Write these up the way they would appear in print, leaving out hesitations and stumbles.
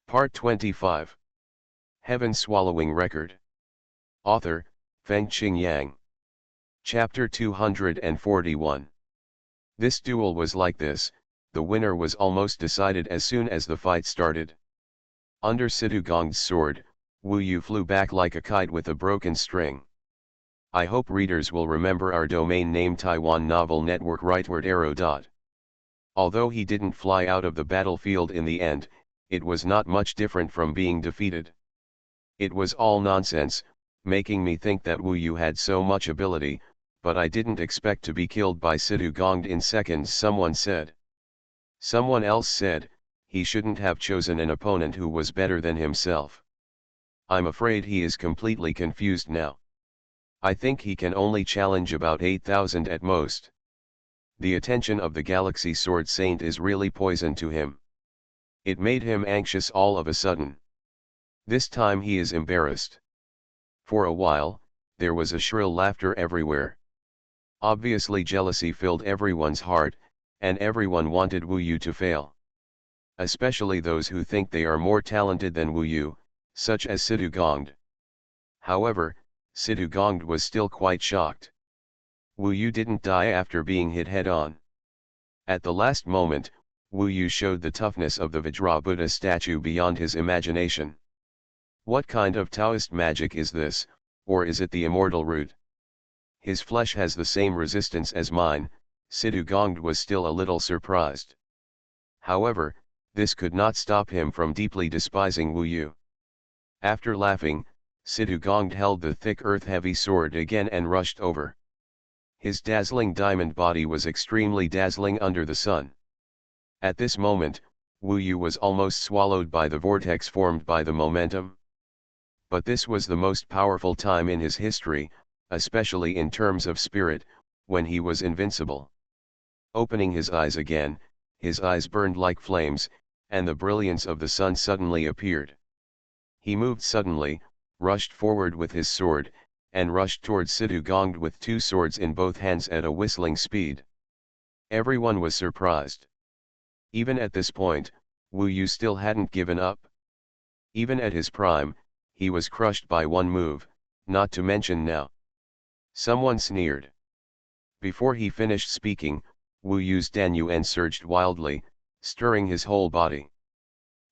Part 25. Heaven Swallowing Record. Author, Fengqing Yang. Chapter 241. This duel was like this, the winner was almost decided as soon as the fight started. Under Situ Gong's sword, Wu Yu flew back like a kite with a broken string. I hope readers will remember our domain name Taiwan Novel Network Rightward Arrow. Although he didn't fly out of the battlefield in the end, it was not much different from being defeated. It was all nonsense, making me think that Wu Yu had so much ability, but I didn't expect to be killed by Situ Gong in seconds, someone said. Someone else said, he shouldn't have chosen an opponent who was better than himself. I'm afraid he is completely confused now. I think he can only challenge about 8,000 at most. The attention of the Galaxy Sword Saint is really poison to him. It made him anxious all of a sudden. This time he is embarrassed. For a while, there was a shrill laughter everywhere. Obviously jealousy filled everyone's heart, and everyone wanted Wu Yu to fail. Especially those who think they are more talented than Wu Yu, such as Situ Gong. However, Situ Gong was still quite shocked. Wu Yu didn't die after being hit head-on. At the last moment, Wu Yu showed the toughness of the Vajra Buddha statue beyond his imagination. What kind of Taoist magic is this, or is it the immortal root? His flesh has the same resistance as mine. Situ Gong was still a little surprised. However, this could not stop him from deeply despising Wu Yu. After laughing, Situ Gong held the thick earth-heavy sword again and rushed over. His dazzling diamond body was extremely dazzling under the sun. At this moment, Wu Yu was almost swallowed by the vortex formed by the momentum. But this was the most powerful time in his history, especially in terms of spirit, when he was invincible. Opening his eyes again, his eyes burned like flames, and the brilliance of the sun suddenly appeared. He moved suddenly, rushed forward with his sword, and rushed towards Situ Gong with two swords in both hands at a whistling speed. Everyone was surprised. Even at this point, Wu Yu still hadn't given up. Even at his prime, he was crushed by one move, not to mention now. Someone sneered. Before he finished speaking, Wu Yu's Dan Yuan surged wildly, stirring his whole body.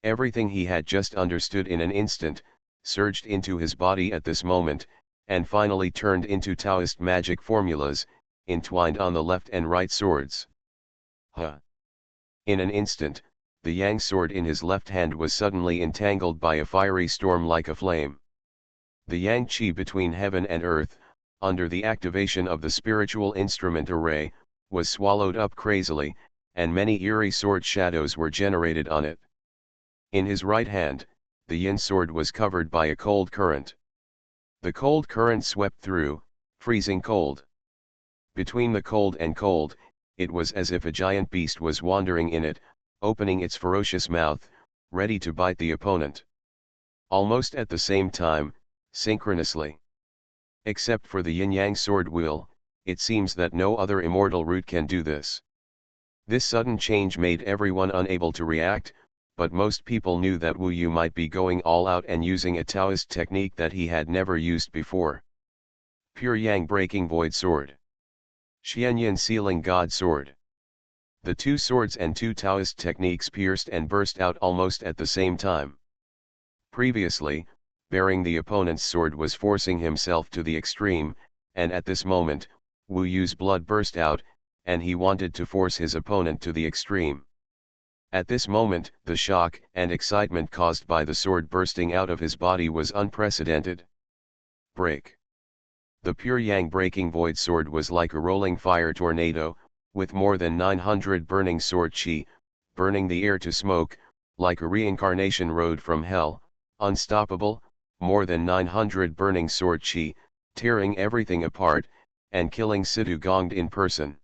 Everything he had just understood in an instant, surged into his body at this moment, and finally turned into Taoist magic formulas, entwined on the left and right swords. Huh! In an instant, the Yang sword in his left hand was suddenly entangled by a fiery storm like a flame. The Yang Qi between heaven and earth, under the activation of the spiritual instrument array, was swallowed up crazily, and many eerie sword shadows were generated on it. In his right hand, the Yin sword was covered by a cold current. The cold current swept through, freezing cold. Between the cold and cold, it was as if a giant beast was wandering in it, opening its ferocious mouth, ready to bite the opponent. Almost at the same time, synchronously. Except for the yin-yang sword wheel, it seems that no other immortal root can do this. This sudden change made everyone unable to react, but most people knew that Wu Yu might be going all out and using a Taoist technique that he had never used before. Pure Yang Breaking Void Sword. Xuanhuan Sealing God Sword. The two swords and two Taoist techniques pierced and burst out almost at the same time. Previously, bearing the opponent's sword was forcing himself to the extreme, and at this moment, Wu Yu's blood burst out, and he wanted to force his opponent to the extreme. At this moment, the shock and excitement caused by the sword bursting out of his body was unprecedented. Break. The pure Yang Breaking Void Sword was like a rolling fire tornado, with more than 900 burning sword qi, burning the air to smoke, like a reincarnation road from hell, unstoppable, more than 900 burning sword qi, tearing everything apart, and killing Situ Gong in person.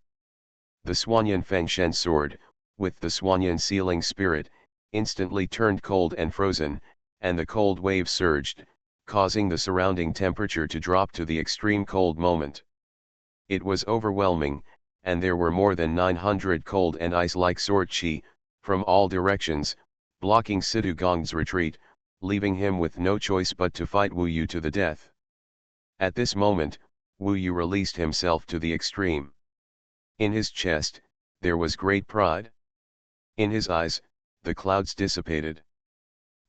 The Xuanhuan Fengshen sword, with the Xuanhuan sealing spirit, instantly turned cold and frozen, and the cold wave surged, causing the surrounding temperature to drop to the extreme cold moment. It was overwhelming, and there were more than 900 cold and ice-like sword qi, from all directions, blocking Sidu Gong's retreat, leaving him with no choice but to fight Wu Yu to the death. At this moment, Wu Yu released himself to the extreme. In his chest, there was great pride. In his eyes, the clouds dissipated.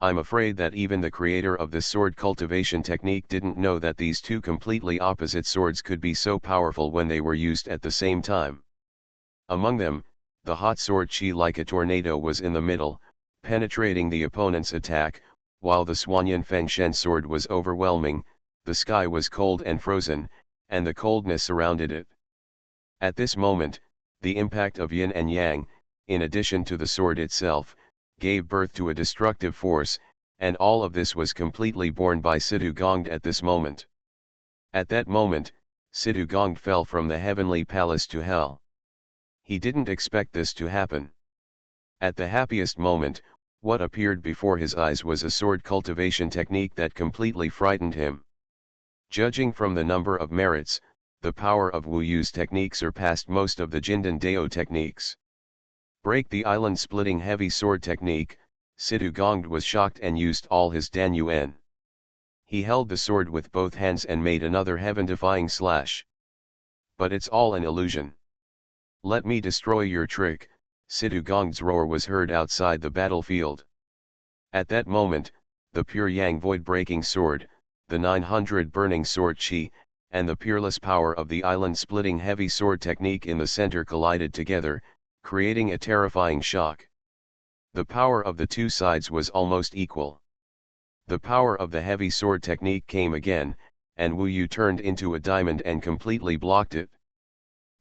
I'm afraid that even the creator of this sword cultivation technique didn't know that these two completely opposite swords could be so powerful when they were used at the same time. Among them, the hot sword Qi like a tornado was in the middle, penetrating the opponent's attack, while the Xuanhuan Fengshen sword was overwhelming. The sky was cold and frozen, and the coldness surrounded it. At this moment, the impact of yin and yang, in addition to the sword itself, gave birth to a destructive force, and all of this was completely borne by Sidu Gong at this moment. At that moment, Sidu Gong fell from the heavenly palace to hell. He didn't expect this to happen. At the happiest moment, what appeared before his eyes was a sword cultivation technique that completely frightened him. Judging from the number of merits, the power of Wu Yu's technique surpassed most of the Jindan Dao techniques. Break the island splitting heavy sword technique, Sidu Gong was shocked and used all his Dan Yuan. He held the sword with both hands and made another heaven-defying slash. But it's all an illusion. Let me destroy your trick, Sidu Gong's roar was heard outside the battlefield. At that moment, the pure yang void-breaking sword, the 900 burning sword Qi, and the peerless power of the island-splitting heavy sword technique in the center collided together, creating a terrifying shock. The power of the two sides was almost equal. The power of the heavy sword technique came again, and Wu Yu turned into a diamond and completely blocked it.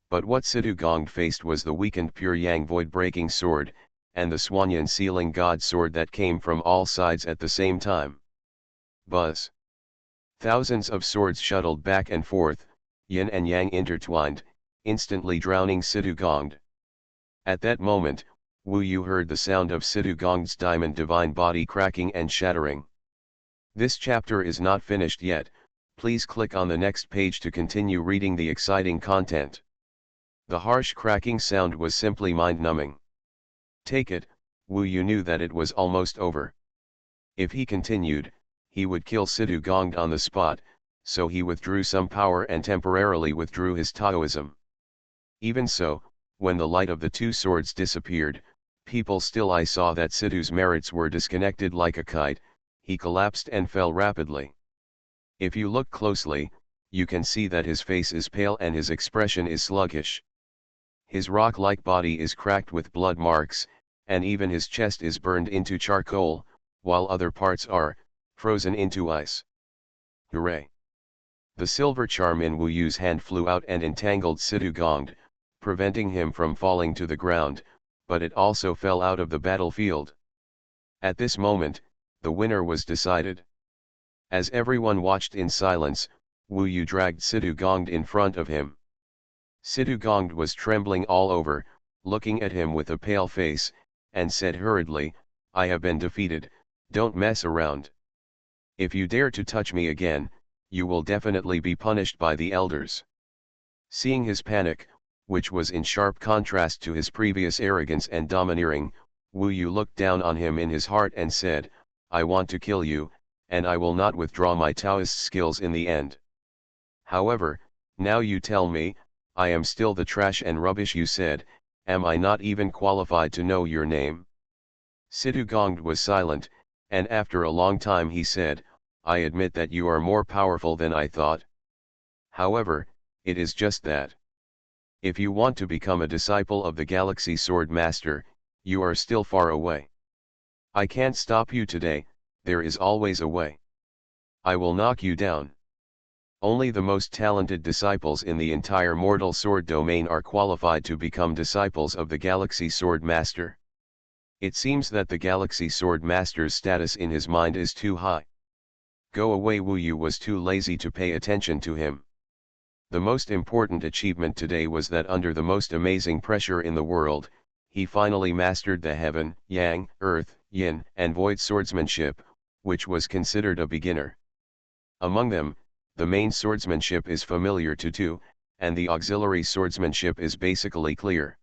But what Sidu Gong faced was the weakened pure yang void-breaking sword, and the Xuanhuan sealing god sword that came from all sides at the same time. Buzz! Thousands of swords shuttled back and forth, yin and yang intertwined, instantly drowning Sidu Gong. At that moment, Wu Yu heard the sound of Sidu Gong's diamond divine body cracking and shattering. This chapter is not finished yet, please click on the next page to continue reading the exciting content. The harsh cracking sound was simply mind-numbing. Take it, Wu Yu knew that it was almost over. If he continued, he would kill Sidu Gong on the spot, so he withdrew some power and temporarily withdrew his Taoism. Even so, when the light of the two swords disappeared, people still saw that Sidu's merits were disconnected like a kite. He collapsed and fell rapidly. If you look closely, you can see that his face is pale and his expression is sluggish. His rock-like body is cracked with blood marks, and even his chest is burned into charcoal, while other parts are frozen into ice. Hooray! The silver charm in Wu Yu's hand flew out and entangled Sidu Gong, preventing him from falling to the ground, but it also fell out of the battlefield. At this moment, the winner was decided. As everyone watched in silence, Wu Yu dragged Sidu Gong in front of him. Sidu Gong was trembling all over, looking at him with a pale face, and said hurriedly, "I have been defeated, don't mess around. If you dare to touch me again, you will definitely be punished by the elders." Seeing his panic, which was in sharp contrast to his previous arrogance and domineering, Wu Yu looked down on him in his heart and said, "I want to kill you, and I will not withdraw my Taoist skills in the end. However, now you tell me, I am still the trash and rubbish you said, am I not even qualified to know your name?" Sidu Gong was silent, and after a long time he said, "I admit that you are more powerful than I thought. However, it is just that. If you want to become a disciple of the Galaxy Sword Master, you are still far away. I can't stop you today, there is always a way. I will knock you down. Only the most talented disciples in the entire mortal sword domain are qualified to become disciples of the Galaxy Sword Master. It seems that the Galaxy Sword Master's status in his mind is too high. Go away." Wu Yu was too lazy to pay attention to him. The most important achievement today was that under the most amazing pressure in the world, he finally mastered the heaven, yang, earth, yin, and void swordsmanship, which was considered a beginner. Among them, the main swordsmanship is familiar to two, and the auxiliary swordsmanship is basically clear.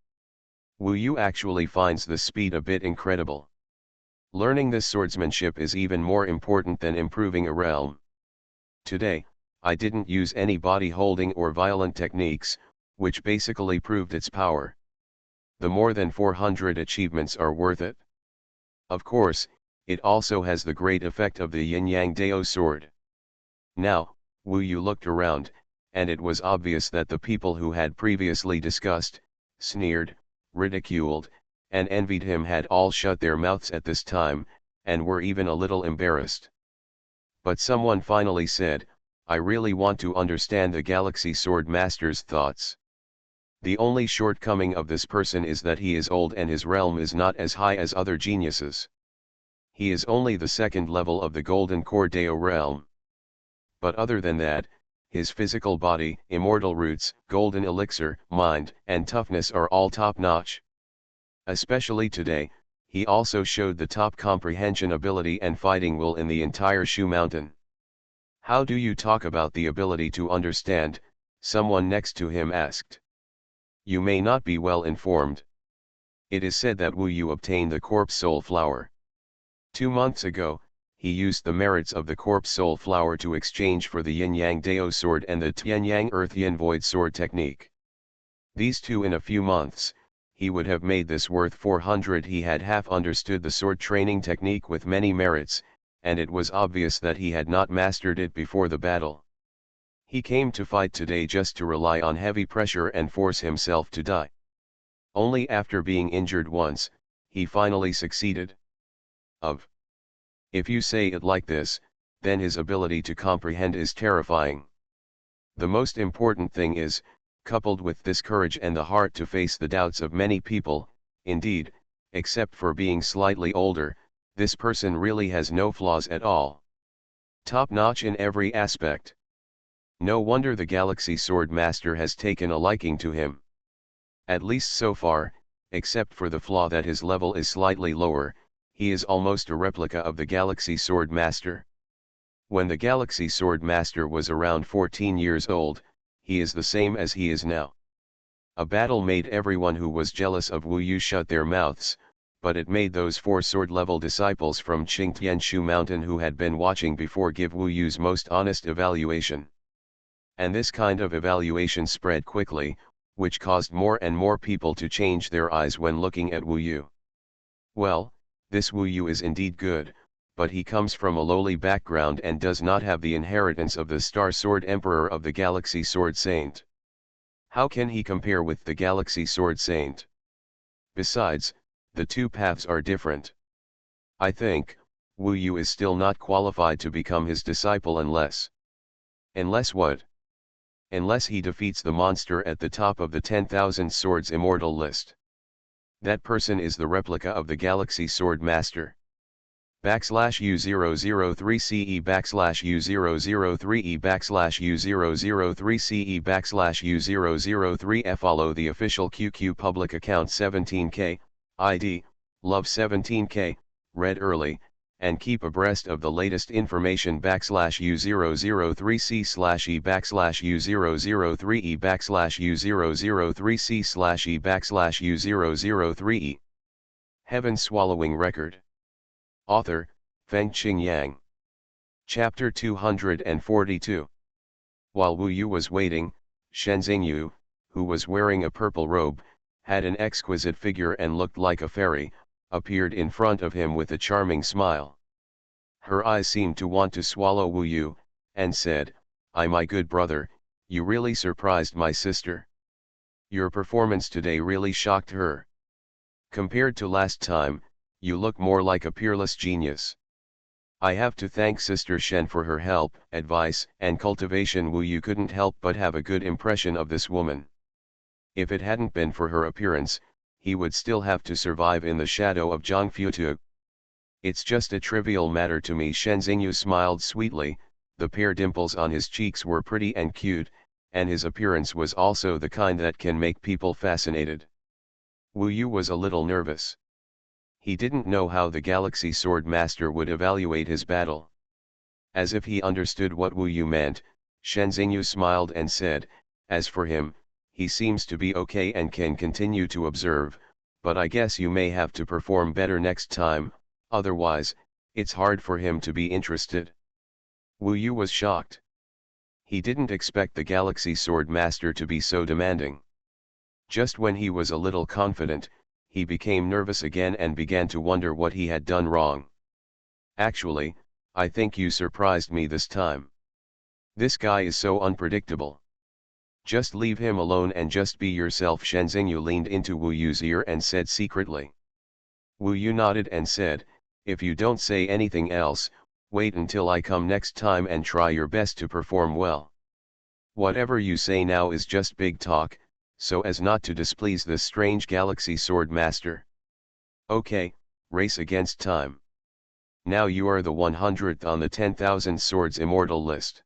Wu Yu actually finds the speed a bit incredible. Learning this swordsmanship is even more important than improving a realm. Today, I didn't use any body holding or violent techniques, which basically proved its power. The more than 400 achievements are worth it. Of course, it also has the great effect of the Yin-Yang Dao sword. Now, Wu Yu looked around, and it was obvious that the people who had previously discussed, sneered, ridiculed, and envied him had all shut their mouths at this time, and were even a little embarrassed. But someone finally said, "I really want to understand the Galaxy Sword Master's thoughts. The only shortcoming of this person is that he is old and his realm is not as high as other geniuses. He is only the second level of the Golden Core Dao realm. But other than that, his physical body, immortal roots, golden elixir, mind, and toughness are all top-notch. Especially today, he also showed the top comprehension ability and fighting will in the entire Shu Mountain." "How do you talk about the ability to understand?" someone next to him asked. "You may not be well informed. It is said that Wu Yu obtained the Corpse Soul Flower. 2 months ago, he used the merits of the Corpse Soul Flower to exchange for the Yin-Yang Dao sword and the Tian-Yang Earth-Yin Void sword technique. These two in a few months, he would have made this worth 400. He had half understood the sword training technique with many merits, and it was obvious that he had not mastered it before the battle. He came to fight today just to rely on heavy pressure and force himself to die. Only after being injured once, he finally succeeded. If you say it like this, then his ability to comprehend is terrifying. The most important thing is, coupled with this courage and the heart to face the doubts of many people, indeed, except for being slightly older, this person really has no flaws at all. Top-notch in every aspect. No wonder the Galaxy Sword Master has taken a liking to him. At least so far, except for the flaw that his level is slightly lower, he is almost a replica of the Galaxy Sword Master. When the Galaxy Sword Master was around 14 years old, he is the same as he is now. A battle made everyone who was jealous of Wu Yu shut their mouths, but it made those 4 sword-level disciples from Qingtian Shu Mountain who had been watching before give Wu Yu's most honest evaluation. And this kind of evaluation spread quickly, which caused more and more people to change their eyes when looking at Wu Yu. Well, this Wu Yu is indeed good, but he comes from a lowly background and does not have the inheritance of the Star Sword Emperor of the Galaxy Sword Saint. How can he compare with the Galaxy Sword Saint? Besides, the two paths are different. I think, Wu Yu is still not qualified to become his disciple unless what? Unless he defeats the monster at the top of the 10,000 Swords Immortal list. That person is the replica of the Galaxy Sword Master. /U003CE /U003E /U003CE /U003F. Follow the official QQ public account 17K, ID, Love 17K, read early, and keep abreast of the latest information /U003C /E /U003E /U003C /E /U003E. Heaven Swallowing Record. Author, Fengqing Yang. Chapter 242. While Wu Yu was waiting, Shen Xingyu, who was wearing a purple robe, had an exquisite figure and looked like a fairy, appeared in front of him with a charming smile. Her eyes seemed to want to swallow Wu Yu, and said, My good brother, you really surprised my sister. Your performance today really shocked her. Compared to last time, you look more like a peerless genius. I have to thank Sister Shen for her help, advice, and cultivation. Wu Yu couldn't help but have a good impression of this woman. If it hadn't been for her appearance, he would still have to survive in the shadow of Zhang Futu. It's just a trivial matter to me. Shen Xingyu smiled sweetly, the pear dimples on his cheeks were pretty and cute, and his appearance was also the kind that can make people fascinated. Wu Yu was a little nervous. He didn't know how the Galaxy Sword Master would evaluate his battle. As if he understood what Wu Yu meant, Shen Xingyu smiled and said, As for him, he seems to be okay and can continue to observe, but I guess you may have to perform better next time. Otherwise, it's hard for him to be interested. Wu Yu was shocked. He didn't expect the Galaxy Sword Master to be so demanding. Just when he was a little confident, he became nervous again and began to wonder what he had done wrong. Actually, I think you surprised me this time. This guy is so unpredictable. Just leave him alone and just be yourself. Shenzhenyu leaned into Wu Yu's ear and said secretly. Wu Yu nodded and said, if you don't say anything else, wait until I come next time and try your best to perform well. Whatever you say now is just big talk, so as not to displease this strange Galaxy Sword Master. Okay, race against time. Now you are the 100th on the 10,000 swords immortal list.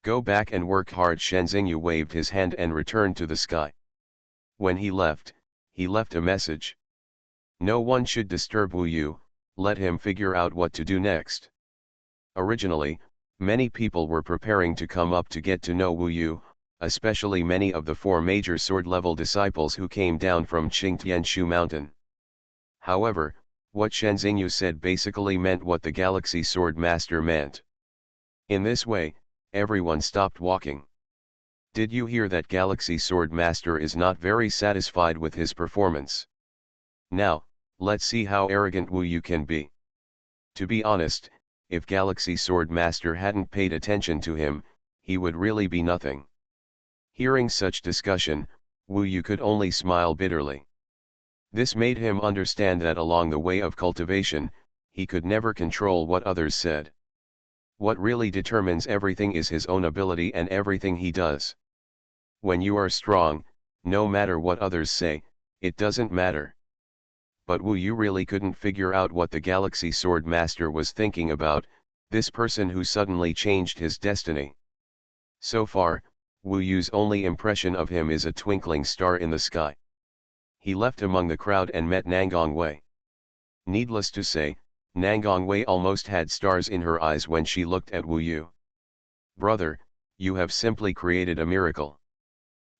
Go back and work hard. Shenzhenyu waved his hand and returned to the sky. When he left a message. No one should disturb Wu Yu, let him figure out what to do next. Originally, many people were preparing to come up to get to know Wu Yu, especially many of the 4 major sword-level disciples who came down from Qingtianshu Mountain. However, what Shenzhenyu said basically meant what the Galaxy Sword Master meant. In this way, everyone stopped walking. Did you hear that Galaxy Sword Master is not very satisfied with his performance? Now, let's see how arrogant Wu Yu can be. To be honest, if Galaxy Sword Master hadn't paid attention to him, he would really be nothing. Hearing such discussion, Wu Yu could only smile bitterly. This made him understand that along the way of cultivation, he could never control what others said. What really determines everything is his own ability and everything he does. When you are strong, no matter what others say, it doesn't matter. But Wu Yu really couldn't figure out what the Galaxy Sword Master was thinking about, this person who suddenly changed his destiny. So far, Wu Yu's only impression of him is a twinkling star in the sky. He left among the crowd and met Nangongwei. Needless to say, Nangongwei almost had stars in her eyes when she looked at Wu Yu. Brother, you have simply created a miracle.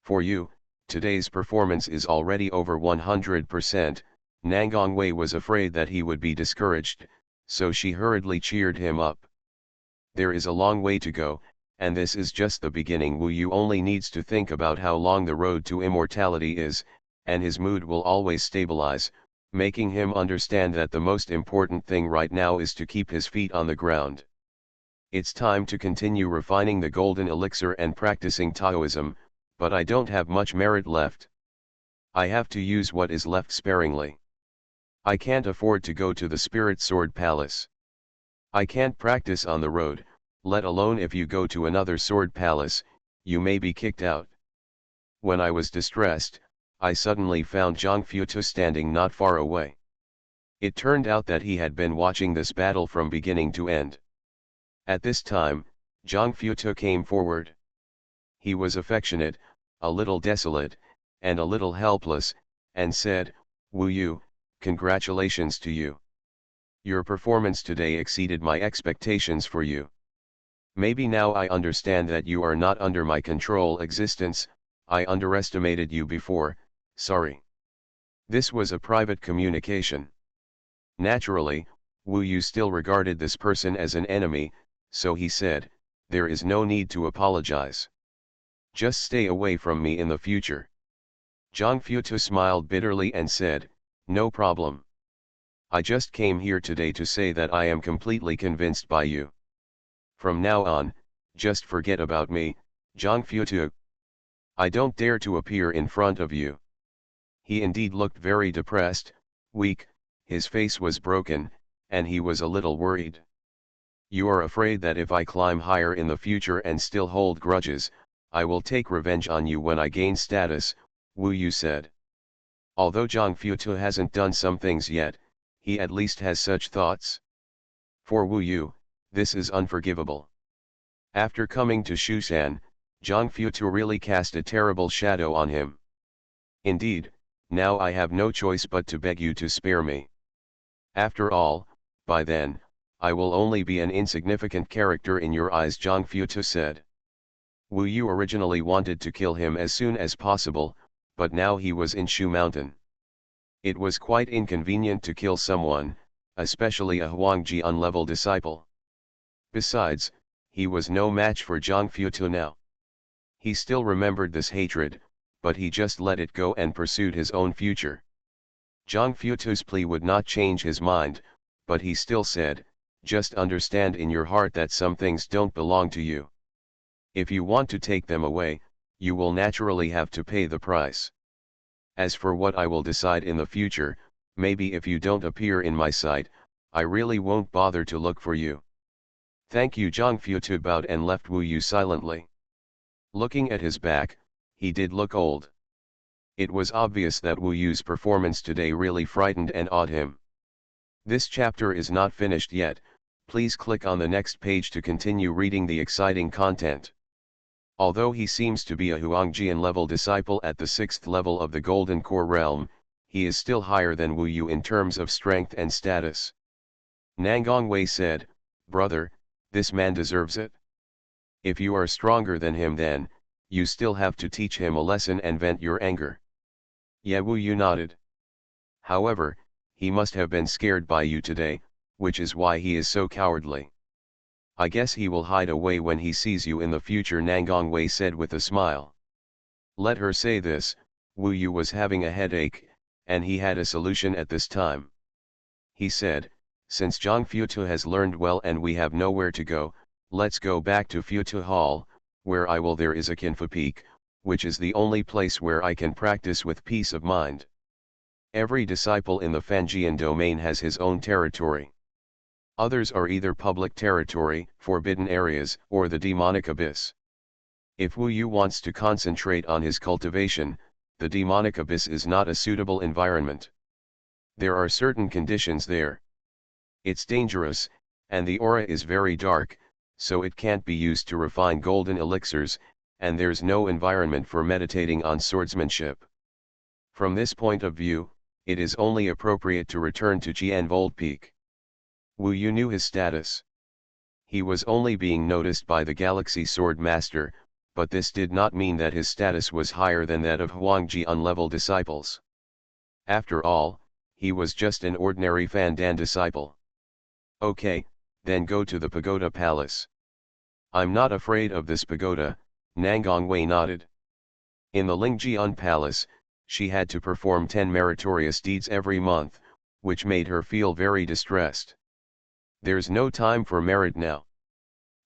For you, today's performance is already over 100%, Nangongwei was afraid that he would be discouraged, so she hurriedly cheered him up. There is a long way to go, and this is just the beginning. Wu Yu only needs to think about how long the road to immortality is, and his mood will always stabilize, making him understand that the most important thing right now is to keep his feet on the ground. It's time to continue refining the golden elixir and practicing Taoism, but I don't have much merit left. I have to use what is left sparingly. I can't afford to go to the Spirit Sword Palace. I can't practice on the road, let alone if you go to another sword palace, you may be kicked out. When I was distressed, I suddenly found Zhang Futu standing not far away. It turned out that he had been watching this battle from beginning to end. At this time, Zhang Futu came forward. He was affectionate, a little desolate, and a little helpless, and said, Wu Yu, congratulations to you. Your performance today exceeded my expectations for you. Maybe now I understand that you are not under my control existence, I underestimated you before, sorry. This was a private communication. Naturally, Wu Yu still regarded this person as an enemy, so he said, there is no need to apologize. Just stay away from me in the future. Zhang Futu smiled bitterly and said, no problem. I just came here today to say that I am completely convinced by you. From now on, just forget about me, Zhang Futu. I don't dare to appear in front of you. He indeed looked very depressed, weak, his face was broken, and he was a little worried. You are afraid that if I climb higher in the future and still hold grudges, I will take revenge on you when I gain status, Wu Yu said. Although Zhang Futu hasn't done some things yet, he at least has such thoughts. For Wu Yu, this is unforgivable. After coming to Shushan, Zhang Futu really cast a terrible shadow on him. Indeed, now I have no choice but to beg you to spare me. After all, by then, I will only be an insignificant character in your eyes, Zhang Futu said. Wu Yu originally wanted to kill him as soon as possible, but now he was in Shu Mountain. It was quite inconvenient to kill someone, especially a Huangjian level disciple. Besides, he was no match for Zhang Futu now. He still remembered this hatred, but he just let it go and pursued his own future. Zhang Futu's plea would not change his mind, but he still said, just understand in your heart that some things don't belong to you. If you want to take them away, you will naturally have to pay the price. As for what I will decide in the future, maybe if you don't appear in my sight, I really won't bother to look for you. Thank you. Zhang Futu bowed and left Wu Yu silently. Looking at his back, he did look old. It was obvious that Wu Yu's performance today really frightened and awed him. This chapter is not finished yet, please click on the next page to continue reading the exciting content. Although he seems to be a Huangjian level disciple at the 6th level of the Golden Core realm, he is still higher than Wu Yu in terms of strength and status. Nangong Wei said, "Brother, this man deserves it. If you are stronger than him then, you still have to teach him a lesson and vent your anger." Yeah, Wu Yu nodded. "However, he must have been scared by you today, which is why he is so cowardly. I guess he will hide away when he sees you in the future," Nangong Wei said with a smile. Let her say this, Wu Yu was having a headache, and he had a solution at this time. He said, "Since Zhang Futu has learned well and we have nowhere to go, let's go back to Futu Hall, where I will. There is a Kinfu Peak, which is the only place where I can practice with peace of mind. Every disciple in the Fanjian domain has his own territory. Others are either public territory, forbidden areas, or the demonic abyss. If Wu Yu wants to concentrate on his cultivation, the demonic abyss is not a suitable environment. There are certain conditions there. It's dangerous, and the aura is very dark, so it can't be used to refine golden elixirs, and there's no environment for meditating on swordsmanship. From this point of view, it is only appropriate to return to Jianvold Peak." Wu Yu knew his status. He was only being noticed by the Galaxy Sword Master, but this did not mean that his status was higher than that of Huangjian level disciples. After all, he was just an ordinary Fandan disciple. "Okay, then go to the Pagoda Palace." "I'm not afraid of this pagoda," Nangong Wei nodded. In the Lingjian Palace, she had to perform 10 meritorious deeds every month, which made her feel very distressed. There's no time for merit now.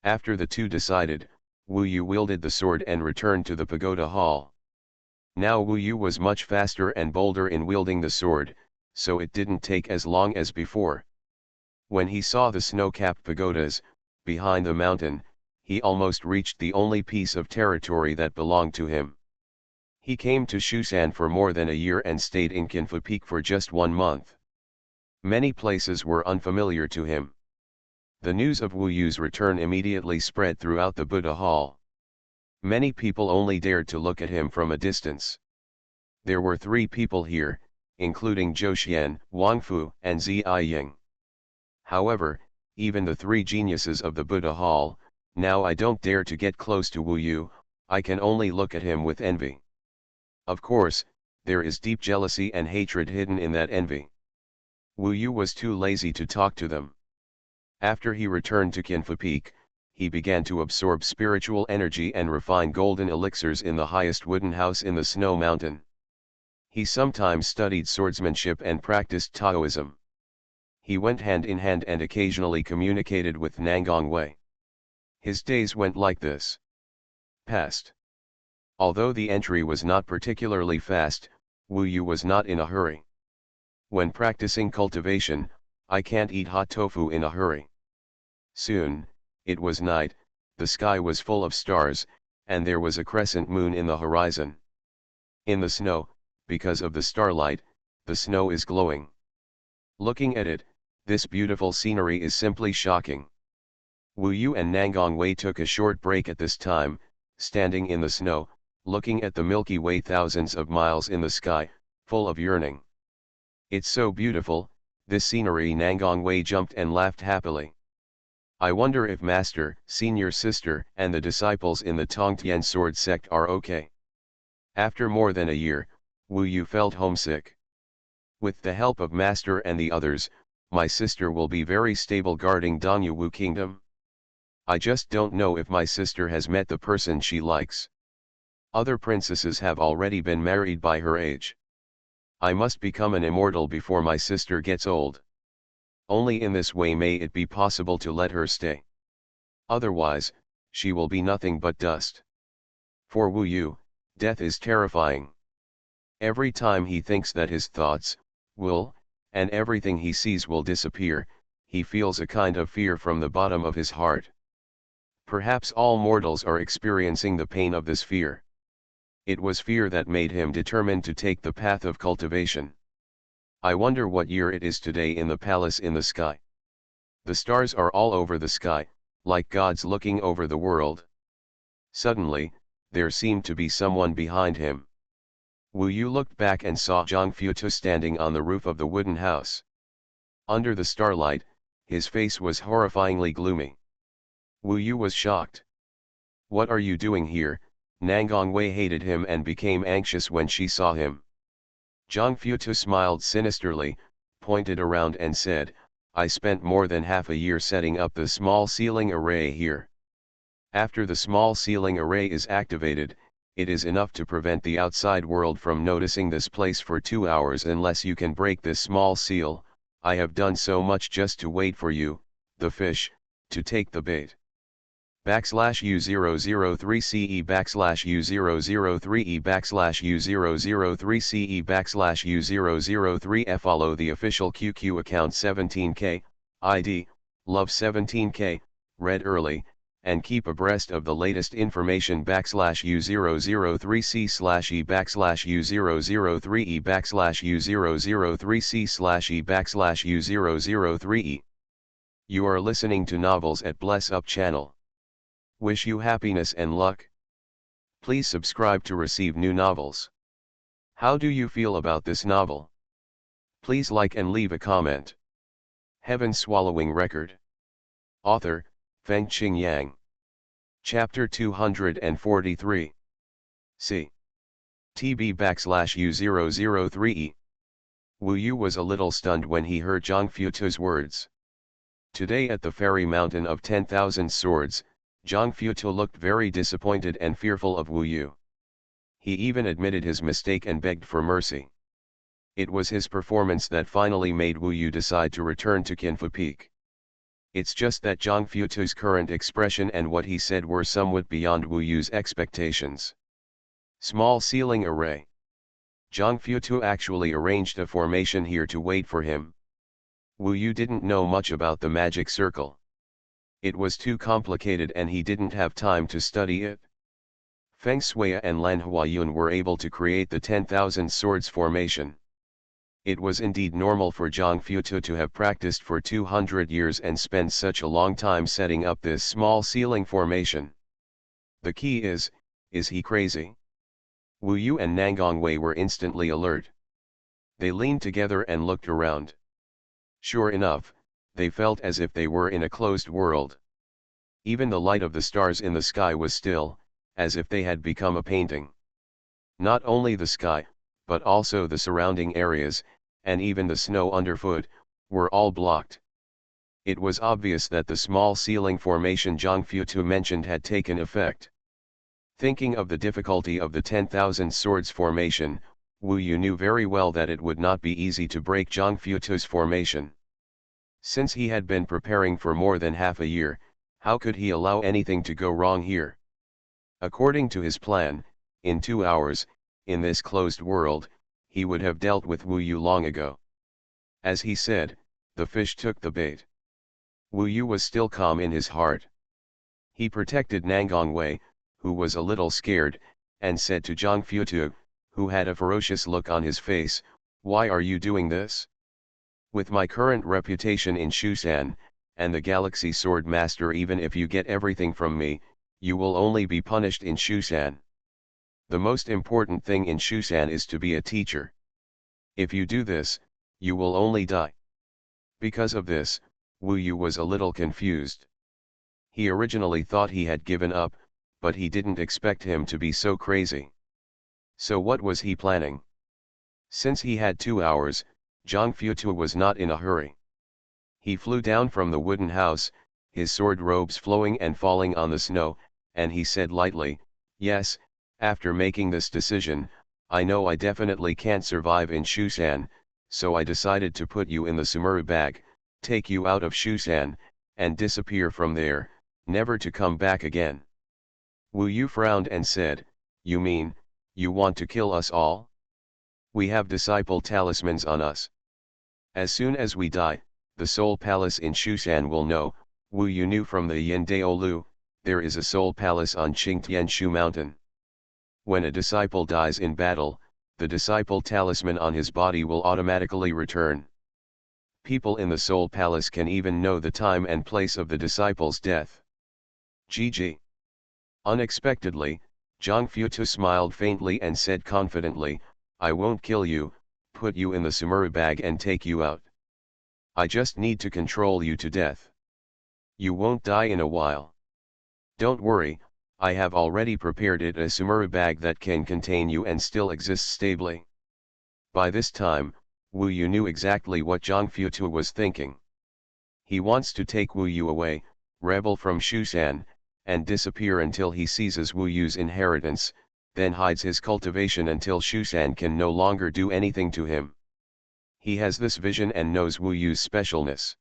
After the two decided, Wu Yu wielded the sword and returned to the pagoda hall. Now Wu Yu was much faster and bolder in wielding the sword, so it didn't take as long as before. When he saw the snow-capped pagodas, behind the mountain, he almost reached the only piece of territory that belonged to him. He came to Xuanhuan for more than a year and stayed in Kinfu Peak for just 1 month. Many places were unfamiliar to him. The news of Wu Yu's return immediately spread throughout the Buddha Hall. Many people only dared to look at him from a distance. There were 3 people here, including Zhou Xian, Wang Fu, and Zi Ying. However, even the 3 geniuses of the Buddha Hall, now I don't dare to get close to Wu Yu, I can only look at him with envy. Of course, there is deep jealousy and hatred hidden in that envy. Wu Yu was too lazy to talk to them. After he returned to Kinfu Peak, he began to absorb spiritual energy and refine golden elixirs in the highest wooden house in the snow mountain. He sometimes studied swordsmanship and practiced Taoism. He went hand in hand and occasionally communicated with Nangong Wei. His days went like this. Passed. Although the entry was not particularly fast, Wu Yu was not in a hurry. When practicing cultivation, I can't eat hot tofu in a hurry. Soon, it was night, the sky was full of stars, and there was a crescent moon in the horizon. In the snow, because of the starlight, the snow is glowing. Looking at it, this beautiful scenery is simply shocking. Wu Yu and Nangong Wei took a short break at this time, standing in the snow, looking at the Milky Way thousands of miles in the sky, full of yearning. "It's so beautiful, this scenery." Nangong Wei jumped and laughed happily. "I wonder if Master, Senior Sister, and the disciples in the Tongtian sword sect are okay." After more than a year, Wu Yu felt homesick. With the help of Master and the others, my sister will be very stable guarding Dongyu Kingdom. I just don't know if my sister has met the person she likes. Other princesses have already been married by her age. I must become an immortal before my sister gets old. Only in this way may it be possible to let her stay. Otherwise, she will be nothing but dust. For Wu Yu, death is terrifying. Every time he thinks that his thoughts, will, and everything he sees will disappear, he feels a kind of fear from the bottom of his heart. Perhaps all mortals are experiencing the pain of this fear. It was fear that made him determined to take the path of cultivation. I wonder what year it is today in the palace in the sky. The stars are all over the sky, like gods looking over the world. Suddenly, there seemed to be someone behind him. Wu Yu looked back and saw Zhang Futu standing on the roof of the wooden house. Under the starlight, his face was horrifyingly gloomy. Wu Yu was shocked. What are you doing here? Nangongwei hated him and became anxious when she saw him. Zhang Futu smiled sinisterly, pointed around and said, I spent more than half a year setting up the small ceiling array here. After the small ceiling array is activated, it is enough to prevent the outside world from noticing this place for 2 hours unless you can break this small seal. I have done so much just to wait for you, the fish, to take the bait. \U003CE \U003E \U003CE \U003F. Follow the official QQ account 17K, ID, Love 17K, read early, and keep abreast of the latest information \U003C/E \U003E \U003C/E \U003E. You are listening to Novels at Bless Up channel. Wish you happiness and luck. Please subscribe to receive new novels. How do you feel about this novel? Please like and leave a comment. Heaven Swallowing Record. Author, Fengqing Yang. Chapter 243. C. TB \U003E. Wu Yu was a little stunned when he heard Zhang Futu's words. Today at the fairy mountain of 10,000 swords, Zhang Futu looked very disappointed and fearful of Wu Yu. He even admitted his mistake and begged for mercy. It was his performance that finally made Wu Yu decide to return to Qinfu Peak. It's just that Zhang Futu's current expression and what he said were somewhat beyond Wu Yu's expectations. Small ceiling array. Zhang Futu actually arranged a formation here to wait for him. Wu Yu didn't know much about the magic circle. It was too complicated and he didn't have time to study it. Feng Shui and Lan Huayun were able to create the 10,000 swords formation. It was indeed normal for Zhang Futu to have practiced for 200 years and spend such a long time setting up this small ceiling formation. The key is he crazy? Wu Yu and Nangongwei were instantly alert. They leaned together and looked around. Sure enough, they felt as if they were in a closed world. Even the light of the stars in the sky was still, as if they had become a painting. Not only the sky, but also the surrounding areas, and even the snow underfoot, were all blocked. It was obvious that the small ceiling formation Zhang Futu mentioned had taken effect. Thinking of the difficulty of the 10,000 swords formation, Wu Yu knew very well that it would not be easy to break Zhang Futu's formation. Since he had been preparing for more than half a year, how could he allow anything to go wrong here? According to his plan, in 2 hours, in this closed world, he would have dealt with Wu Yu long ago. As he said, the fish took the bait. Wu Yu was still calm in his heart. He protected Nangongwei, who was a little scared, and said to Zhang Futu, who had a ferocious look on his face, "Why are you doing this? With my current reputation in Shushan, and the Galaxy Sword Master, even if you get everything from me, you will only be punished in Shushan. The most important thing in Shushan is to be a teacher. If you do this, you will only die." Because of this, Wu Yu was a little confused. He originally thought he had given up, but he didn't expect him to be so crazy. So what was he planning? Since he had 2 hours, Zhang Futu was not in a hurry. He flew down from the wooden house, his sword robes flowing and falling on the snow, and he said lightly, "Yes, after making this decision, I know I definitely can't survive in Xuanhuan, so I decided to put you in the samurai bag, take you out of Xuanhuan, and disappear from there, never to come back again." Wu Yu frowned and said, "You mean, you want to kill us all? We have disciple talismans on us. As soon as we die, the soul palace in Xuanhuan will know." Wu Yu knew from the Yin Dao Lu, there is a soul palace on Qingtianshu mountain. When a disciple dies in battle, the disciple talisman on his body will automatically return. People in the soul palace can even know the time and place of the disciple's death. GG. Unexpectedly, Zhang Futu smiled faintly and said confidently, "I won't kill you, put you in the samurai bag and take you out. I just need to control you to death. You won't die in a while. Don't worry, I have already prepared it a samurai bag that can contain you and still exists stably." By this time, Wu Yu knew exactly what Zhang Futu was thinking. He wants to take Wu Yu away, rebel from Xuanhuan, and disappear until he seizes Wu Yu's inheritance, then hides his cultivation until Xuanhuan can no longer do anything to him. He has this vision and knows Wu Yu's specialness.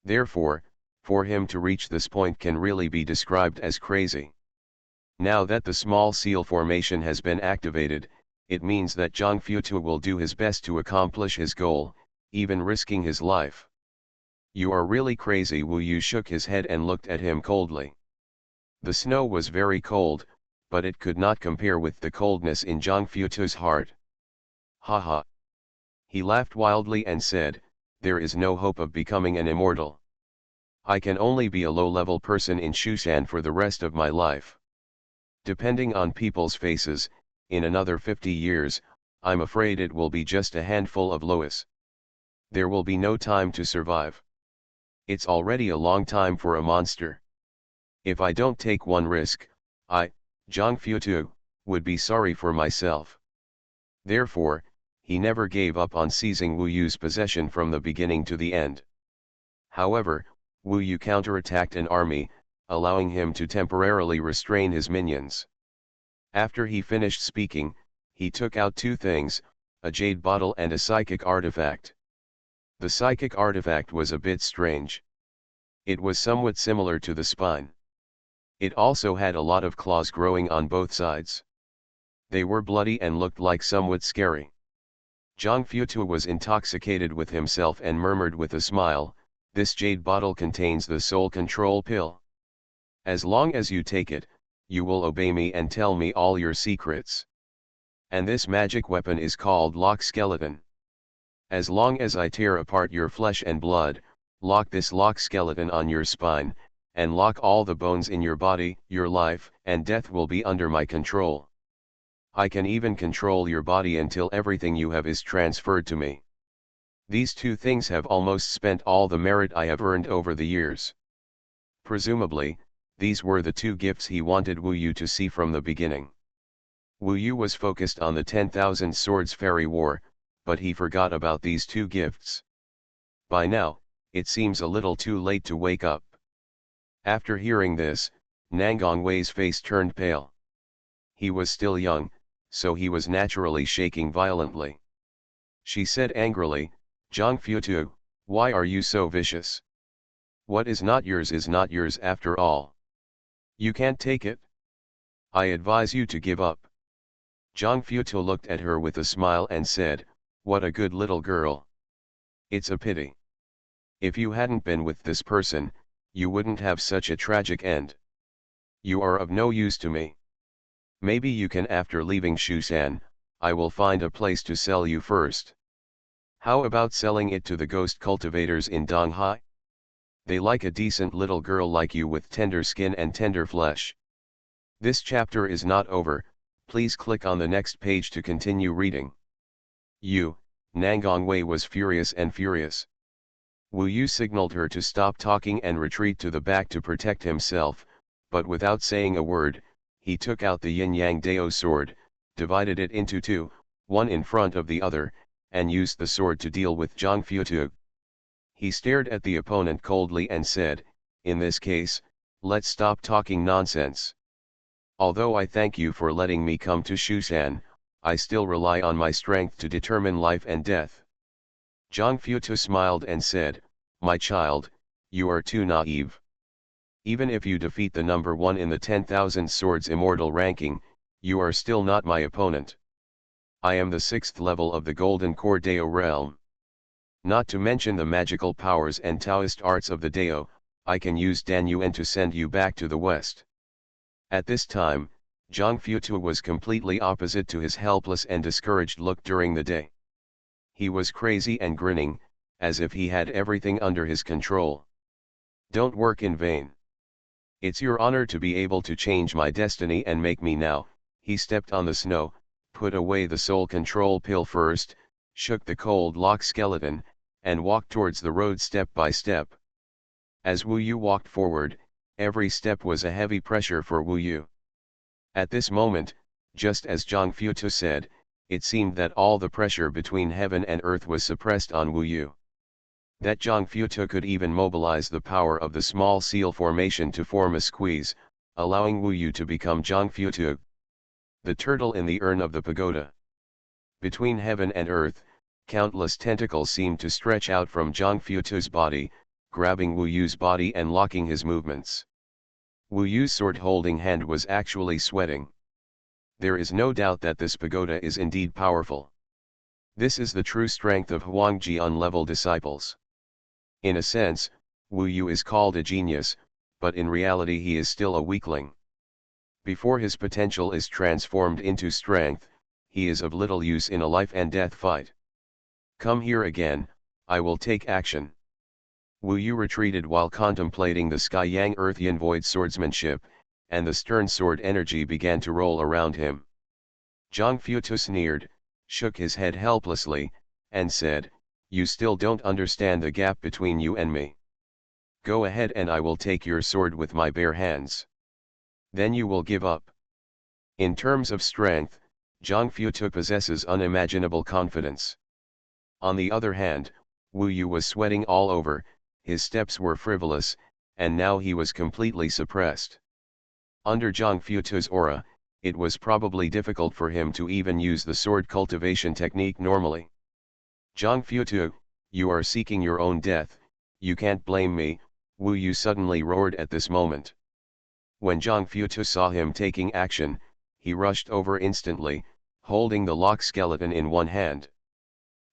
Therefore, for him to reach this point can really be described as crazy. Now that the small seal formation has been activated, it means that Zhang Futu will do his best to accomplish his goal, even risking his life. "You are really crazy." Wu Yu shook his head and looked at him coldly. The snow was very cold, but it could not compare with the coldness in Zhang Futu's heart. "Ha ha." He laughed wildly and said, "There is no hope of becoming an immortal. I can only be a low-level person in Xuanhuan for the rest of my life. Depending on people's faces, in another 50 years, I'm afraid it will be just a handful of Lois. There will be no time to survive. It's already a long time for a monster. If I don't take one risk, I, Zhang Futu, would be sorry for myself." Therefore, he never gave up on seizing Wu Yu's possession from the beginning to the end. However, Wu Yu counterattacked an army, allowing him to temporarily restrain his minions. After he finished speaking, he took out two things, a jade bottle and a psychic artifact. The psychic artifact was a bit strange. It was somewhat similar to the spine. It also had a lot of claws growing on both sides. They were bloody and looked like somewhat scary. Zhang Futu was intoxicated with himself and murmured with a smile, "This jade bottle contains the soul control pill. As long as you take it, you will obey me and tell me all your secrets. And this magic weapon is called Lock Skeleton. As long as I tear apart your flesh and blood, lock this lock skeleton on your spine, and lock all the bones in your body, your life and death will be under my control. I can even control your body until everything you have is transferred to me. These two things have almost spent all the merit I have earned over the years." Presumably, these were the two gifts he wanted Wu Yu to see from the beginning. Wu Yu was focused on the 10,000 Swords Fairy War, but he forgot about these two gifts. By now, it seems a little too late to wake up. After hearing this, Nangang Wei's face turned pale. He was still young, so he was naturally shaking violently. She said angrily, "Zhang Futu, why are you so vicious? What is not yours after all. You can't take it. I advise you to give up." Zhang Futu looked at her with a smile and said, "What a good little girl. It's a pity. If you hadn't been with this person, you wouldn't have such a tragic end. You are of no use to me. Maybe you can after leaving Xuanhuan, I will find a place to sell you first. How about selling it to the ghost cultivators in Donghai? They like a decent little girl like you with tender skin and tender flesh." This chapter is not over, please click on the next page to continue reading. Nangang Wei was furious and furious. Wu Yu signaled her to stop talking and retreat to the back to protect himself, but without saying a word, he took out the yin-yang dao sword, divided it into two, one in front of the other, and used the sword to deal with Zhang Futu. He stared at the opponent coldly and said, "In this case, let's stop talking nonsense. Although I thank you for letting me come to Xuanhuan, I still rely on my strength to determine life and death." Zhang Futu smiled and said, "My child, you are too naive. Even if you defeat the number 1 in the 10,000 swords immortal ranking, you are still not my opponent. I am the 6th level of the Golden Core Dao realm. Not to mention the magical powers and Taoist arts of the Dao, I can use Dan Yuan to send you back to the west." At this time, Zhang Futu was completely opposite to his helpless and discouraged look during the day. He was crazy and grinning, as if he had everything under his control. "Don't work in vain. It's your honor to be able to change my destiny and make me now." He stepped on the snow, put away the soul control pill first, shook the cold lock skeleton, and walked towards the road step by step. As Wu Yu walked forward, every step was a heavy pressure for Wu Yu. At this moment, just as Zhang Futu said, it seemed that all the pressure between heaven and earth was suppressed on Wu Yu. That Zhang Futu could even mobilize the power of the small seal formation to form a squeeze, allowing Wu Yu to become Zhang Futu, the turtle in the urn of the pagoda. Between heaven and earth, countless tentacles seemed to stretch out from Zhang Futu's body, grabbing Wu Yu's body and locking his movements. Wu Yu's sword-holding hand was actually sweating. There is no doubt that this pagoda is indeed powerful. This is the true strength of Huangjian level disciples. In a sense, Wu Yu is called a genius, but in reality he is still a weakling. Before his potential is transformed into strength, he is of little use in a life and death fight. "Come here again, I will take action." Wu Yu retreated while contemplating the Sky Yang Earth Yin Void swordsmanship, and the stern sword energy began to roll around him. Zhang Futu sneered, shook his head helplessly, and said, "You still don't understand the gap between you and me. Go ahead and I will take your sword with my bare hands. Then you will give up." In terms of strength, Zhang Futu possesses unimaginable confidence. On the other hand, Wu Yu was sweating all over, his steps were frivolous, and now he was completely suppressed. Under Zhang Futu's aura, it was probably difficult for him to even use the sword cultivation technique normally. "Zhang Futu, you are seeking your own death, you can't blame me," Wu Yu suddenly roared at this moment. When Zhang Futu saw him taking action, he rushed over instantly, holding the lock skeleton in one hand.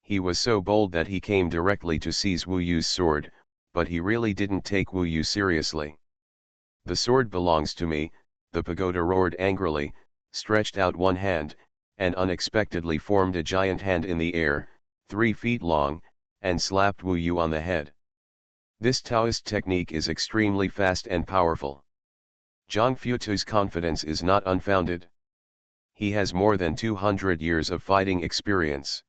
He was so bold that he came directly to seize Wu Yu's sword, but he really didn't take Wu Yu seriously. "The sword belongs to me," the pagoda roared angrily, stretched out one hand, and unexpectedly formed a giant hand in the air, 3 feet long, and slapped Wu Yu on the head. This Taoist technique is extremely fast and powerful. Zhang Futu's confidence is not unfounded. He has more than 200 years of fighting experience.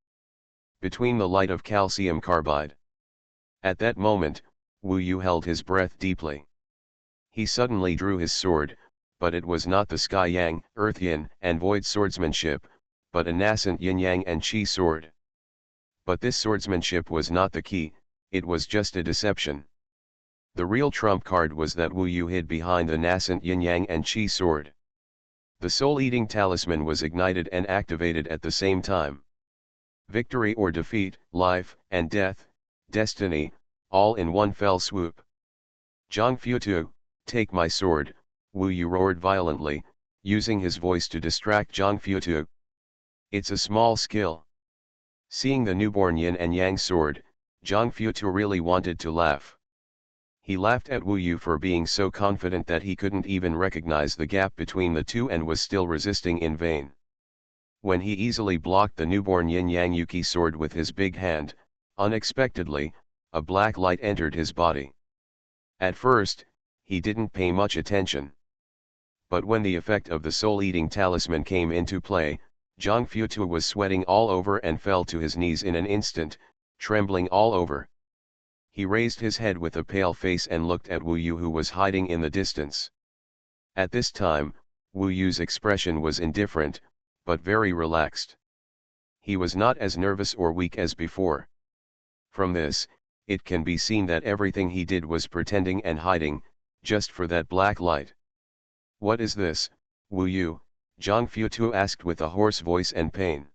Between the light of calcium carbide. At that moment, Wu Yu held his breath deeply. He suddenly drew his sword, but it was not the Sky Yang, Earth Yin, and Void swordsmanship, but a nascent Yin Yang and Qi sword. But this swordsmanship was not the key, it was just a deception. The real trump card was that Wu Yu hid behind the nascent Yin Yang and Qi sword. The soul-eating talisman was ignited and activated at the same time. Victory or defeat, life and death, destiny, all in one fell swoop. "Zhang Futu, take my sword," Wu Yu roared violently, using his voice to distract Zhang Futu. "It's a small skill." Seeing the newborn Yin and Yang sword, Zhang Futu really wanted to laugh. He laughed at Wu Yu for being so confident that he couldn't even recognize the gap between the two and was still resisting in vain. When he easily blocked the newborn Yin Yang Yuki sword with his big hand, unexpectedly, a black light entered his body. At first, he didn't pay much attention. But when the effect of the soul-eating talisman came into play, Zhang Futu was sweating all over and fell to his knees in an instant, trembling all over. He raised his head with a pale face and looked at Wu Yu, who was hiding in the distance. At this time, Wu Yu's expression was indifferent, but very relaxed. He was not as nervous or weak as before. From this, it can be seen that everything he did was pretending and hiding, just for that black light. What is this, Wu Yu? Zhang Futu asked with a hoarse voice and pain.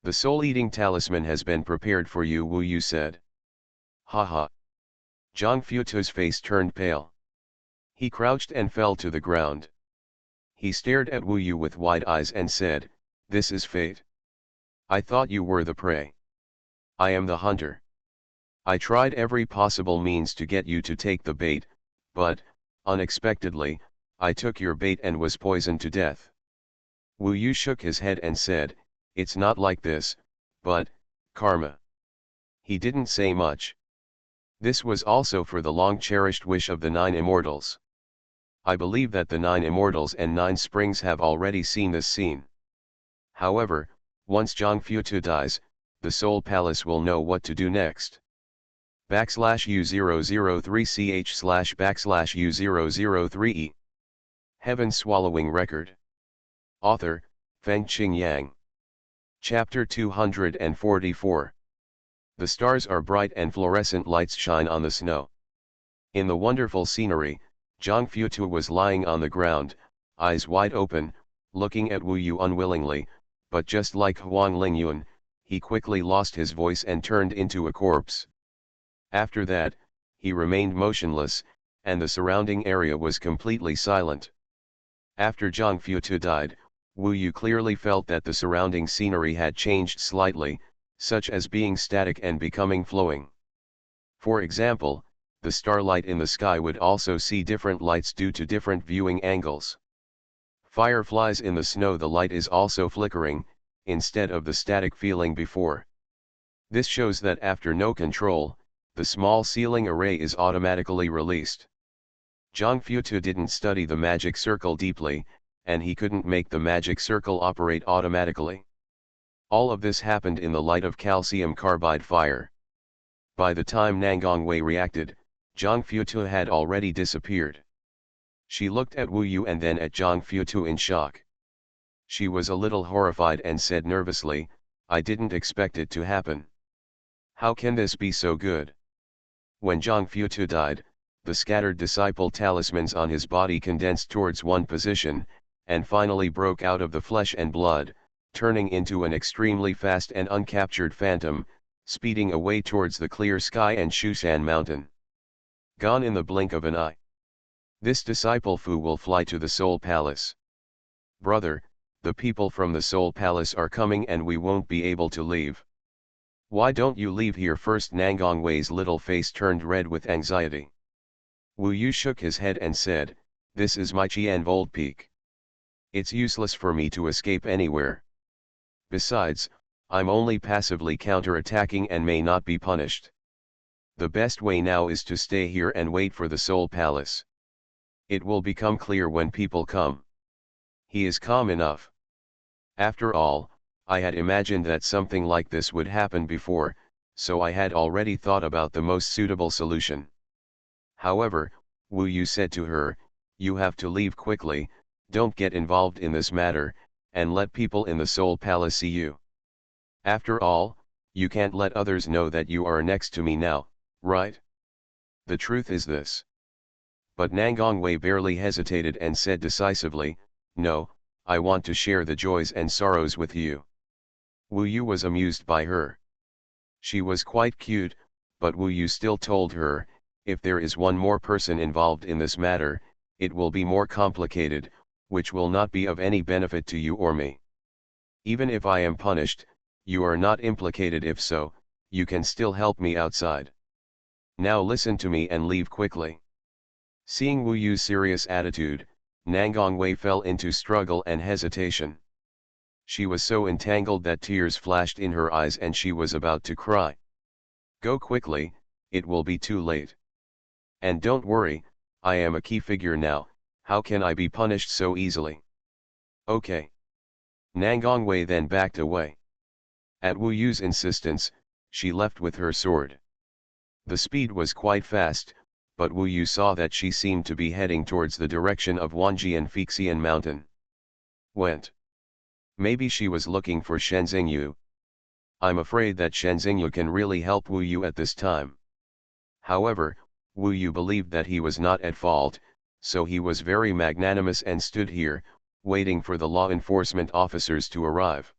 The soul-eating talisman has been prepared for you, Wu Yu said. Ha ha. Zhang Futu's face turned pale. He crouched and fell to the ground. He stared at Wu Yu with wide eyes and said, "This is fate. I thought you were the prey. I am the hunter. I tried every possible means to get you to take the bait, but, unexpectedly, I took your bait and was poisoned to death." Wu Yu shook his head and said, "It's not like this, but, karma." He didn't say much. This was also for the long-cherished wish of the 9 immortals. I believe that the 9 immortals and 9 springs have already seen this scene. However, once Zhang Futu dies, the Soul Palace will know what to do next. /U003ch//U003e. Heaven Swallowing Record. Author, Fengqing Yang. Chapter 244. The stars are bright and fluorescent lights shine on the snow. In the wonderful scenery, Zhang Futu was lying on the ground, eyes wide open, looking at Wu Yu unwillingly, but just like Huang Lingyun, he quickly lost his voice and turned into a corpse. After that, he remained motionless, and the surrounding area was completely silent. After Zhang Futu died, Wu Yu clearly felt that the surrounding scenery had changed slightly, such as being static and becoming flowing. For example, the starlight in the sky would also see different lights due to different viewing angles. Fireflies in the snow, the light is also flickering, instead of the static feeling before. This shows that after no control, the small ceiling array is automatically released. Zhang Futu didn't study the magic circle deeply, and he couldn't make the magic circle operate automatically. All of this happened in the light of calcium carbide fire. By the time Nangang Wei reacted, Zhang Futu had already disappeared. She looked at Wu Yu and then at Zhang Futu in shock. She was a little horrified and said nervously, "I didn't expect it to happen. How can this be so good?" When Zhang Futu died, the scattered disciple talismans on his body condensed towards one position, and finally broke out of the flesh and blood, turning into an extremely fast and uncaptured phantom, speeding away towards the clear sky and Shushan mountain. Gone in the blink of an eye. This disciple Fu will fly to the Soul Palace. Brother, the people from the Soul Palace are coming and we won't be able to leave. Why don't you leave here first? Nangang Wei's little face turned red with anxiety. Wu Yu shook his head and said, "This is my Qianvold peak. It's useless for me to escape anywhere. Besides, I'm only passively counter-attacking and may not be punished. The best way now is to stay here and wait for the Soul Palace. It will become clear when people come." He is calm enough. After all, I had imagined that something like this would happen before, so I had already thought about the most suitable solution. However, Wu Yu said to her, "You have to leave quickly, don't get involved in this matter, and let people in the Soul Palace see you. After all, you can't let others know that you are next to me now, right? The truth is this." But Nangang Wei barely hesitated and said decisively, "No, I want to share the joys and sorrows with you." Wu Yu was amused by her. She was quite cute, but Wu Yu still told her, "If there is one more person involved in this matter, it will be more complicated, which will not be of any benefit to you or me. Even if I am punished, you are not implicated. If so, you can still help me outside. Now listen to me and leave quickly." Seeing Wu Yu's serious attitude, Nangang Wei fell into struggle and hesitation. She was so entangled that tears flashed in her eyes and she was about to cry. "Go quickly, it will be too late. And don't worry, I am a key figure now, how can I be punished so easily?" "Okay." Nangang Wei then backed away. At Wu Yu's insistence, she left with her sword. The speed was quite fast, but Wu Yu saw that she seemed to be heading towards the direction of Wanjian Fixian mountain. Went. Maybe she was looking for Shenzingyu. I'm afraid that Shenzingyu can really help Wu Yu at this time. However, Wu Yu believed that he was not at fault, so he was very magnanimous and stood here, waiting for the law enforcement officers to arrive.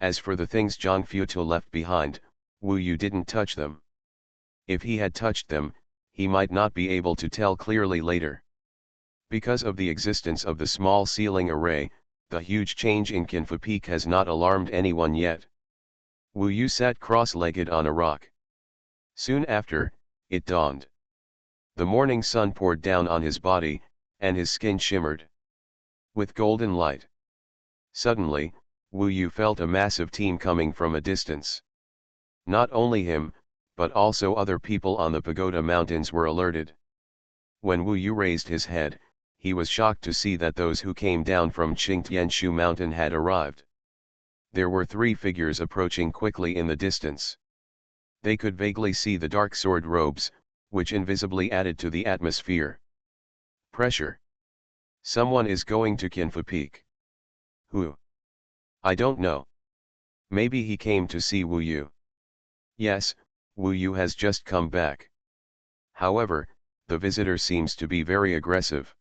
As for the things Zhang Futu left behind, Wu Yu didn't touch them. If he had touched them, he might not be able to tell clearly later. Because of the existence of the small ceiling array, the huge change in Kinfa Peak has not alarmed anyone yet. Wu Yu sat cross-legged on a rock. Soon after, it dawned. The morning sun poured down on his body, and his skin shimmered with golden light. Suddenly, Wu Yu felt a massive team coming from a distance. Not only him, but also other people on the Pagoda Mountains were alerted. When Wu Yu raised his head, he was shocked to see that those who came down from Qingtianshu Mountain had arrived. There were 3 figures approaching quickly in the distance. They could vaguely see the dark sword robes, which invisibly added to the atmosphere. Pressure. Someone is going to Kinfa Peak. Who? I don't know. Maybe he came to see Wu Yu. Yes, Wu Yu has just come back. However, the visitor seems to be very aggressive.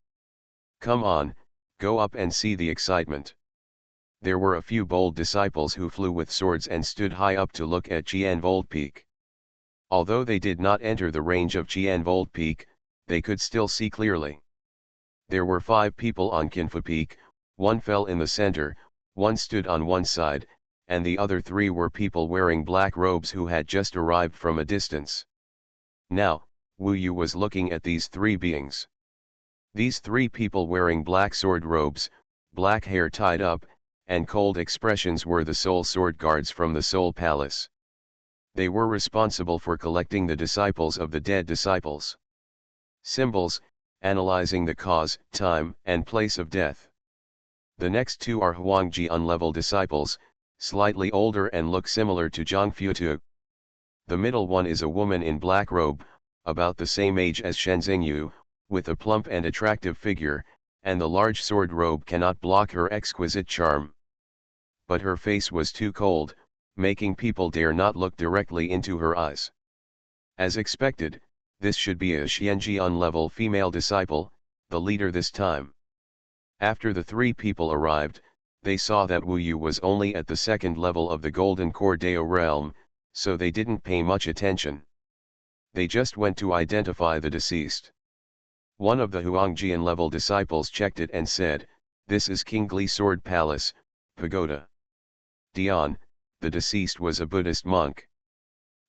Come on, go up and see the excitement. There were a few bold disciples who flew with swords and stood high up to look at Qianvold Peak. Although they did not enter the range of Qianvold Peak, they could still see clearly. There were 5 people on Kinfa Peak, 1 fell in the center, 1 stood on one side, and the other 3 were people wearing black robes who had just arrived from a distance. Now, Wu Yu was looking at these 3 beings. These 3 people wearing black sword robes, black hair tied up, and cold expressions were the soul sword guards from the Soul Palace. They were responsible for collecting the disciples of the dead disciples. Symbols, analyzing the cause, time, and place of death. The next 2 are Huangjian level disciples, slightly older and look similar to Zhang Futu. The middle one is a woman in black robe, about the same age as Shenzingyu, with a plump and attractive figure, and the large sword robe cannot block her exquisite charm. But her face was too cold, making people dare not look directly into her eyes. As expected, this should be a Xianjian level female disciple, the leader this time. After the 3 people arrived, they saw that Wu Yu was only at the 2nd level of the Golden Cordeo realm, so they didn't pay much attention. They just went to identify the deceased. One of the Huangjian level disciples checked it and said, "This is Kingli Sword Palace, Pagoda. Dian, the deceased was a Buddhist monk.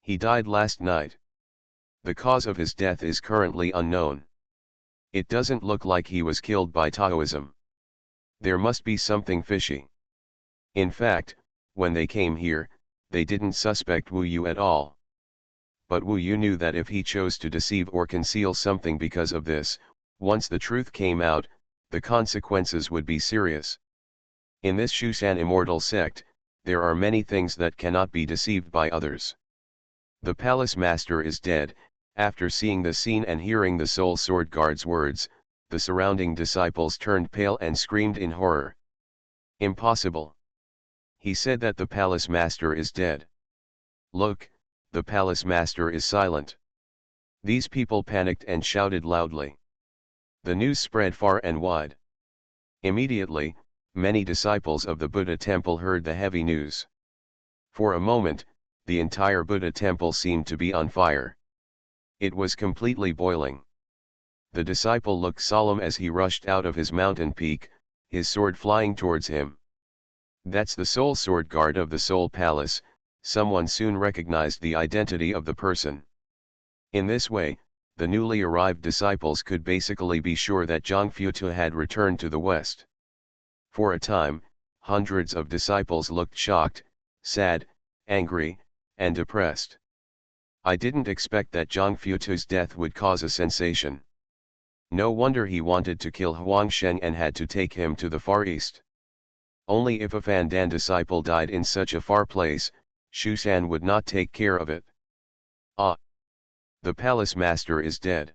He died last night. The cause of his death is currently unknown. It doesn't look like he was killed by Taoism. There must be something fishy." In fact, when they came here, they didn't suspect Wu Yu at all. But Wu Yu knew that if he chose to deceive or conceal something because of this, once the truth came out, the consequences would be serious. In this Xuanhuan immortal sect, there are many things that cannot be deceived by others. The palace master is dead. After seeing the scene and hearing the soul sword guard's words, the surrounding disciples turned pale and screamed in horror. Impossible. He said that the palace master is dead. Look, the palace master is silent. These people panicked and shouted loudly. The news spread far and wide. Immediately, many disciples of the Buddha temple heard the heavy news. For a moment, the entire Buddha temple seemed to be on fire. It was completely boiling. The disciple looked solemn as he rushed out of his mountain peak, his sword flying towards him. "That's the soul sword guard of the Soul Palace," someone soon recognized the identity of the person. In this way, the newly arrived disciples could basically be sure that Zhang Futu had returned to the West. For a time, hundreds of disciples looked shocked, sad, angry, and depressed. I didn't expect that Zhang Futu's death would cause a sensation. No wonder he wanted to kill Huang Sheng and had to take him to the Far East. Only if a Fandan disciple died in such a far place, Xuanhuan would not take care of it. Ah! The palace master is dead.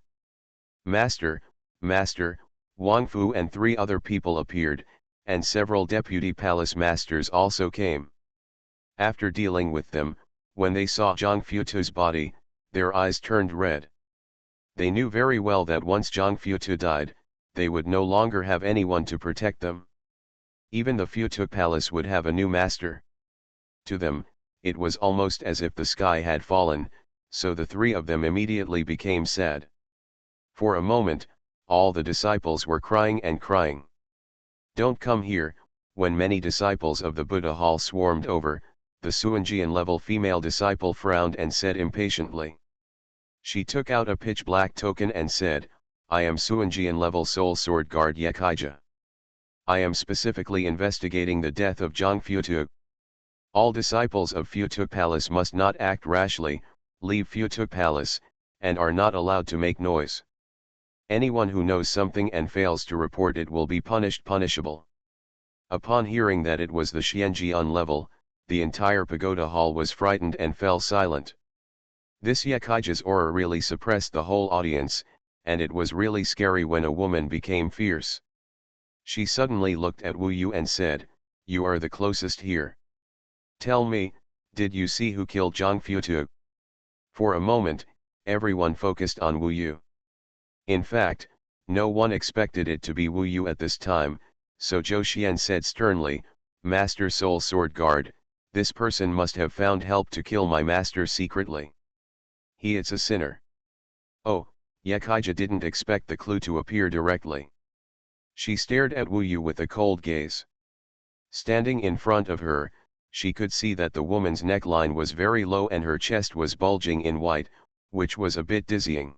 Master, Master, Wang Fu and 3 other people appeared, and several deputy palace masters also came. After dealing with them, when they saw Zhang Futu's body, Their eyes turned red. They knew very well that once Zhang Futu died, they would no longer have anyone to protect them. Even the Futu Palace would have a new master. To them, it was almost as if the sky had fallen, so the three of them immediately became sad. For a moment, all the disciples were crying and crying. Don't come here. When many disciples of the Buddha hall swarmed over, the Xuanhuan level female disciple frowned and said impatiently. She took out a pitch-black token and said, I am Xuanhuan level soul sword guard Yekaija. I am specifically investigating the death of Zhang Futu. All disciples of Futu Palace must not act rashly, leave Futu Palace, and are not allowed to make noise. Anyone who knows something and fails to report it will be punishable. Upon hearing that it was the Xianjian level, the entire pagoda hall was frightened and fell silent. This Yekaija's aura really suppressed the whole audience, and it was really scary when a woman became fierce. She suddenly looked at Wu Yu and said, You are the closest here. Tell me, did you see who killed Zhang Futu? For a moment, everyone focused on Wu Yu. In fact, no one expected it to be Wu Yu at this time, so Zhou Xian said sternly, Master Soul Sword Guard, this person must have found help to kill my master secretly. He is a sinner. Oh, Yekaija didn't expect the clue to appear directly. She stared at Wu Yu with a cold gaze. Standing in front of her, she could see that the woman's neckline was very low and her chest was bulging in white, which was a bit dizzying.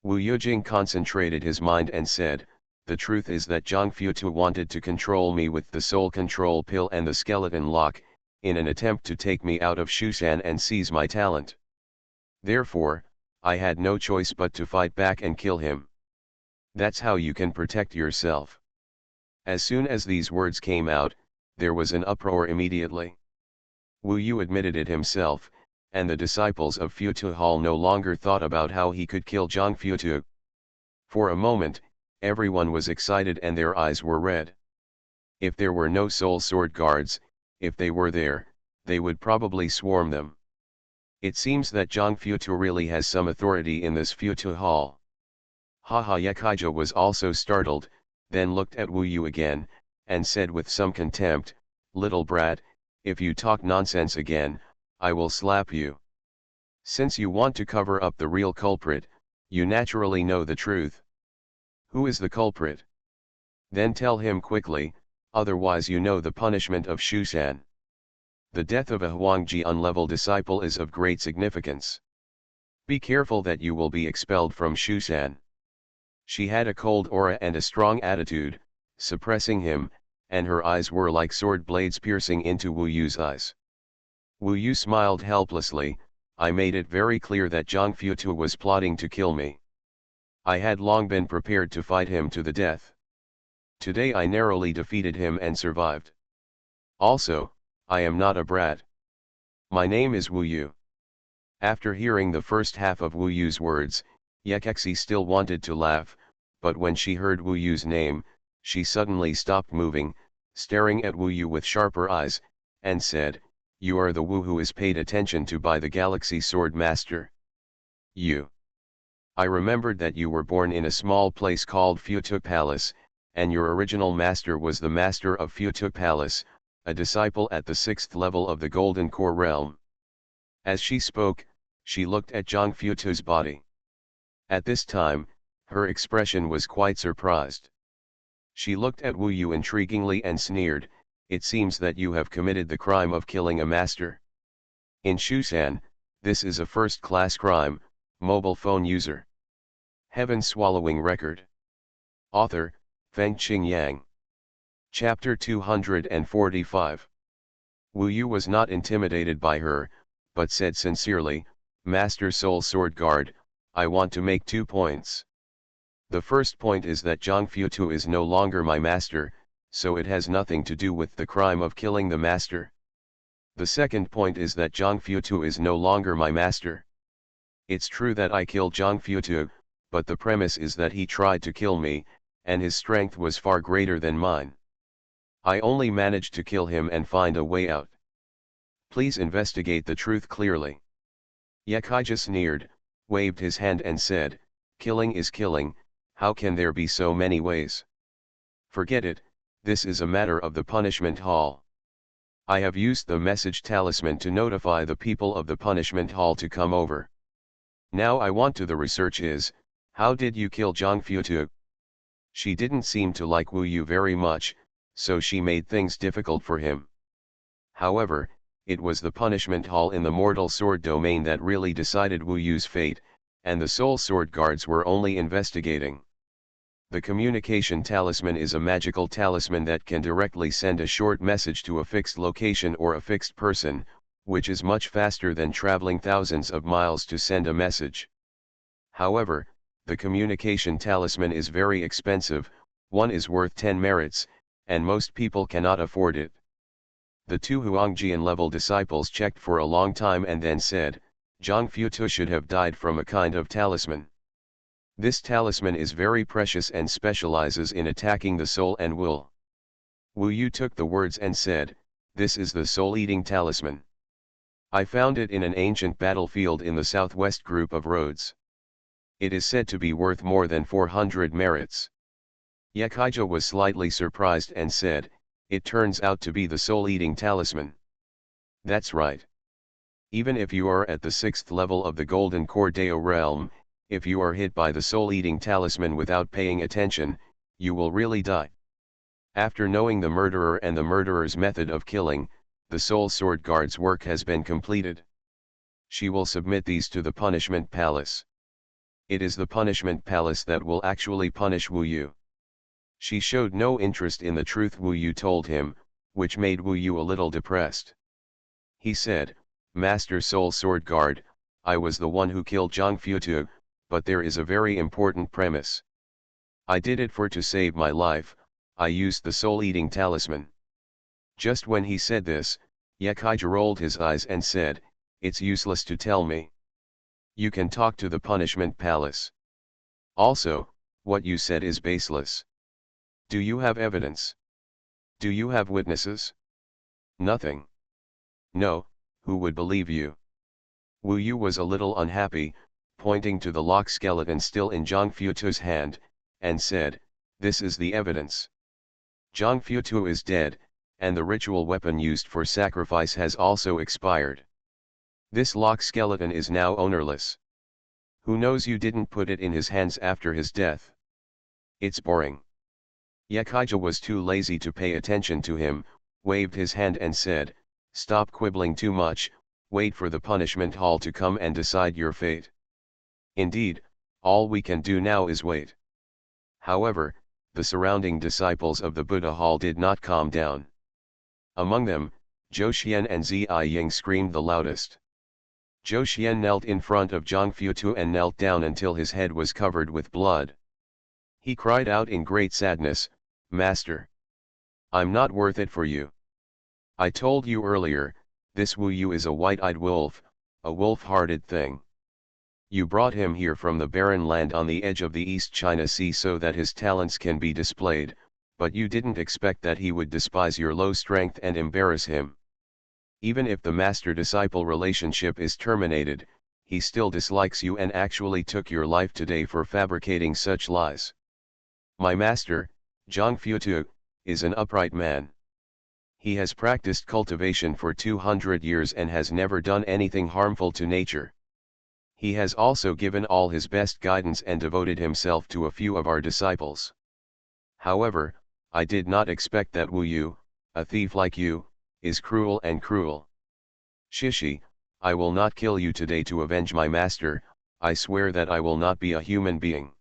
Wu Yujing concentrated his mind and said, The truth is that Zhang Futu wanted to control me with the soul control pill and the skeleton lock, in an attempt to take me out of Shushan and seize my talent. Therefore, I had no choice but to fight back and kill him. That's how you can protect yourself. As soon as these words came out, there was an uproar immediately. Wu Yu admitted it himself, and the disciples of Futu Hall no longer thought about how he could kill Zhang Futu. For a moment, everyone was excited and their eyes were red. If there were no soul sword guards, if they were there, they would probably swarm them. It seems that Zhang Futu really has some authority in this Futu Hall. Haha, Yekaija was also startled, then looked at Wu Yu again, and said with some contempt, Little brat, if you talk nonsense again, I will slap you. Since you want to cover up the real culprit, you naturally know the truth. Who is the culprit? Then tell him quickly, otherwise you know the punishment of Shushan. The death of a Huangjian level disciple is of great significance. Be careful that you will be expelled from Shushan. She had a cold aura and a strong attitude, suppressing him, and her eyes were like sword blades piercing into Wu Yu's eyes. Wu Yu smiled helplessly, I made it very clear that Zhang Futu was plotting to kill me. I had long been prepared to fight him to the death. Today I narrowly defeated him and survived. Also, I am not a brat. My name is Wu Yu. After hearing the first half of Wu Yu's words, Yekexi still wanted to laugh, but when she heard Wu Yu's name, she suddenly stopped moving, staring at Wu Yu with sharper eyes, and said, You are the Wu who is paid attention to by the Galaxy Sword Master. You. I remembered that you were born in a small place called Futu Palace, and your original master was the master of Futu Palace, a disciple at the 6th level of the Golden Core realm. As she spoke, she looked at Zhang Futu's body. At this time, her expression was quite surprised. She looked at Wu Yu intriguingly and sneered, It seems that you have committed the crime of killing a master. In Shushan, this is a first-class crime, mobile phone user. Heaven-swallowing record. Author, Fengqing Yang. Chapter 245. Wu Yu was not intimidated by her, but said sincerely, Master Soul Sword Guard, I want to make 2 points. The first point is that Zhang Futu is no longer my master, so it has nothing to do with the crime of killing the master. The second point is that Zhang Futu is no longer my master. It's true that I killed Zhang Futu, but the premise is that he tried to kill me, and his strength was far greater than mine. I only managed to kill him and find a way out. Please investigate the truth clearly. Yekaija sneered, waved his hand and said, "Killing is killing, how can there be so many ways? Forget it, this is a matter of the punishment hall. I have used the message talisman to notify the people of the punishment hall to come over. Now I want to the research is, how did you kill Zhang Futu?" She didn't seem to like Wu Yu very much, so she made things difficult for him. However, it was the punishment hall in the mortal sword domain that really decided Wu Yu's fate, and the soul sword guards were only investigating. The communication talisman is a magical talisman that can directly send a short message to a fixed location or a fixed person, which is much faster than traveling thousands of miles to send a message. However, the communication talisman is very expensive, one is worth 10 merits, and most people cannot afford it. The two Huangjian level disciples checked for a long time and then said, Zhang Futu should have died from a kind of talisman. This talisman is very precious and specializes in attacking the soul and will. Wu Yu took the words and said, "This is the soul-eating talisman. I found it in an ancient battlefield in the southwest group of roads. It is said to be worth more than 400 merits." Yekaija was slightly surprised and said, "It turns out to be the soul-eating talisman." "That's right. Even if you are at the 6th level of the Golden Cordeo realm, if you are hit by the soul-eating talisman without paying attention, you will really die." After knowing the murderer and the murderer's method of killing, the soul sword guard's work has been completed. She will submit these to the punishment palace. It is the punishment palace that will actually punish Wu Yu. She showed no interest in the truth Wu Yu told him, which made Wu Yu a little depressed. He said, "Master Soul Sword Guard, I was the one who killed Zhang Futu, but there is a very important premise. I did it to save my life, I used the soul-eating talisman." Just when he said this, Yekaija rolled his eyes and said, "It's useless to tell me. You can talk to the punishment palace. Also, what you said is baseless. Do you have evidence? Do you have witnesses?" "Nothing." "No, who would believe you?" Wu Yu was a little unhappy, pointing to the lock skeleton still in Zhang Futu's hand, and said, "This is the evidence. Zhang Futu is dead, and the ritual weapon used for sacrifice has also expired. This lock skeleton is now ownerless. Who knows you didn't put it in his hands after his death? It's boring." Yekaija was too lazy to pay attention to him, waved his hand and said, "Stop quibbling too much, wait for the punishment hall to come and decide your fate. Indeed, all we can do now is wait." However, the surrounding disciples of the Buddha hall did not calm down. Among them, Zhou Xian and Zhi Ying screamed the loudest. Zhou Xian knelt in front of Zhang Futu and knelt down until his head was covered with blood. He cried out in great sadness, "Master! I'm not worth it for you. I told you earlier, this Wu Yu is a white-eyed wolf, a wolf-hearted thing. You brought him here from the barren land on the edge of the East China Sea so that his talents can be displayed, but you didn't expect that he would despise your low strength and embarrass him. Even if the master-disciple relationship is terminated, he still dislikes you and actually took your life today for fabricating such lies. My master, Zhang Futu, is an upright man. He has practiced cultivation for 200 years and has never done anything harmful to nature. He has also given all his best guidance and devoted himself to a few of our disciples. However, I did not expect that Wu Yu, a thief like you, is cruel and cruel. Shishi, I will not kill you today to avenge my master, I swear that I will not be a human being.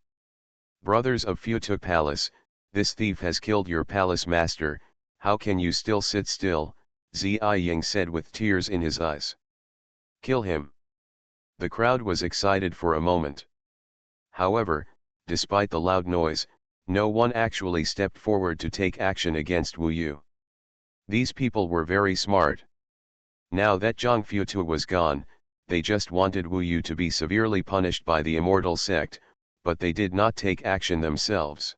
Brothers of Futu Palace, this thief has killed your palace master, how can you still sit still?" Zhi Ying said with tears in his eyes. "Kill him." The crowd was excited for a moment. However, despite the loud noise, no one actually stepped forward to take action against Wu Yu. These people were very smart. Now that Zhang Futu was gone, they just wanted Wu Yu to be severely punished by the Immortal sect, but they did not take action themselves.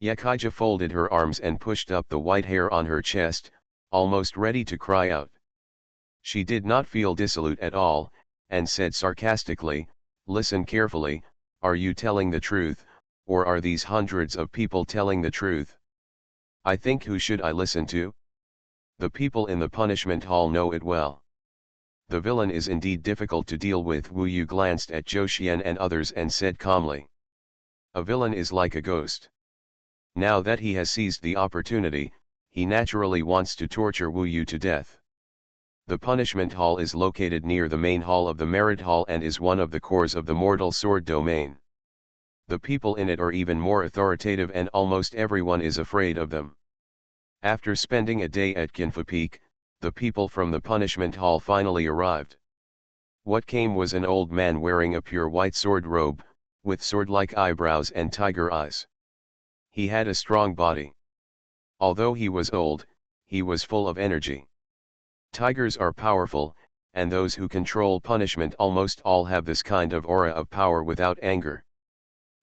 Yekaija folded her arms and pushed up the white hair on her chest, almost ready to cry out. She did not feel dissolute at all, and said sarcastically, "Listen carefully, are you telling the truth, or are these hundreds of people telling the truth? I think who should I listen to? The people in the punishment hall know it well. The villain is indeed difficult to deal with." Wu Yu glanced at Zhou Xian and others and said calmly, "A villain is like a ghost. Now that he has seized the opportunity, he naturally wants to torture Wu Yu to death. The punishment hall is located near the main hall of the merit hall and is one of the cores of the mortal sword domain. The people in it are even more authoritative and almost everyone is afraid of them." After spending a day at Kinfa Peak, the people from the punishment hall finally arrived. What came was an old man wearing a pure white sword robe, with sword-like eyebrows and tiger eyes. He had a strong body. Although he was old, he was full of energy. Tigers are powerful, and those who control punishment almost all have this kind of aura of power without anger.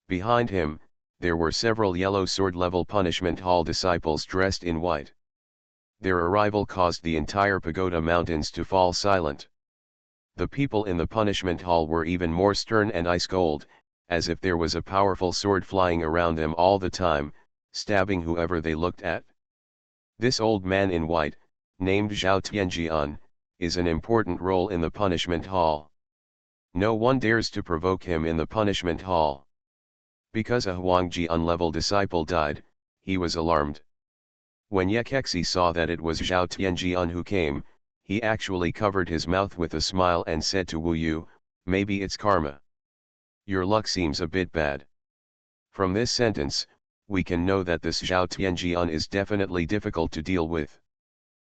Behind him, there were several yellow sword-level punishment hall disciples dressed in white. Their arrival caused the entire pagoda mountains to fall silent. The people in the punishment hall were even more stern and ice-cold, as if there was a powerful sword flying around them all the time, stabbing whoever they looked at. This old man in white, named Zhao Tianjian, is an important role in the punishment hall. No one dares to provoke him in the punishment hall. Because a Huangjian level disciple died, he was alarmed. When Yekexi saw that it was Zhao Tianjian who came, he actually covered his mouth with a smile and said to Wu Yu, "Maybe it's karma. Your luck seems a bit bad." From this sentence, we can know that this Zhao Tianjian is definitely difficult to deal with.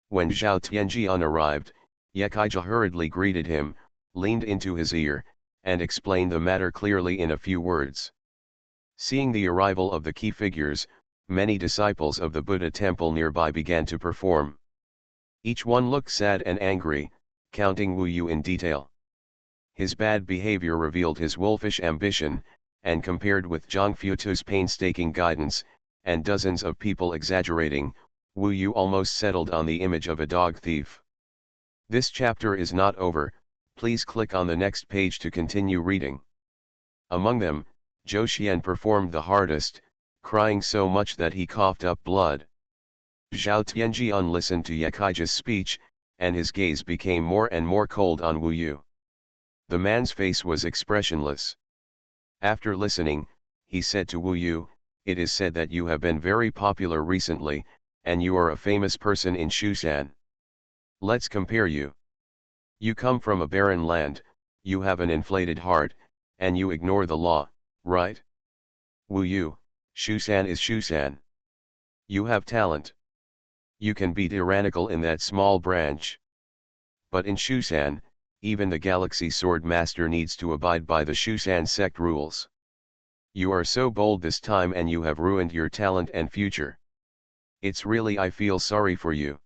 When Zhao Tianjian arrived, Yekaija hurriedly greeted him, leaned into his ear, and explained the matter clearly in a few words. Seeing the arrival of the key figures, many disciples of the Buddha temple nearby began to perform. Each one looked sad and angry, counting Wu Yu in detail. His bad behavior revealed his wolfish ambition, and compared with Zhang Futu's painstaking guidance, and dozens of people exaggerating, Wu Yu almost settled on the image of a dog thief. This chapter is not over, please click on the next page to continue reading. Among them, Zhou Xian performed the hardest, crying so much that he coughed up blood. Zhao Tianjian listened to Yekaija's speech, and his gaze became more and more cold on Wu Yu. The man's face was expressionless. After listening, he said to Wu Yu, "It is said that you have been very popular recently, and you are a famous person in Shushan. Let's compare you. You come from a barren land, you have an inflated heart, and you ignore the law, right? Wu Yu, Shushan is Shushan. You have talent. You can be tyrannical in that small branch. But in Shushan, even the Galaxy Sword Master needs to abide by the Shushan sect rules. You are so bold this time and you have ruined your talent and future. It's really I feel sorry for you.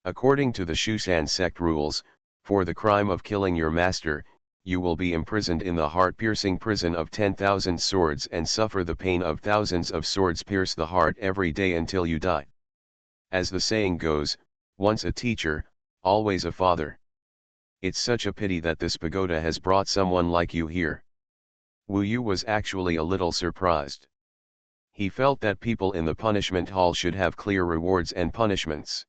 According to the Shushan sect rules, for the crime of killing your master, you will be imprisoned in the heart-piercing prison of 10,000 swords and suffer the pain of thousands of swords pierce the heart every day until you die. As the saying goes, once a teacher, always a father. It's such a pity that this pagoda has brought someone like you here." Wu Yu was actually a little surprised. He felt that people in the punishment hall should have clear rewards and punishments.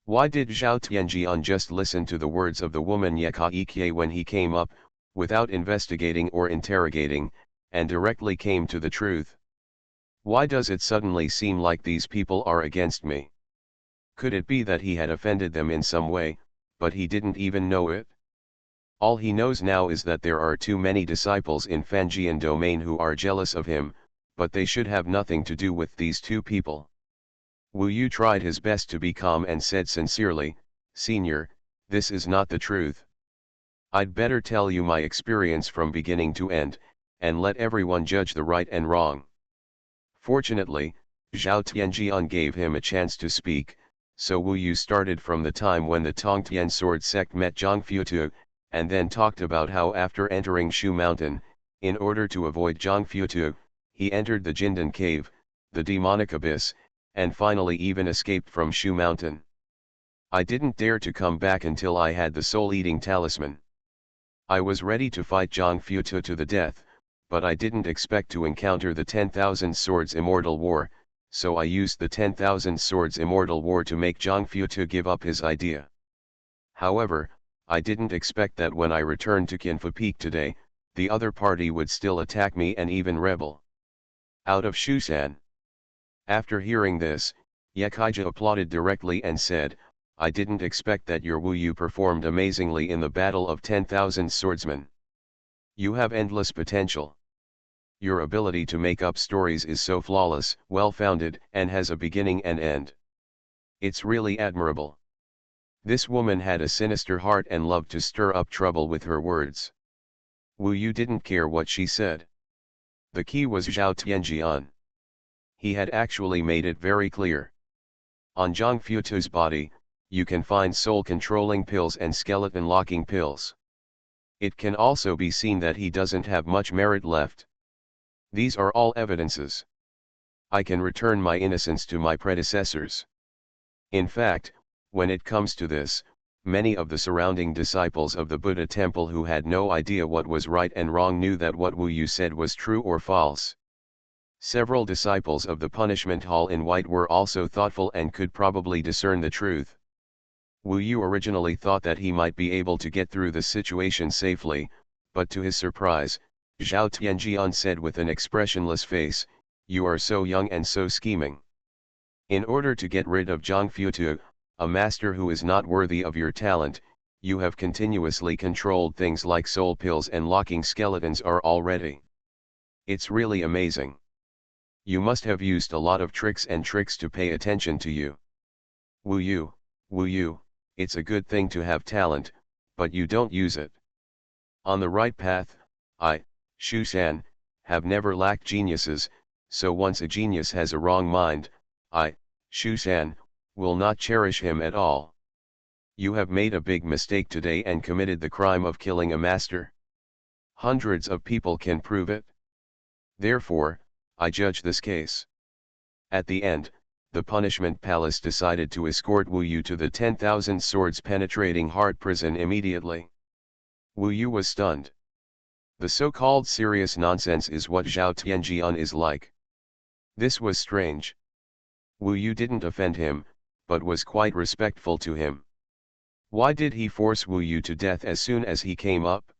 Why did Zhao Tianjian just listen to the words of the woman Yekaikie when he came up, without investigating or interrogating, and directly came to the truth? Why does it suddenly seem like these people are against me? Could it be that he had offended them in some way, but he didn't even know it? All he knows now is that there are too many disciples in Fanjian domain who are jealous of him, but they should have nothing to do with these two people. Wu Yu tried his best to be calm and said sincerely, "Senior, this is not the truth. I'd better tell you my experience from beginning to end, and let everyone judge the right and wrong." Fortunately, Zhao Tianjian gave him a chance to speak, so Wu Yu started from the time when the Tongtian sword sect met Zhang Futu, and then talked about how after entering Shu Mountain, in order to avoid Zhang Futu, he entered the Jindan Cave, the demonic abyss, and finally even escaped from Shu Mountain. "I didn't dare to come back until I had the soul-eating talisman. I was ready to fight Zhang Futu to the death, but I didn't expect to encounter the 10,000 Swords Immortal War, so I used the 10,000 Swords Immortal War to make Zhang Futu give up his idea. However, I didn't expect that when I returned to Qianfu Peak today, the other party would still attack me and even rebel. Out of Xuanhuan. After hearing this, Yekaija applauded directly and said, I didn't expect that your Wu Yu performed amazingly in the battle of 10,000 swordsmen. You have endless potential. Your ability to make up stories is so flawless, well-founded, and has a beginning and end. It's really admirable. This woman had a sinister heart and loved to stir up trouble with her words. Wu Yu didn't care what she said. The key was Zhao Tianjian. He had actually made it very clear. On Zhang Futu's body, you can find soul-controlling pills and skeleton-locking pills. It can also be seen that he doesn't have much merit left. These are all evidences. I can return my innocence to my predecessors. In fact, when it comes to this, many of the surrounding disciples of the Buddha temple who had no idea what was right and wrong knew that what Wu Yu said was true or false. Several disciples of the punishment hall in white were also thoughtful and could probably discern the truth. Wu Yu originally thought that he might be able to get through the situation safely, but to his surprise, Zhao Tianjian said with an expressionless face, "You are so young and so scheming. In order to get rid of Zhang Futu, a master who is not worthy of your talent, you have continuously controlled things like soul pills and locking skeletons are already. It's really amazing. You must have used a lot of tricks to pay attention to you. Wu Yu, it's a good thing to have talent, but you don't use it. On the right path, I, Xuanhuan, have never lacked geniuses, so once a genius has a wrong mind, I, Xuanhuan, will not cherish him at all. You have made a big mistake today and committed the crime of killing a master. Hundreds of people can prove it. Therefore, I judge this case." At the end, the punishment palace decided to escort Wu Yu to the 10,000 swords penetrating heart prison immediately. Wu Yu was stunned. The so-called serious nonsense is what Zhao Tianjian is like. This was strange. Wu Yu didn't offend him, but was quite respectful to him. Why did he force Wu Yu to death as soon as he came up?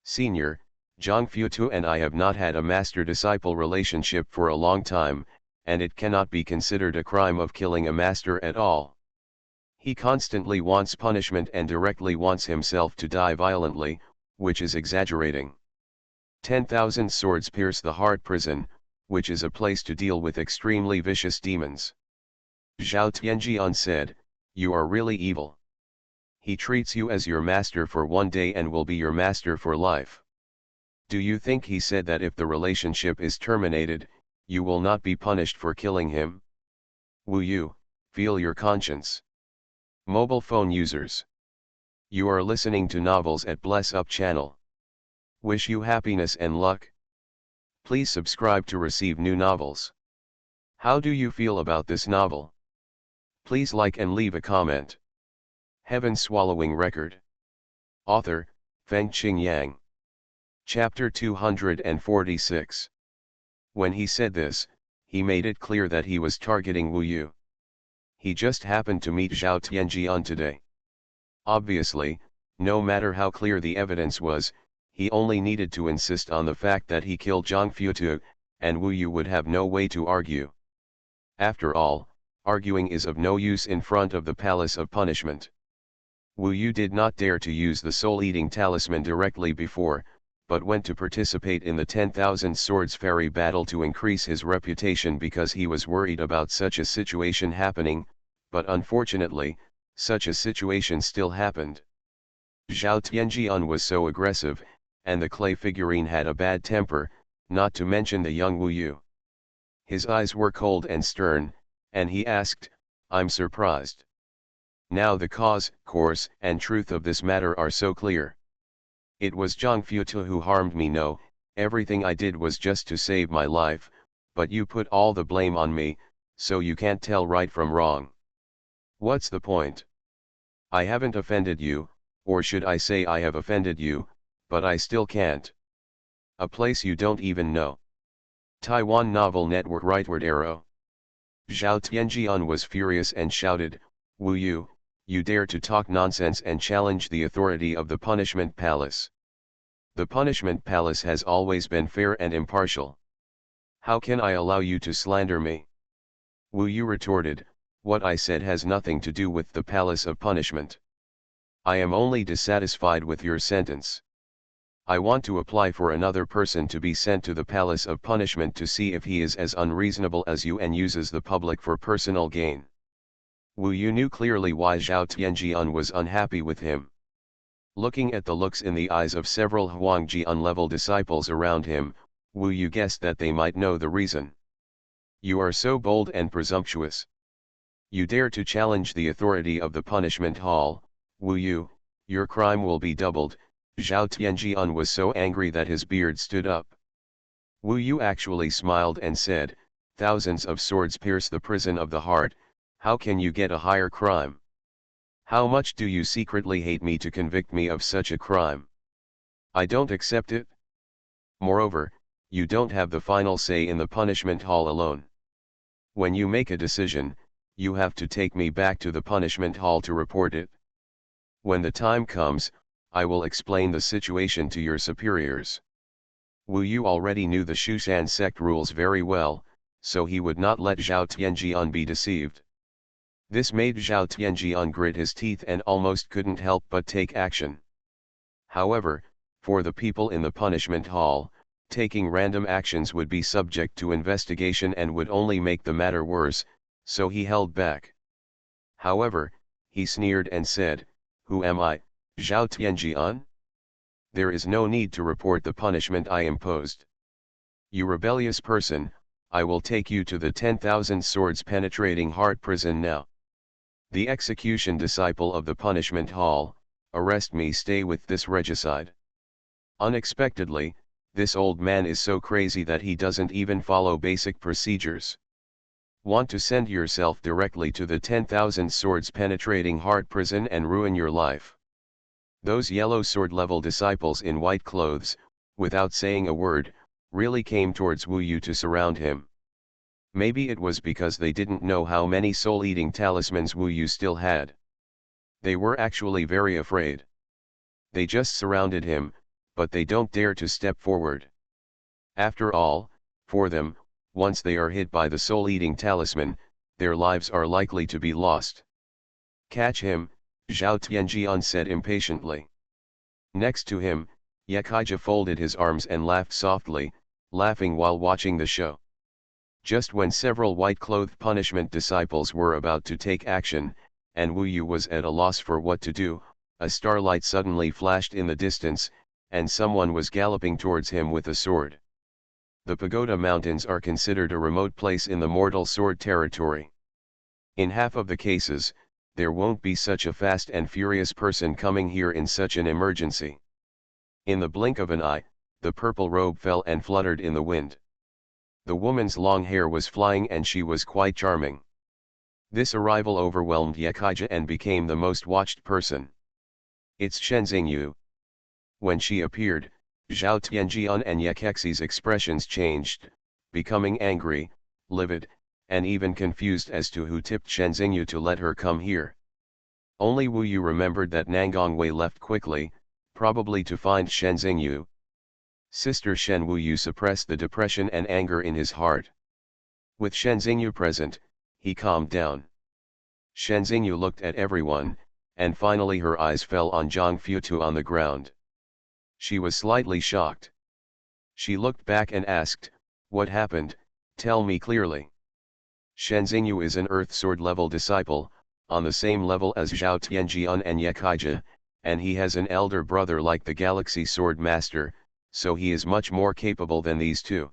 "Senior, Zhang Futu and I have not had a master-disciple relationship for a long time, and it cannot be considered a crime of killing a master at all. He constantly wants punishment and directly wants himself to die violently, which is exaggerating. 10,000 swords pierce the heart prison, which is a place to deal with extremely vicious demons." Zhao Tianjian said, "You are really evil. He treats you as your master for one day and will be your master for life. Do you think he said that if the relationship is terminated, you will not be punished for killing him? Wu Yu, feel your conscience." Mobile phone users. You are listening to novels at Bless Up channel. Wish you happiness and luck. Please subscribe to receive new novels. How do you feel about this novel? Please like and leave a comment. Heaven Swallowing Record. Author, Fengqing Yang. Chapter 246. When he said this, he made it clear that he was targeting Wu Yu. He just happened to meet Zhao Tianjian today. Obviously, no matter how clear the evidence was, he only needed to insist on the fact that he killed Zhang Futu, and Wu Yu would have no way to argue. After all, arguing is of no use in front of the Palace of Punishment. Wu Yu did not dare to use the soul-eating talisman directly before, but went to participate in the 10,000 Swords Ferry battle to increase his reputation because he was worried about such a situation happening, but unfortunately, such a situation still happened. Zhao Tianjian was so aggressive, and the clay figurine had a bad temper, not to mention the young Wu Yu. His eyes were cold and stern, and he asked, "I'm surprised. Now the cause, course, and truth of this matter are so clear. It was Zhang Futu who harmed me. No, everything I did was just to save my life, but you put all the blame on me, so you can't tell right from wrong. What's the point? I haven't offended you, or should I say I have offended you, But I still can't. A place you don't even know. Taiwan Novel Network Rightward arrow. Zhao Tianjian was furious and shouted, "Wu you dare to talk nonsense and challenge the authority of the Punishment Palace. The Punishment Palace has always been fair and impartial. How can I allow you to slander me?" Wu Yu retorted, "What I said has nothing to do with the Palace of Punishment. I am only dissatisfied with your sentence. I want to apply for another person to be sent to the Palace of Punishment to see if he is as unreasonable as you and uses the public for personal gain." Wu Yu knew clearly why Zhao Tianjian was unhappy with him. Looking at the looks in the eyes of several Huangjian-level disciples around him, Wu Yu guessed that they might know the reason. "You are so bold and presumptuous. You dare to challenge the authority of the punishment hall, Wu Yu, your crime will be doubled." Zhao Tianjian was so angry that his beard stood up. Wu Yu actually smiled and said, "Thousands of swords pierce the prison of the heart, how can you get a higher crime? How much do you secretly hate me to convict me of such a crime? I don't accept it. Moreover, you don't have the final say in the punishment hall alone. When you make a decision, you have to take me back to the punishment hall to report it. When the time comes, I will explain the situation to your superiors." Wu Yu already knew the Shushan sect rules very well, so he would not let Zhao Tianjian be deceived. This made Zhao Tianjian grit his teeth and almost couldn't help but take action. However, for the people in the punishment hall, taking random actions would be subject to investigation and would only make the matter worse, so he held back. However, he sneered and said, "Who am I, Zhao Tianjian? There is no need to report the punishment I imposed. You rebellious person, I will take you to the 10,000 swords penetrating heart prison now. The execution disciple of the punishment hall, arrest me, stay with this regicide." Unexpectedly, this old man is so crazy that he doesn't even follow basic procedures. Want to send yourself directly to the 10,000 swords penetrating heart prison and ruin your life? Those yellow sword level disciples in white clothes, without saying a word, really came towards Wu Yu to surround him. Maybe it was because they didn't know how many soul-eating talismans Wu Yu still had. They were actually very afraid. They just surrounded him, but they don't dare to step forward. After all, for them, once they are hit by the soul-eating talisman, their lives are likely to be lost. "Catch him," Zhao Tianjian said impatiently. Next to him, Yekaija folded his arms and laughed softly, laughing while watching the show. Just when several white-clothed punishment disciples were about to take action, and Wu Yu was at a loss for what to do, a starlight suddenly flashed in the distance, and someone was galloping towards him with a sword. The Pagoda Mountains are considered a remote place in the mortal sword territory. In half of the cases, there won't be such a fast and furious person coming here in such an emergency. In the blink of an eye, the purple robe fell and fluttered in the wind. The woman's long hair was flying and she was quite charming. This arrival overwhelmed Yekaija and became the most watched person. "It's Shenzingyu." When she appeared, Zhao Tianjian and Yekexi's expressions changed, becoming angry, livid, and even confused as to who tipped Shenzingyu to let her come here. Only Wu Yu remembered that Nangongwei left quickly, probably to find Shenzingyu. Sister Shen. Wu Yu suppressed the depression and anger in his heart. With Shenzingyu present, he calmed down. Shenzingyu looked at everyone, and finally her eyes fell on Zhang Futu on the ground. She was slightly shocked. She looked back and asked, "What happened? Tell me clearly." Shenzingyu is an Earth Sword level disciple, on the same level as Zhao Tianjian and Yekaija, and he has an elder brother like the Galaxy Sword Master, so he is much more capable than these two.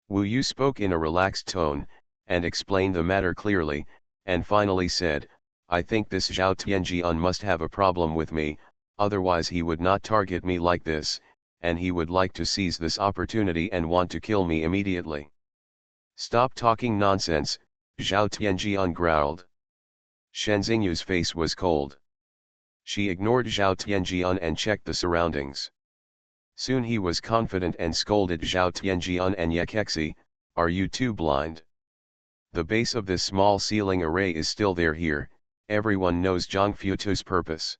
Wu Yu spoke in a relaxed tone, and explained the matter clearly, and finally said, "I think this Zhao Tianjian must have a problem with me, otherwise he would not target me like this, and he would like to seize this opportunity and want to kill me immediately." "Stop talking nonsense," Zhao Tianjian growled. Shenzingyu's face was cold. She ignored Zhao Tianjian and checked the surroundings. Soon he was confident and scolded Zhao Tianjian and Yakexi, "Are you two blind? The base of this small ceiling array is still there here, everyone knows Zhang Futu's purpose.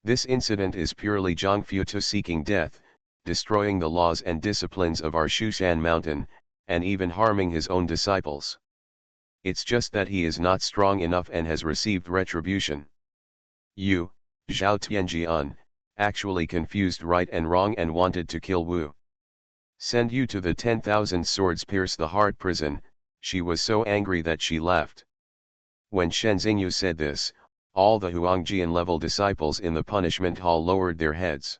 This incident is purely Zhang Futu seeking death, destroying the laws and disciplines of our Shushan mountain, and even harming his own disciples. It's just that he is not strong enough and has received retribution. You, Zhao Tianjian, actually confused right and wrong and wanted to kill Wu. Send you to the 10,000 swords pierce the heart prison." She was so angry that she left. When Shen Xingyu said this, all the Huangjian level disciples in the punishment hall lowered their heads.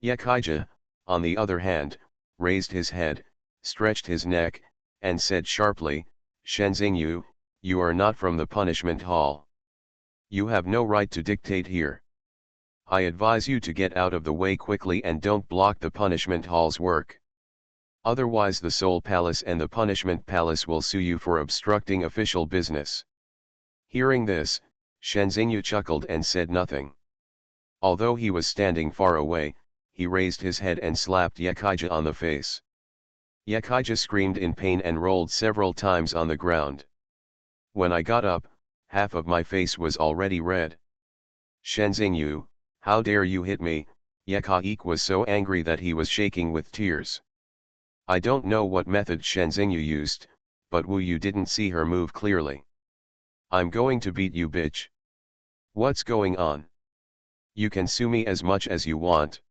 Ye Kaija, on the other hand, raised his head, stretched his neck, and said sharply, "Shen Xingyu, you are not from the punishment hall. You have no right to dictate here. I advise you to get out of the way quickly and don't block the punishment hall's work. Otherwise the Soul Palace and the Punishment Palace will sue you for obstructing official business." Hearing this, Shen Xingyu chuckled and said nothing. Although he was standing far away, he raised his head and slapped Ye Kaija on the face. Ye Kaija screamed in pain and rolled several times on the ground. When I got up, half of my face was already red. "Shen Xingyu, how dare you hit me?" Ye Kaija was so angry that he was shaking with tears. I don't know what method Shen Xingyu used, but Wu Yu didn't see her move clearly. "I'm going to beat you, bitch. What's going on? You can sue me as much as you want.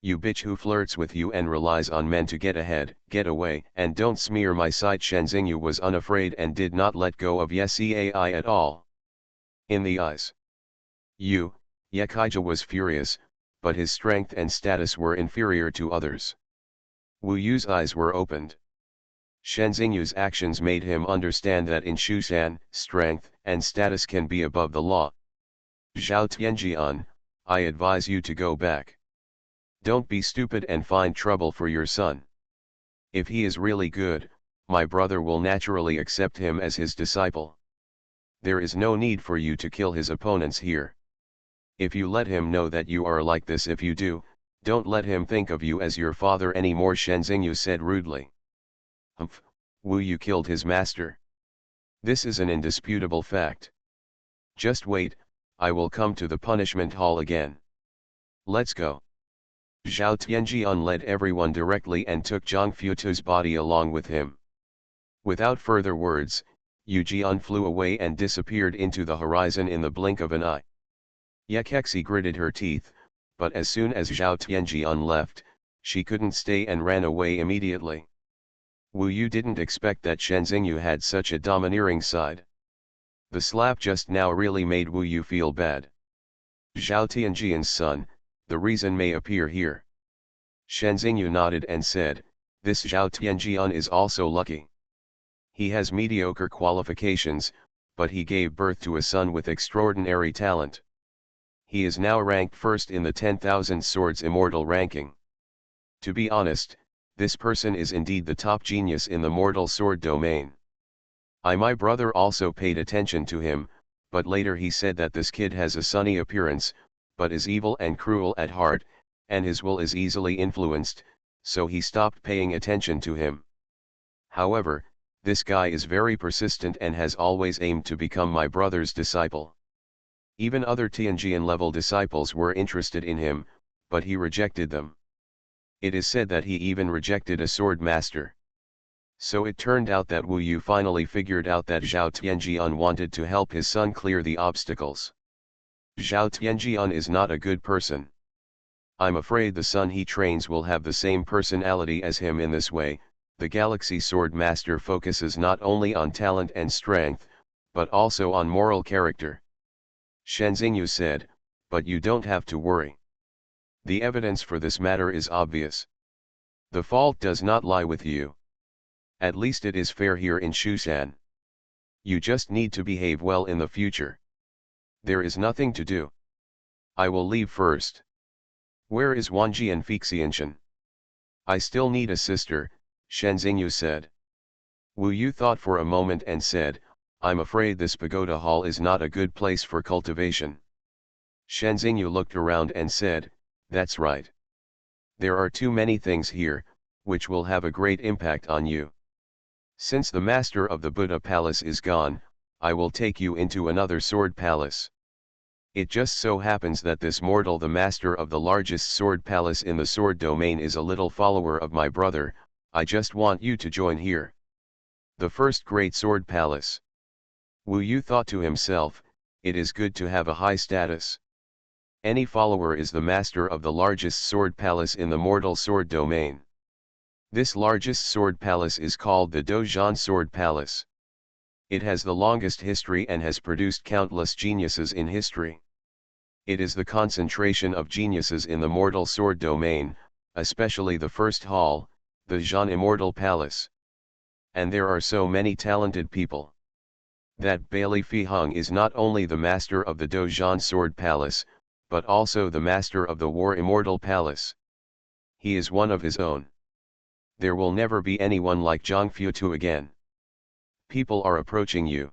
You bitch who flirts with you and relies on men to get ahead, get away, and don't smear my site." Shen Xingyu was unafraid and did not let go of Ye Cai at all. In the eyes. Ye Kaija was furious, but his strength and status were inferior to others. Wu Yu's eyes were opened. Shen Xingyu's actions made him understand that in Shushan, strength and status can be above the law. "Zhao Tianjian, I advise you to go back. Don't be stupid and find trouble for your son. If he is really good, my brother will naturally accept him as his disciple. There is no need for you to kill his opponents here. If you let him know that you are like this, if you do, don't let him think of you as your father anymore," Shen Xingyu said rudely. "Humph, Wu Yu killed his master. This is an indisputable fact. Just wait, I will come to the punishment hall again. Let's go." Zhao Tianjian led everyone directly and took Zhang Futu's body along with him. Without further words, Yu Jian flew away and disappeared into the horizon in the blink of an eye. Ye Kexi gritted her teeth, but as soon as Zhao Tianjian left, she couldn't stay and ran away immediately. Wu Yu didn't expect that Shen Xingyu had such a domineering side. The slap just now really made Wu Yu feel bad. "Zhao Tianjian's son, the reason may appear here." Shen Xingyu nodded and said, "This Zhao Tianjian is also lucky. He has mediocre qualifications, but he gave birth to a son with extraordinary talent. He is now ranked first in the 10,000 swords immortal ranking. To be honest, this person is indeed the top genius in the mortal sword domain. My brother also paid attention to him, but later he said that this kid has a sunny appearance, but is evil and cruel at heart, and his will is easily influenced, so he stopped paying attention to him. However, this guy is very persistent and has always aimed to become my brother's disciple. Even other Tianjian level disciples were interested in him, but he rejected them. It is said that he even rejected a sword master. So it turned out that Wu Yu finally figured out that Zhao Tianjian wanted to help his son clear the obstacles. Zhao Tianjian is not a good person. I'm afraid the son he trains will have the same personality as him. In this way, the Galaxy Sword Master focuses not only on talent and strength, but also on moral character." Shen Xingyu said, "But you don't have to worry. The evidence for this matter is obvious. The fault does not lie with you. At least it is fair here in Shushan. You just need to behave well in the future. There is nothing to do. I will leave first. Where is Wanji and Fixianshan? I still need a sister," Shen Xingyu said. Wu Yu thought for a moment and said, "I'm afraid this pagoda hall is not a good place for cultivation." Shen Xingyu looked around and said, "That's right. There are too many things here, which will have a great impact on you. Since the master of the Buddha palace is gone, I will take you into another sword palace. It just so happens that this mortal, the master of the largest sword palace in the sword domain, is a little follower of my brother. I just want you to join here. The first great sword palace. Wu Yu thought to himself, it is good to have a high status. Any follower is the master of the largest sword palace in the mortal sword domain. This largest sword palace is called the Dozhan Sword Palace. It has the longest history and has produced countless geniuses in history. It is the concentration of geniuses in the mortal sword domain, especially the first hall, the Zhan Immortal Palace. And there are so many talented people. That Bailey Fihung is not only the master of the Dozhan Sword Palace, but also the master of the War Immortal Palace. He is one of his own. There will never be anyone like Zhang Futu again. People are approaching you.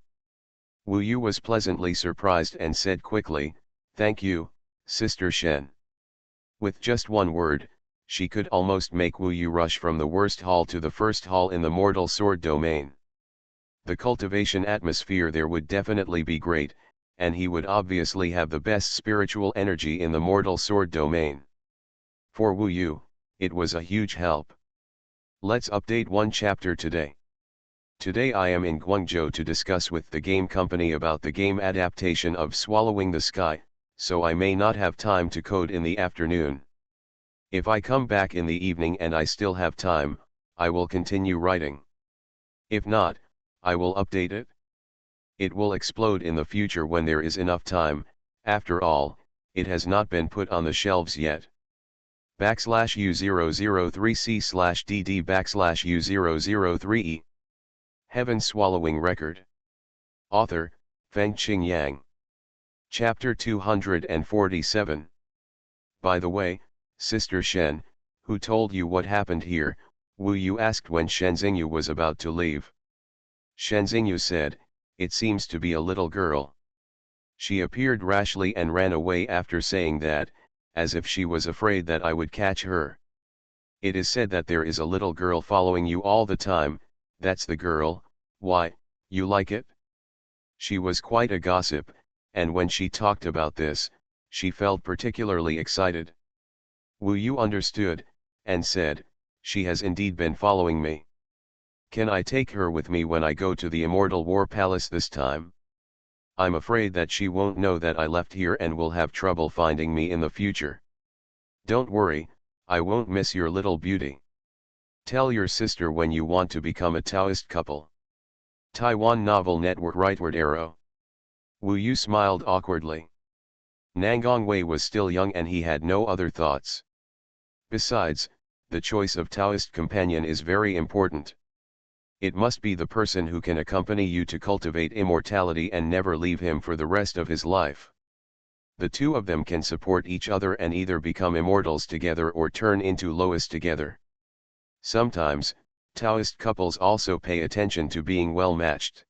Wu Yu was pleasantly surprised and said quickly, "Thank you, Sister Shen." With just one word, she could almost make Wu Yu rush from the worst hall to the first hall in the mortal sword domain. The cultivation atmosphere there would definitely be great, and he would obviously have the best spiritual energy in the mortal sword domain. For Wu Yu, it was a huge help. Let's update one chapter today. Today I am in Guangzhou to discuss with the game company about the game adaptation of Swallowing the Sky, so I may not have time to code in the afternoon. If I come back in the evening and I still have time, I will continue writing. If not, I will update it. It will explode in the future when there is enough time. After all, it has not been put on the shelves yet. /U003C/DD/U003E Heaven Swallowing Record. Author, Fengqing Yang. Chapter 247. By the way, Sister Shen, who told you what happened here? Wu Yu asked when Shenzingyu was about to leave. Shenzingyu said, it seems to be a little girl. She appeared rashly and ran away after saying that, as if she was afraid that I would catch her. It is said that there is a little girl following you all the time. That's the girl. Why, you like it? She was quite a gossip, and when she talked about this, she felt particularly excited. Wu Yu understood, and said, she has indeed been following me. Can I take her with me when I go to the Immortal War Palace this time? I'm afraid that she won't know that I left here and will have trouble finding me in the future. Don't worry, I won't miss your little beauty. Tell your sister when you want to become a Taoist couple. Taiwan Novel Network Rightward Arrow. Wu Yu smiled awkwardly. Nangong Wei was still young and he had no other thoughts. Besides, the choice of Taoist companion is very important. It must be the person who can accompany you to cultivate immortality and never leave him for the rest of his life. The two of them can support each other and either become immortals together or turn into Lois together. Sometimes, Taoist couples also pay attention to being well matched.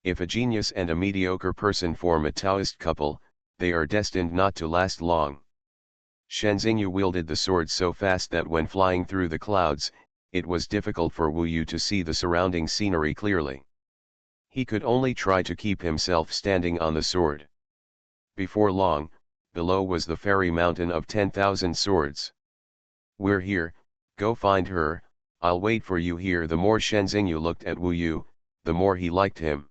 If a genius and a mediocre person form a Taoist couple, they are destined not to last long. Shenzingyu wielded the sword so fast that when flying through the clouds, it was difficult for Wu Yu to see the surrounding scenery clearly. He could only try to keep himself standing on the sword. Before long, below was the fairy mountain of 10,000 swords. We're here, go find her, I'll wait for you here. The more Shenzingyu looked at Wu Yu, the more he liked him.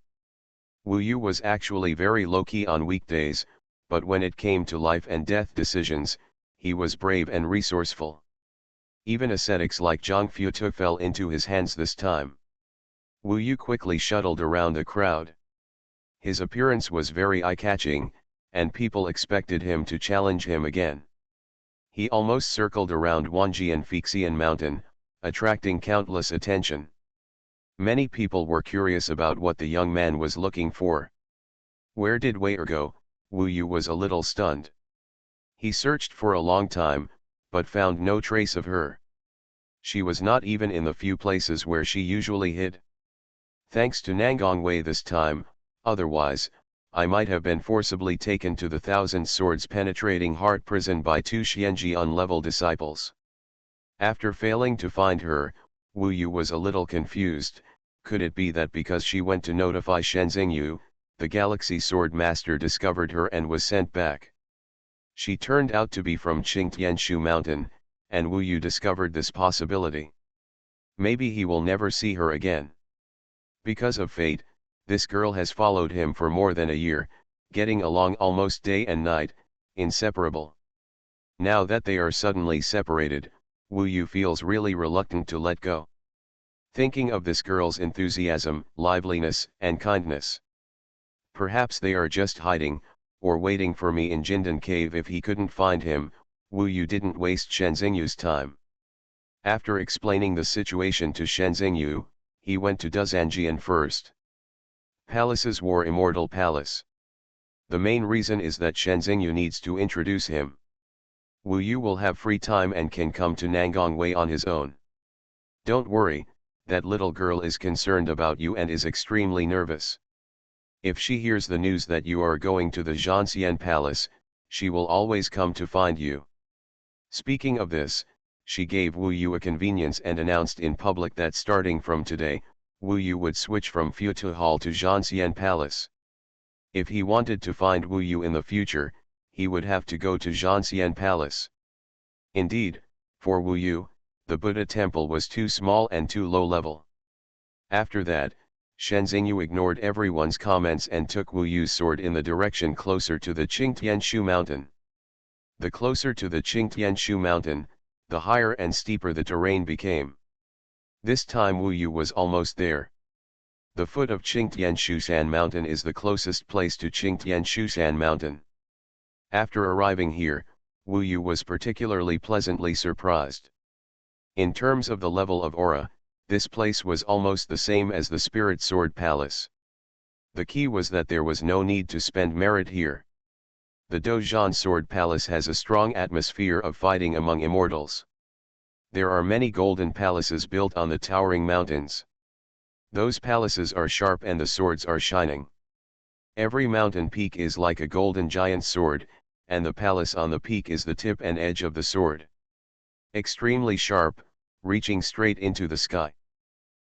Wu Yu was actually very low-key on weekdays, but when it came to life and death decisions, he was brave and resourceful. Even ascetics like Zhang Futu fell into his hands this time. Wu Yu quickly shuttled around the crowd. His appearance was very eye-catching, and people expected him to challenge him again. He almost circled around Wanjian Fixian Mountain, attracting countless attention. Many people were curious about what the young man was looking for. Where did Wei go? Wu Yu was a little stunned. He searched for a long time, but found no trace of her. She was not even in the few places where she usually hid. Thanks to Nangong Wei this time, otherwise, I might have been forcibly taken to the 1,000 swords penetrating heart prison by two Xianji unlevel disciples. After failing to find her, Wu Yu was a little confused. Could it be that because she went to notify Shenzingyu, the Galaxy Sword Master discovered her and was sent back? She turned out to be from Qingtianshu Mountain, and Wu Yu discovered this possibility. Maybe he will never see her again. Because of fate, this girl has followed him for more than a year, getting along almost day and night, inseparable. Now that they are suddenly separated, Wu Yu feels really reluctant to let go. Thinking of this girl's enthusiasm, liveliness, and kindness. Perhaps they are just hiding, or waiting for me in Jindan Cave. If he couldn't find him, Wu Yu didn't waste Shenzingyu's time. After explaining the situation to Shenzingyu, he went to Duzanjian first. Palace's War Immortal Palace. The main reason is that Shenzingyu needs to introduce him. Wu Yu will have free time and can come to Nangongwei on his own. Don't worry, that little girl is concerned about you and is extremely nervous. If she hears the news that you are going to the Zhanxian Palace, she will always come to find you. Speaking of this, she gave Wu Yu a convenience and announced in public that starting from today, Wu Yu would switch from Futu Hall to Zhanxian Palace. If he wanted to find Wu Yu in the future, he would have to go to Zhanxian Palace. Indeed, for Wu Yu, the Buddha temple was too small and too low level. After that, Shenzingyu ignored everyone's comments and took Wu Yu's sword in the direction closer to the Qingtianshu mountain. The closer to the Qingtianshu mountain, the higher and steeper the terrain became. This time Wu Yu was almost there. The foot of Qingtianshushan mountain is the closest place to Qingtianshushan mountain. After arriving here, Wu Yu was particularly pleasantly surprised. In terms of the level of aura, this place was almost the same as the Spirit Sword Palace. The key was that there was no need to spend merit here. The Dozhan Sword Palace has a strong atmosphere of fighting among immortals. There are many golden palaces built on the towering mountains. Those palaces are sharp and the swords are shining. Every mountain peak is like a golden giant sword, and the palace on the peak is the tip and edge of the sword. Extremely sharp, reaching straight into the sky.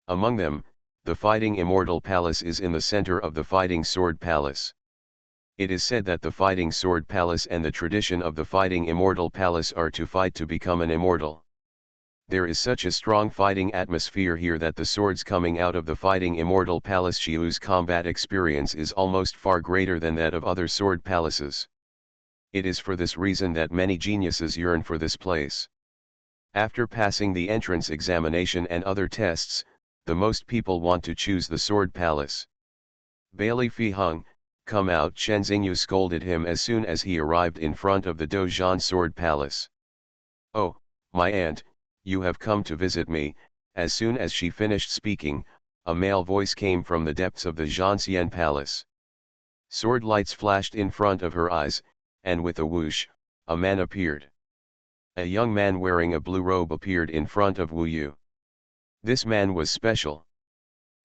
Among them, the Fighting Immortal Palace is in the center of the Fighting Sword Palace. It is said that the Fighting Sword Palace and the tradition of the Fighting Immortal Palace are to fight to become an immortal. There is such a strong fighting atmosphere here that the swords coming out of the Fighting Immortal Palace Shiu's combat experience is almost far greater than that of other sword palaces. It is for this reason that many geniuses yearn for this place. After passing the entrance examination and other tests, the most people want to choose the sword palace. Bailey Fi Hung, come out! Shenzingyu scolded him as soon as he arrived in front of the Dozhan Sword Palace. Oh, my aunt, you have come to visit me. As soon as she finished speaking, a male voice came from the depths of the Zhanxian Palace. Sword lights flashed in front of her eyes, and with a whoosh, a man appeared. A young man wearing a blue robe appeared in front of Wu Yu. This man was special.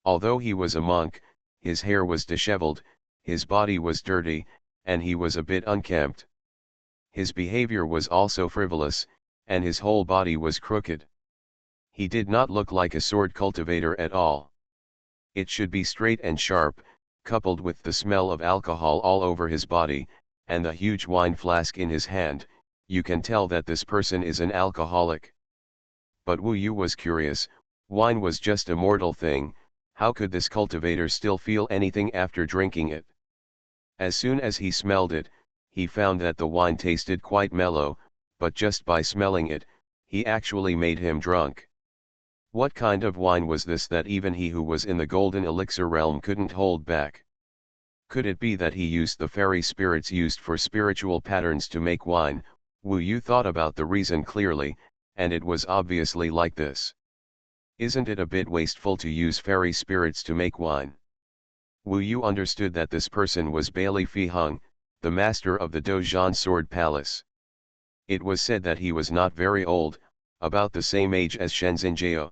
Although he was a monk, his hair was disheveled, his body was dirty, and he was a bit unkempt. His behavior was also frivolous, and his whole body was crooked. He did not look like a sword cultivator at all. It should be straight and sharp, coupled with the smell of alcohol all over his body, and the huge wine flask in his hand. You can tell that this person is an alcoholic. But Wu Yu was curious. Wine was just a mortal thing, how could this cultivator still feel anything after drinking it? As soon as he smelled it, he found that the wine tasted quite mellow, but just by smelling it, he actually made him drunk. What kind of wine was this that even he who was in the golden elixir realm couldn't hold back? Could it be that he used the fairy spirits used for spiritual patterns to make wine? Wu Yu thought about the reason clearly, and it was obviously like this. Isn't it a bit wasteful to use fairy spirits to make wine? Wu Yu understood that this person was Bailey Fi Hung, the master of the Dozhan Sword Palace. It was said that he was not very old, about the same age as Shenzhen.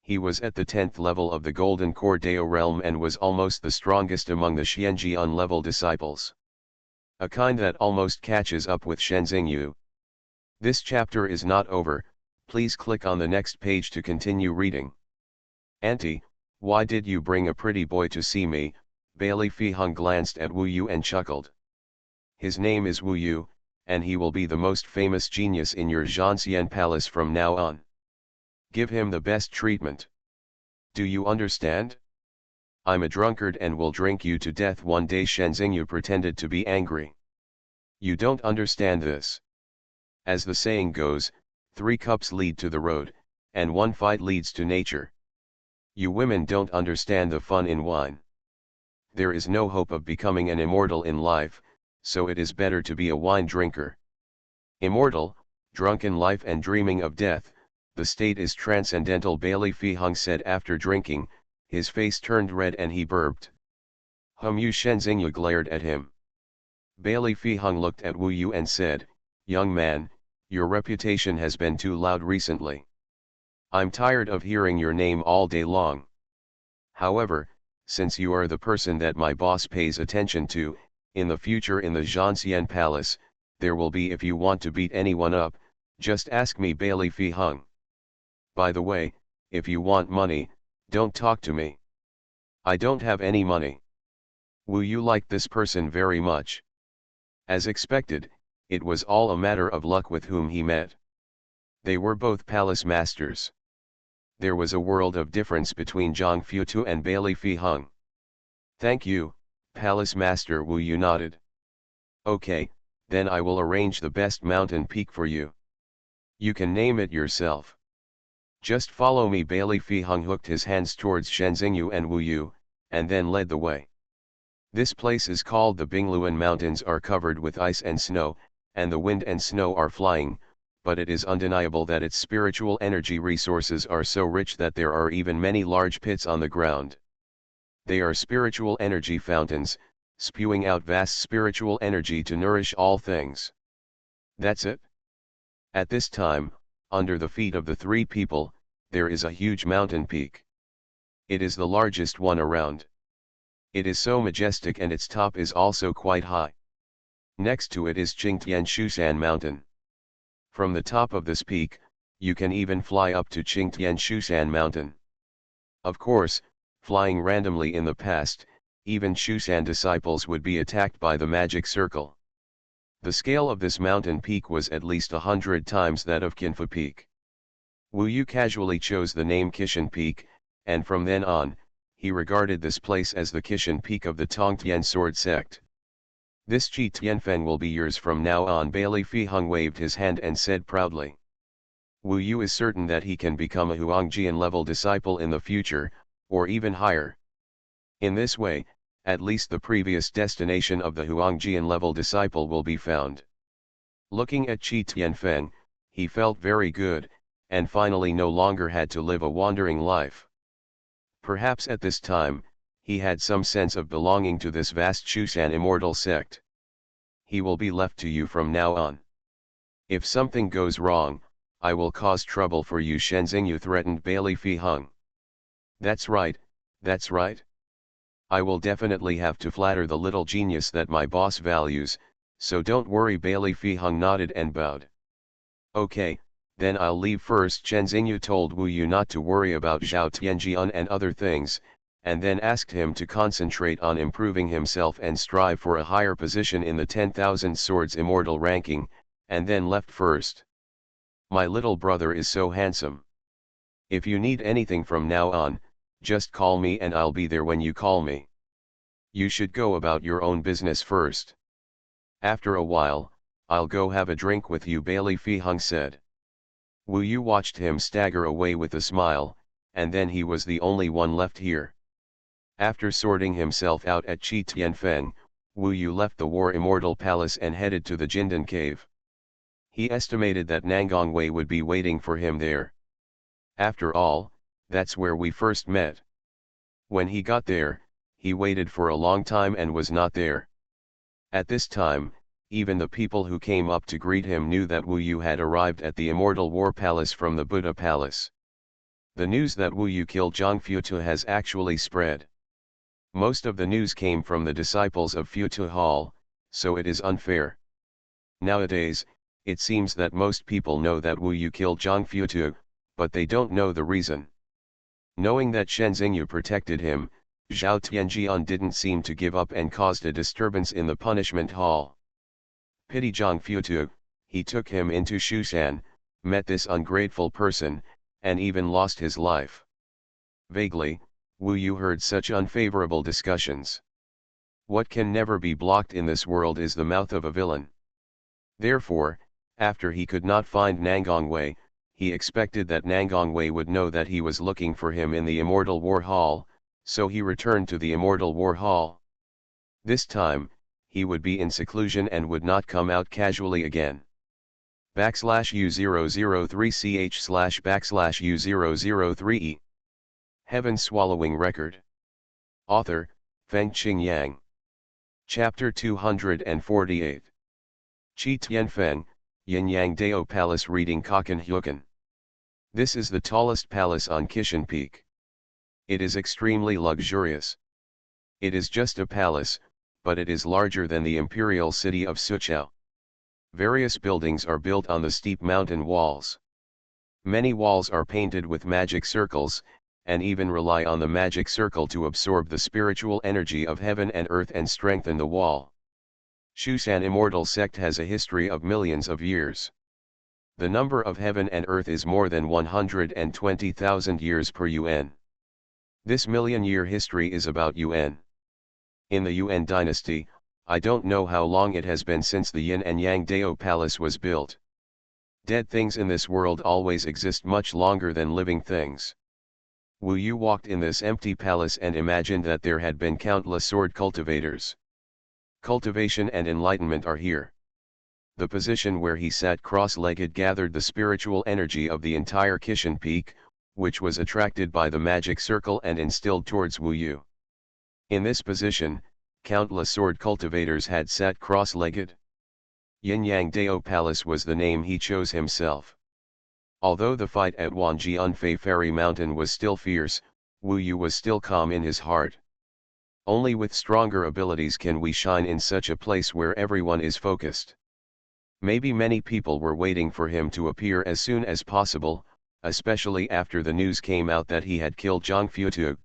He was at the 10th level of the Golden Cordeo realm and was almost the strongest among the Xianjian level disciples. A kind that almost catches up with Shenzingyu. This chapter is not over, Please click on the next page to continue reading. Auntie, why did you bring a pretty boy to see me? Bailey Fihung glanced at Wu Yu and chuckled. His name is Wu Yu, and he will be the most famous genius in your Zhanxian palace from now on. Give him the best treatment. Do you understand? I'm a drunkard and will drink you to death one day. Shenzingyu pretended to be angry. You don't understand this. As the saying goes, 3 cups lead to the road, and 1 fight leads to nature. You women don't understand the fun in wine. There is no hope of becoming an immortal in life, so it is better to be a wine drinker. Immortal, drunken life and dreaming of death, the state is transcendental. Bailey Fihung said after drinking, his face turned red and he burped. Yu Shenzingyu glared at him. Bailey Fihung looked at Wu Yu and said, young man, your reputation has been too loud recently. I'm tired of hearing your name all day long. However, since you are the person that my boss pays attention to, in the future in the Zhanxian Palace, there will be if you want to beat anyone up, just ask me. Bailey Fihung. By the way, if you want money, don't talk to me. I don't have any money. Wu Yu liked this person very much. As expected, it was all a matter of luck with whom he met. They were both palace masters. There was a world of difference between Zhang Futu and Bailey Fihung. Thank you, Palace Master. Wu Yu nodded. Okay, then I will arrange the best mountain peak for you. You can name it yourself. Just follow me. Bailey Fihung hooked his hands towards Shenzingyu and Wu Yu, and then led the way. This place is called the Bingluan Mountains, are covered with ice and snow, and the wind and snow are flying, but it is undeniable that its spiritual energy resources are so rich that there are even many large pits on the ground. They are spiritual energy fountains, spewing out vast spiritual energy to nourish all things. That's it. At this time, under the feet of the 3 people, there is a huge mountain peak. It is the largest one around. It is so majestic and its top is also quite high. Next to it is Qingtian Shushan Mountain. From the top of this peak, you can even fly up to Qingtian Shushan Mountain. Of course, flying randomly in the past, even Shushan disciples would be attacked by the magic circle. The scale of this mountain peak was at least 100 times that of Qinfu Peak. Wu Yu casually chose the name Qishan Peak, and from then on, he regarded this place as the Qishan Peak of the Tongtian sword sect. This Qi Tianfeng will be yours from now on. Bailey Fihung waved his hand and said proudly. Wu Yu is certain that he can become a Huangjian level disciple in the future, or even higher. In this way, at least the previous destination of the Huangjian level disciple will be found. Looking at Qi Tianfeng, he felt very good, and finally no longer had to live a wandering life. Perhaps at this time, he had some sense of belonging to this vast Shushan immortal sect. He will be left to you from now on. If something goes wrong, I will cause trouble for you. Shenzingyu threatened Bailey Fihung. That's right, that's right. I will definitely have to flatter the little genius that my boss values, so don't worry. Bailey Fihung nodded and bowed. Okay, then I'll leave first. Shenzingyu told Wu Yu not to worry about Zhao Tianjian and other things, and then asked him to concentrate on improving himself and strive for a higher position in the 10,000 Swords Immortal ranking, and then left first. My little brother is so handsome. If you need anything from now on, just call me and I'll be there when you call me. You should go about your own business first. After a while, I'll go have a drink with you. Bailey Fihung said. Wu Yu watched him stagger away with a smile, and then he was the only one left here. After sorting himself out at Qi Tianfeng, Wu Yu left the War Immortal Palace and headed to the Jindan Cave. He estimated that Nangang Wei would be waiting for him there. After all, that's where we first met. When he got there, he waited for a long time and was not there. At this time, even the people who came up to greet him knew that Wu Yu had arrived at the Immortal War Palace from the Buddha Palace. The news that Wu Yu killed Zhang Futu has actually spread. Most of the news came from the disciples of Futu Hall, so it is unfair. Nowadays, It seems that most people know that Wu Yu killed Zhang Futu, but they don't know the reason. Knowing that Shen Xingyu protected him, Zhao Tianjian didn't seem to give up and caused a disturbance in the punishment hall. Pity Zhang Futu, he took him into Shushan, met this ungrateful person, and even lost his life. Vaguely, Wu Yu heard such unfavorable discussions. What can never be blocked in this world is the mouth of a villain. Therefore, after he could not find Nangongwei, he expected that Nangongwei would know that he was looking for him in the Immortal War Hall, so he returned to the Immortal War Hall. This time, he would be in seclusion and would not come out casually again. /U003ch//U003e Heaven Swallowing Record. Author, Fengqing Yang. Chapter 248. Qi Tianfeng, Yin-Yang Dao Palace reading Kakan Hyukan. This is the tallest palace on Kishan Peak. It is extremely luxurious. It is just a palace, but it is larger than the imperial city of Suqiao. Various buildings are built on the steep mountain walls. Many walls are painted with magic circles, and even rely on the magic circle to absorb the spiritual energy of heaven and earth and strengthen the wall. Shushan Immortal sect has a history of millions of years. The number of heaven and earth is more than 120,000 years per Yuan. This million-year history is about Yuan. In the Yuan dynasty, I don't know how long it has been since the Yin and Yang Dao Palace was built. Dead things in this world always exist much longer than living things. Wu Yu walked in this empty palace and imagined that there had been countless sword cultivators. Cultivation and enlightenment are here. The position where he sat cross-legged gathered the spiritual energy of the entire Kishan Peak, which was attracted by the magic circle and instilled towards Wu Yu. In this position, countless sword cultivators had sat cross-legged. Yin-Yang Dao Palace was the name he chose himself. Although the fight at Wanjianfei Fairy Mountain was still fierce, Wu Yu was still calm in his heart. Only with stronger abilities can we shine in such a place where everyone is focused. Maybe many people were waiting for him to appear as soon as possible, especially after the news came out that he had killed Zhang Futu.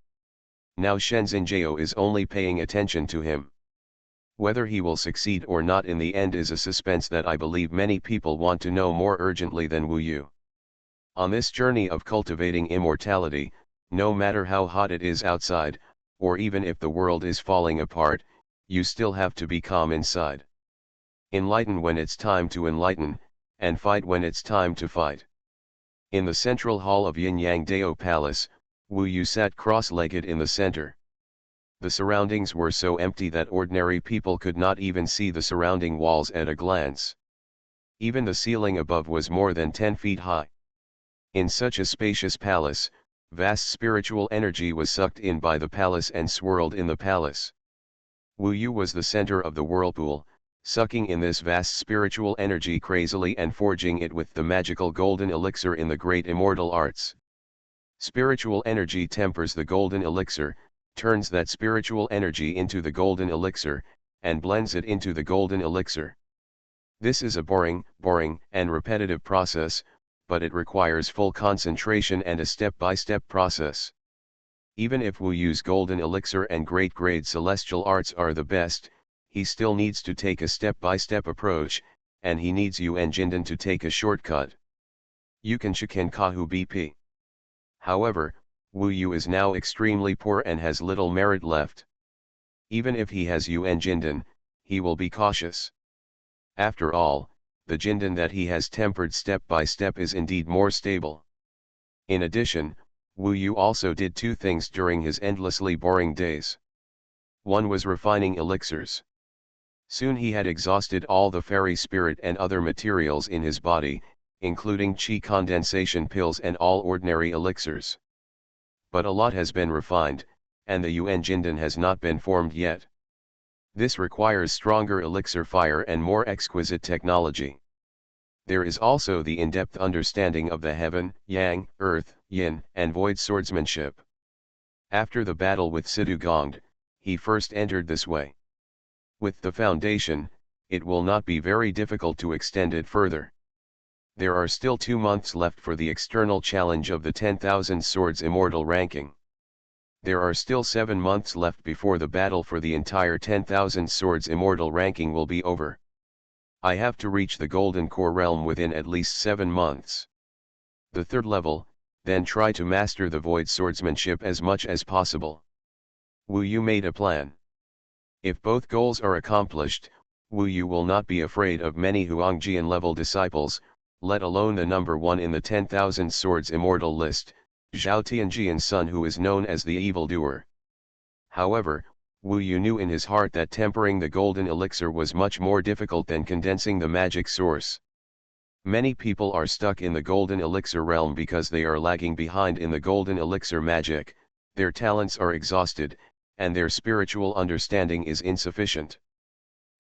Now Shen Xingyu is only paying attention to him. Whether he will succeed or not in the end is a suspense that I believe many people want to know more urgently than Wu Yu. On this journey of cultivating immortality, no matter how hot it is outside, or even if the world is falling apart, you still have to be calm inside. Enlighten when it's time to enlighten, and fight when it's time to fight. In the central hall of Yin-Yang Dao Palace, Wu Yu sat cross-legged in the center. The surroundings were so empty that ordinary people could not even see the surrounding walls at a glance. Even the ceiling above was more than 10 feet high. In such a spacious palace, vast spiritual energy was sucked in by the palace and swirled in the palace. Wu Yu was the center of the whirlpool, sucking in this vast spiritual energy crazily and forging it with the magical golden elixir in the great immortal arts. Spiritual energy tempers the golden elixir, turns that spiritual energy into the golden elixir, and blends it into the golden elixir. This is a boring, and repetitive process, but it requires full concentration and a step-by-step process. Even if Wu Yu's golden elixir and great-grade celestial arts are the best, he still needs to take a step-by-step approach, and he needs Yuan Jindan to take a shortcut. Yukan Shikan Kahu BP. However, Wu Yu is now extremely poor and has little merit left. Even if he has Yuan Jindan, he will be cautious. After all, the Jindan that he has tempered step by step is indeed more stable. In addition, Wu Yu also did two things during his endlessly boring days. One was refining elixirs. Soon he had exhausted all the fairy spirit and other materials in his body, including qi condensation pills and all ordinary elixirs. But a lot has been refined, and the Yuan Jindan has not been formed yet. This requires stronger elixir fire and more exquisite technology. There is also the in-depth understanding of the heaven, yang, earth, yin, and void swordsmanship. After the battle with Sidu Gongd, he first entered this way. With the foundation, it will not be very difficult to extend it further. There are still 2 months left for the external challenge of the 10,000 Swords Immortal ranking. There are still 7 months left before the battle for the entire 10,000 Swords Immortal ranking will be over. I have to reach the Golden Core realm within at least 7 months. The third level, then try to master the Void Swordsmanship as much as possible. Wu Yu made a plan. If both goals are accomplished, Wu Yu will not be afraid of many Huangjian level disciples, let alone the number 1 in the 10,000 Swords Immortal list, Zhao Tianjian's son, who is known as the evildoer. However, Wu Yu knew in his heart that tempering the golden elixir was much more difficult than condensing the magic source. Many people are stuck in the golden elixir realm because they are lagging behind in the golden elixir magic, their talents are exhausted, and their spiritual understanding is insufficient.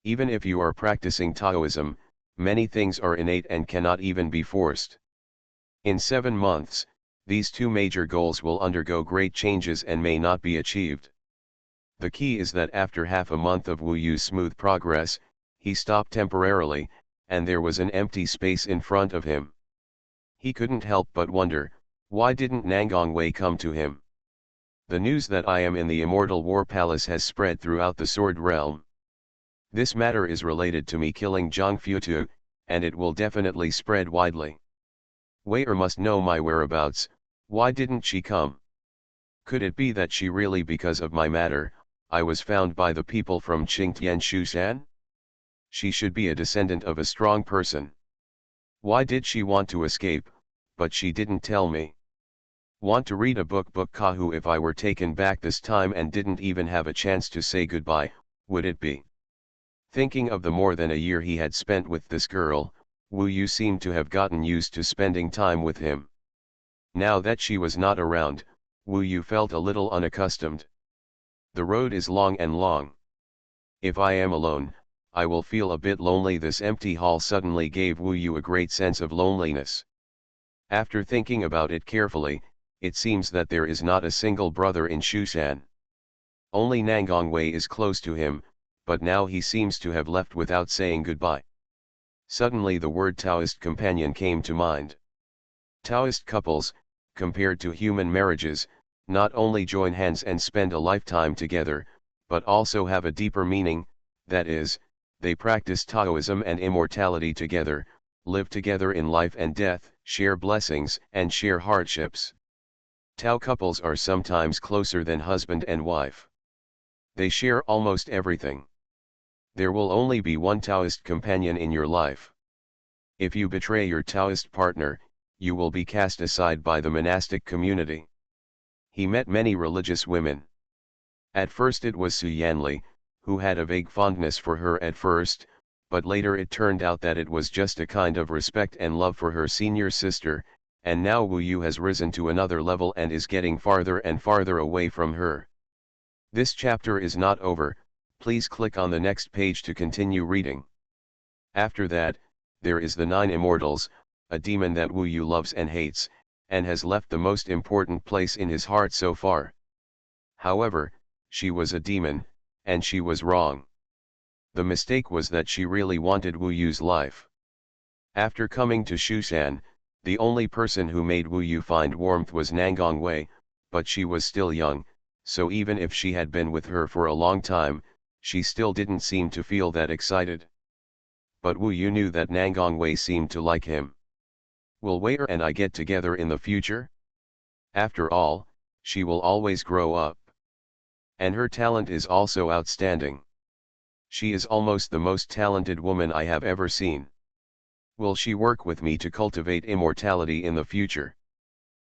Even if you are practicing Taoism, many things are innate and cannot even be forced. In 7 months, these 2 major goals will undergo great changes and may not be achieved. The key is that after half a month of Wu Yu's smooth progress, he stopped temporarily, and there was an empty space in front of him. He couldn't help but wonder, why didn't Nangong Wei come to him? The news that I am in the Immortal War Palace has spread throughout the Sword Realm. This matter is related to me killing Zhang Futu, and it will definitely spread widely. Wei must know my whereabouts. Why didn't she come? Could it be that she really, because of my matter, I was found by the people from Qingtian Shushan? She should be a descendant of a strong person. Why did she want to escape, but she didn't tell me? Want to read a book Kahu if I were taken back this time and didn't even have a chance to say goodbye, would it be? Thinking of the more than a year he had spent with this girl, Wu Yu seemed to have gotten used to spending time with him. Now that she was not around, Wu Yu felt a little unaccustomed. The road is long and long. If I am alone, I will feel a bit lonely. This empty hall suddenly gave Wu Yu a great sense of loneliness. After thinking about it carefully, it seems that there is not a single brother in Shushan. Only Nangong Wei is close to him, but now he seems to have left without saying goodbye. Suddenly the word Taoist companion came to mind. Taoist couples, compared to human marriages, not only join hands and spend a lifetime together, but also have a deeper meaning, that is, they practice Taoism and immortality together, live together in life and death, share blessings and share hardships. Tao couples are sometimes closer than husband and wife. They share almost everything. There will only be one Taoist companion in your life. If you betray your Taoist partner, you will be cast aside by the monastic community. He met many religious women. At first it was Su Yanli, who had a vague fondness for her at first, but later it turned out that it was just a kind of respect and love for her senior sister, and now Wu Yu has risen to another level and is getting farther and farther away from her. This chapter is not over, please click on the next page to continue reading. After that, there is the 9 Immortals, a demon that Wu Yu loves and hates, and has left the most important place in his heart so far. However, she was a demon, and she was wrong. The mistake was that she really wanted Wu Yu's life. After coming to Shushan, the only person who made Wu Yu find warmth was Nangong Wei, but she was still young, so even if she had been with her for a long time, she still didn't seem to feel that excited. But Wu Yu knew that Nangong Wei seemed to like him. Will Wei and I get together in the future? After all, she will always grow up. And her talent is also outstanding. She is almost the most talented woman I have ever seen. Will she work with me to cultivate immortality in the future?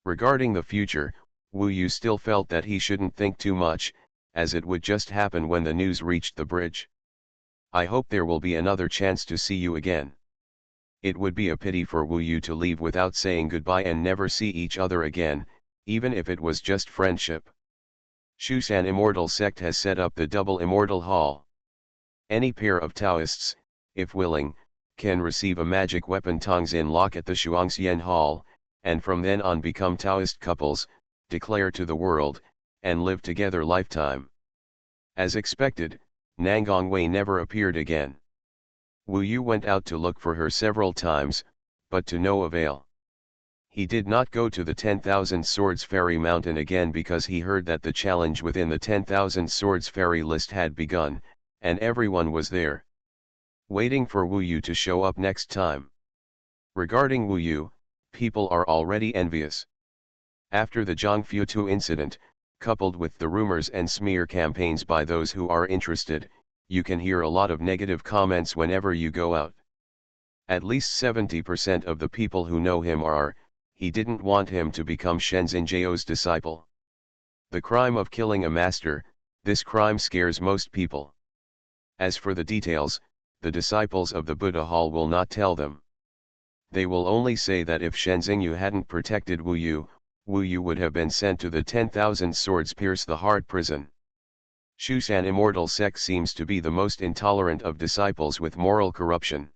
Regarding the future, Wu Yu still felt that he shouldn't think too much, as it would just happen when the news reached the bridge. I hope there will be another chance to see you again. It would be a pity for Wu Yu to leave without saying goodbye and never see each other again, even if it was just friendship. Shushan Immortal Sect has set up the Double Immortal Hall. Any pair of Taoists, if willing, can receive a magic weapon Tongxin lock at the Shuangxian Hall, and from then on become Taoist couples, declare to the world, and live together lifetime. As expected, Nangong Wei never appeared again. Wu Yu went out to look for her several times, but to no avail. He did not go to the 10,000 Swords Ferry Mountain again because he heard that the challenge within the 10,000 Swords Ferry list had begun, and everyone was there, waiting for Wu Yu to show up next time. Regarding Wu Yu, people are already envious. After the Zhangfutu incident, coupled with the rumors and smear campaigns by those who are interested, you can hear a lot of negative comments whenever you go out. At least 70% of the people who know him are, he didn't want him to become Shenzhen Zhao's disciple. The crime of killing a master, this crime scares most people. As for the details, the disciples of the Buddha Hall will not tell them. They will only say that if Shenzhen hadn't protected Wu Yu would have been sent to the 10,000 Swords Pierce the Heart prison. Xuanhuan Immortal sect seems to be the most intolerant of disciples with moral corruption.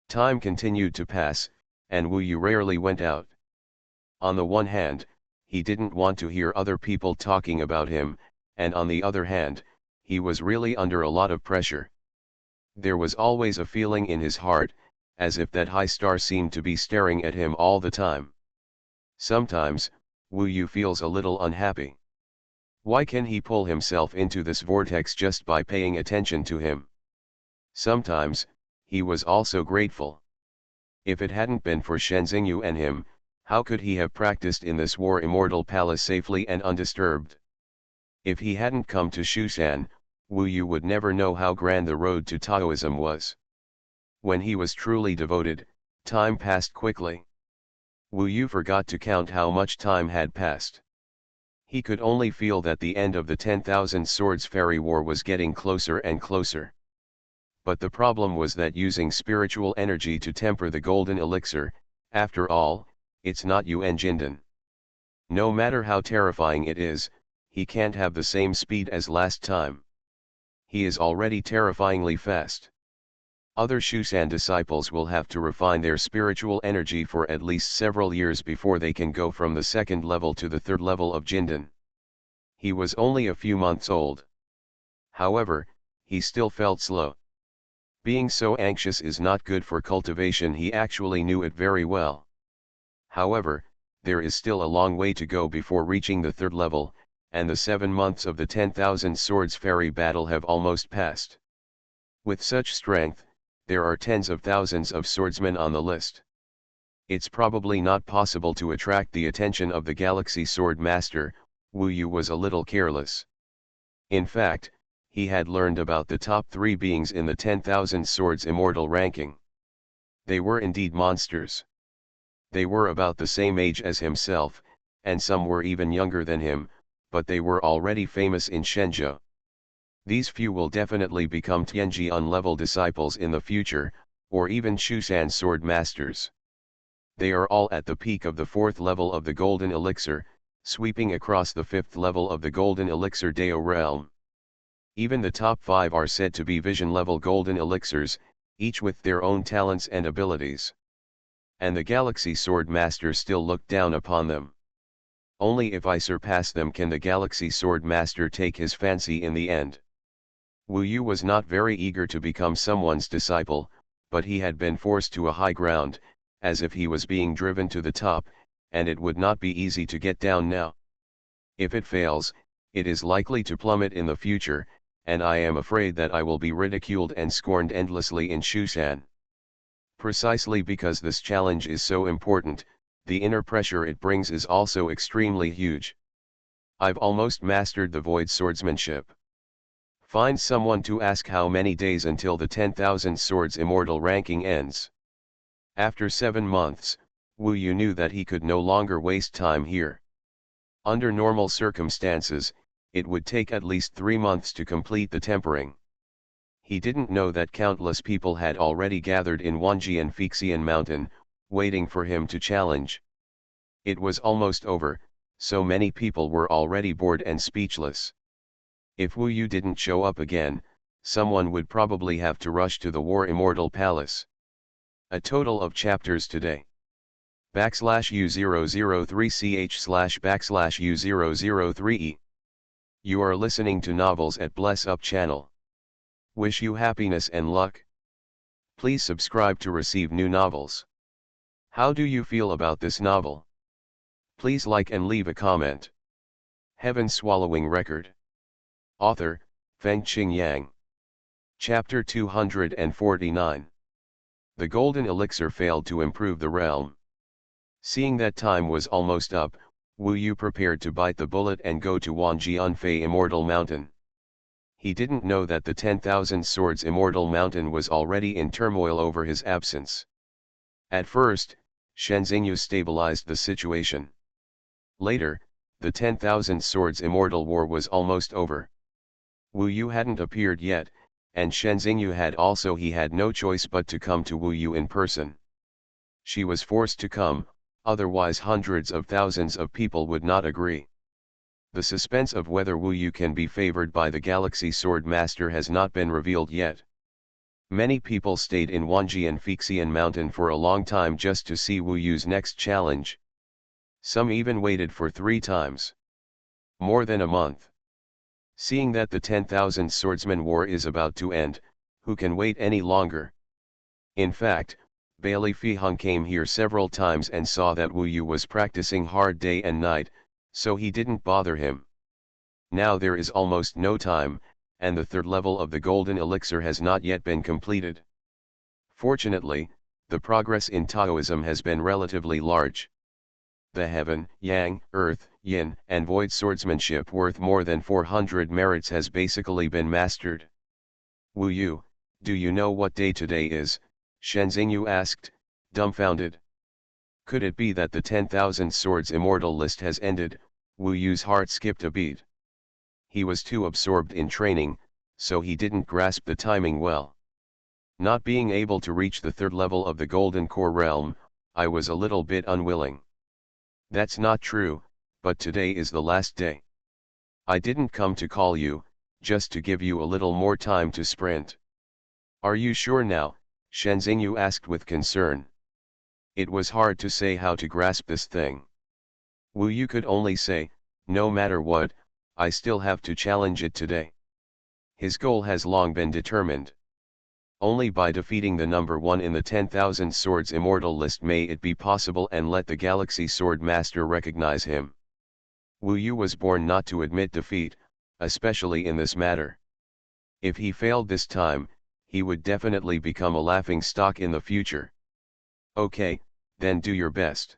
Time continued to pass, and Wu Yu rarely went out. On the one hand, he didn't want to hear other people talking about him, and on the other hand, he was really under a lot of pressure. There was always a feeling in his heart, as if that high star seemed to be staring at him all the time. Sometimes, Wu Yu feels a little unhappy. Why can he pull himself into this vortex just by paying attention to him? Sometimes, he was also grateful. If it hadn't been for Shenzhen and him, how could he have practiced in this War Immortal Palace safely and undisturbed? If he hadn't come to Xuanhuan, Wu Yu would never know how grand the road to Taoism was. When he was truly devoted, time passed quickly. Wu Yu forgot to count how much time had passed. He could only feel that the end of the 10,000 Swords Ferry War was getting closer and closer. But the problem was that using spiritual energy to temper the golden elixir, after all, it's not Yuan Jindan. No matter how terrifying it is, he can't have the same speed as last time. He is already terrifyingly fast. Other Xuanhuan disciples will have to refine their spiritual energy for at least several years before they can go from the second level to the third level of Jindan. He was only a few months old. However, he still felt slow. Being so anxious is not good for cultivation. He actually knew it very well. However, there is still a long way to go before reaching the third level, and the 7 months of the 10,000 Swords Ferry battle have almost passed. With such strength, there are tens of thousands of swordsmen on the list. It's probably not possible to attract the attention of the Galaxy Sword Master. Wu Yu was a little careless. In fact, he had learned about the top 3 beings in the 10,000 Swords Immortal ranking. They were indeed monsters. They were about the same age as himself, and some were even younger than him, but they were already famous in Shenzhou. These few will definitely become Tianjian level disciples in the future, or even Xuanhuan sword masters. They are all at the peak of the 4th level of the Golden Elixir, sweeping across the 5th level of the Golden Elixir Dao realm. Even the top 5 are said to be vision level Golden Elixirs, each with their own talents and abilities. And the Galaxy Sword Master still looked down upon them. Only if I surpass them can the Galaxy Sword Master take his fancy in the end. Wu Yu was not very eager to become someone's disciple, but he had been forced to a high ground, as if he was being driven to the top, and it would not be easy to get down now. If it fails, it is likely to plummet in the future, and I am afraid that I will be ridiculed and scorned endlessly in Xuanhuan. Precisely because this challenge is so important, the inner pressure it brings is also extremely huge. I've almost mastered the void swordsmanship. Find someone to ask how many days until the 10,000 Swords Immortal ranking ends. After 7 months, Wu Yu knew that he could no longer waste time here. Under normal circumstances, it would take at least 3 months to complete the tempering. He didn't know that countless people had already gathered in Wanji and Fixian Mountain, waiting for him to challenge. It was almost over, so many people were already bored and speechless. If Wu Yu didn't show up again, someone would probably have to rush to the War Immortal Palace. A total of chapters today. /U003ch//U003e. You are listening to novels at Bless Up channel. Wish you happiness and luck. Please subscribe to receive new novels. How do you feel about this novel? Please like and leave a comment. Heaven Swallowing Record. Author, Fengqing Yang. Chapter 249. The golden elixir failed to improve the realm. Seeing that time was almost up, Wu Yu prepared to bite the bullet and go to Wanjianfei Immortal Mountain. He didn't know that the 10,000 Swords Immortal Mountain was already in turmoil over his absence. At first, Shenzingyu stabilized the situation. Later, the 10,000 Swords Immortal War was almost over. Wu Yu hadn't appeared yet, and Shenzingyu had no choice but to come to Wu Yu in person. She was forced to come, otherwise hundreds of thousands of people would not agree. The suspense of whether Wu Yu can be favored by the Galaxy Sword Master has not been revealed yet. Many people stayed in Wanjian Fixian Mountain for a long time just to see Wu Yu's next challenge. Some even waited for 3 times. More than a month. Seeing that the 10,000 Swordsman War is about to end, who can wait any longer? In fact, Bailey Fihung came here several times and saw that Wu Yu was practicing hard day and night, so he didn't bother him. Now there is almost no time, and the 3rd level of the golden elixir has not yet been completed. Fortunately, the progress in Taoism has been relatively large. The heaven, yang, earth, yin, and void swordsmanship worth more than 400 merits has basically been mastered. Wu Yu, do you know what day today is? Shenzingyu asked, dumbfounded. Could it be that the 10,000 Swords Immortal list has ended? Wu Yu's heart skipped a beat. He was too absorbed in training, so he didn't grasp the timing well. Not being able to reach the 3rd level of the Golden Core Realm, I was a little bit unwilling. That's not true, but today is the last day. I didn't come to call you, just to give you a little more time to sprint. Are you sure now? Shenzingyu asked with concern. It was hard to say how to grasp this thing. Wu Yu could only say, no matter what, I still have to challenge it today. His goal has long been determined. Only by defeating the number 1 in the 10,000 Swords Immortal list may it be possible and let the Galaxy Sword Master recognize him. Wu Yu was born not to admit defeat, especially in this matter. If he failed this time, he would definitely become a laughing stock in the future. Okay, then do your best.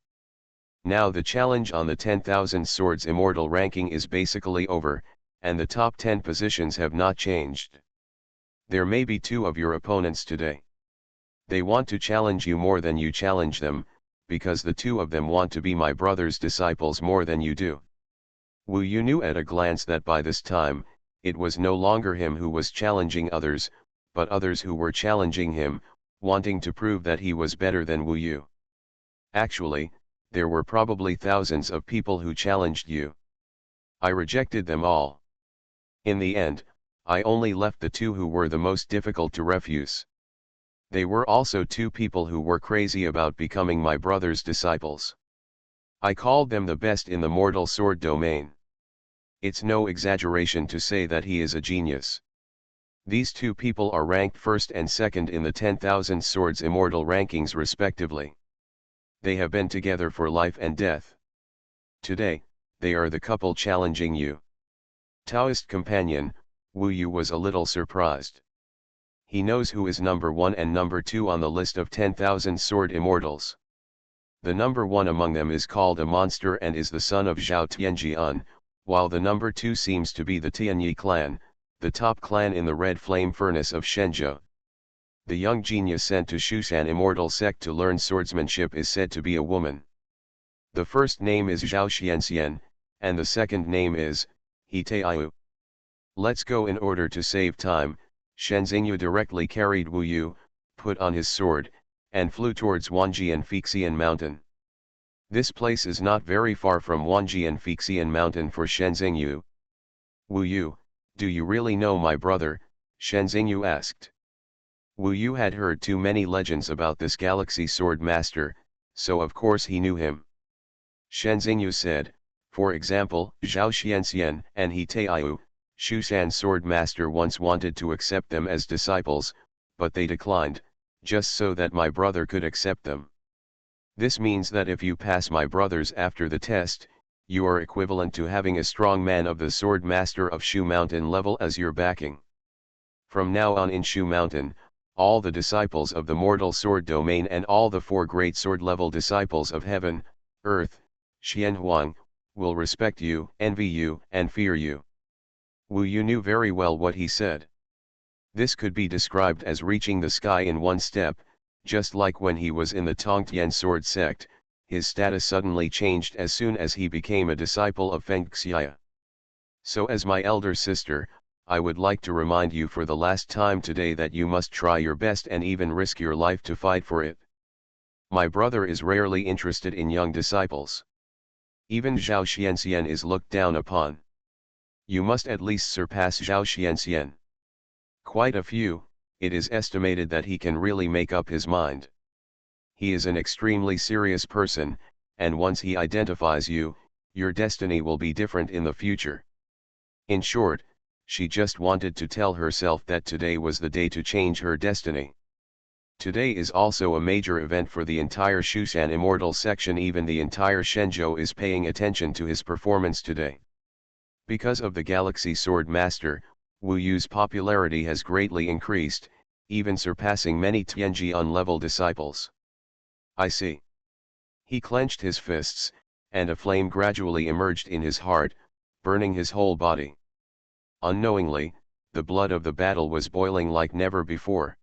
Now the challenge on the 10,000 Swords Immortal ranking is basically over, and the top 10 positions have not changed. There may be 2 of your opponents today. They want to challenge you more than you challenge them, because the 2 of them want to be my brother's disciples more than you do. Wu Yu knew at a glance that by this time, it was no longer him who was challenging others, but others who were challenging him, wanting to prove that he was better than Wu Yu. Actually, there were probably thousands of people who challenged you. I rejected them all. In the end, I only left the 2 who were the most difficult to refuse. They were also 2 people who were crazy about becoming my brother's disciples. I called them the best in the mortal sword domain. It's no exaggeration to say that he is a genius. These 2 people are ranked 1st and 2nd in the 10,000 Swords Immortal rankings respectively. They have been together for life and death. Today, they are the couple challenging you. Taoist companion, Wu Yu was a little surprised. He knows who is number 1 and number 2 on the list of 10,000 Sword Immortals. The number 1 among them is called a monster and is the son of Zhao Tianjian, while the number 2 seems to be the Tianyi clan, the top clan in the Red Flame Furnace of Shenzhou. The young genius sent to Shushan Immortal Sect to learn swordsmanship is said to be a woman. The first name is Zhao Xianxian, and the second name is He Taiyu. Let's go. In order to save time, Shenzingyu directly carried Wu Yu, put on his sword, and flew towards Wanjian Fixian Mountain. This place is not very far from Wanjian Fixian Mountain for Shenzingyu. Wu Yu, do you really know my brother? Shenzingyu asked. Wu Yu had heard too many legends about this Galaxy Sword Master, so of course he knew him. Shenzingyu said, for example, Zhao Xianxian and He Taiyu, Shushan Sword Master once wanted to accept them as disciples, but they declined, just so that my brother could accept them. This means that if you pass my brothers after the test, you are equivalent to having a strong man of the Sword Master of Shu Mountain level as your backing. From now on in Shu Mountain, all the disciples of the mortal sword domain and all the 4 great sword level disciples of heaven, earth, Xuanhuan, will respect you, envy you, and fear you. Wu Yu knew very well what he said. This could be described as reaching the sky in one step, just like when he was in the Tongtian sword sect, his status suddenly changed as soon as he became a disciple of Feng Xia. So as my elder sister, I would like to remind you for the last time today that you must try your best and even risk your life to fight for it. My brother is rarely interested in young disciples. Even Zhao Xianxian is looked down upon. You must at least surpass Zhao Xianxian. Quite a few, it is estimated that he can really make up his mind. He is an extremely serious person, and once he identifies you, your destiny will be different in the future. In short, she just wanted to tell herself that today was the day to change her destiny. Today is also a major event for the entire Shushan Immortal section. Even the entire Shenzhou is paying attention to his performance today. Because of the Galaxy Sword Master, Wu Yu's popularity has greatly increased, even surpassing many Tianjian level disciples. I see. He clenched his fists, and a flame gradually emerged in his heart, burning his whole body. Unknowingly, the blood of the battle was boiling like never before.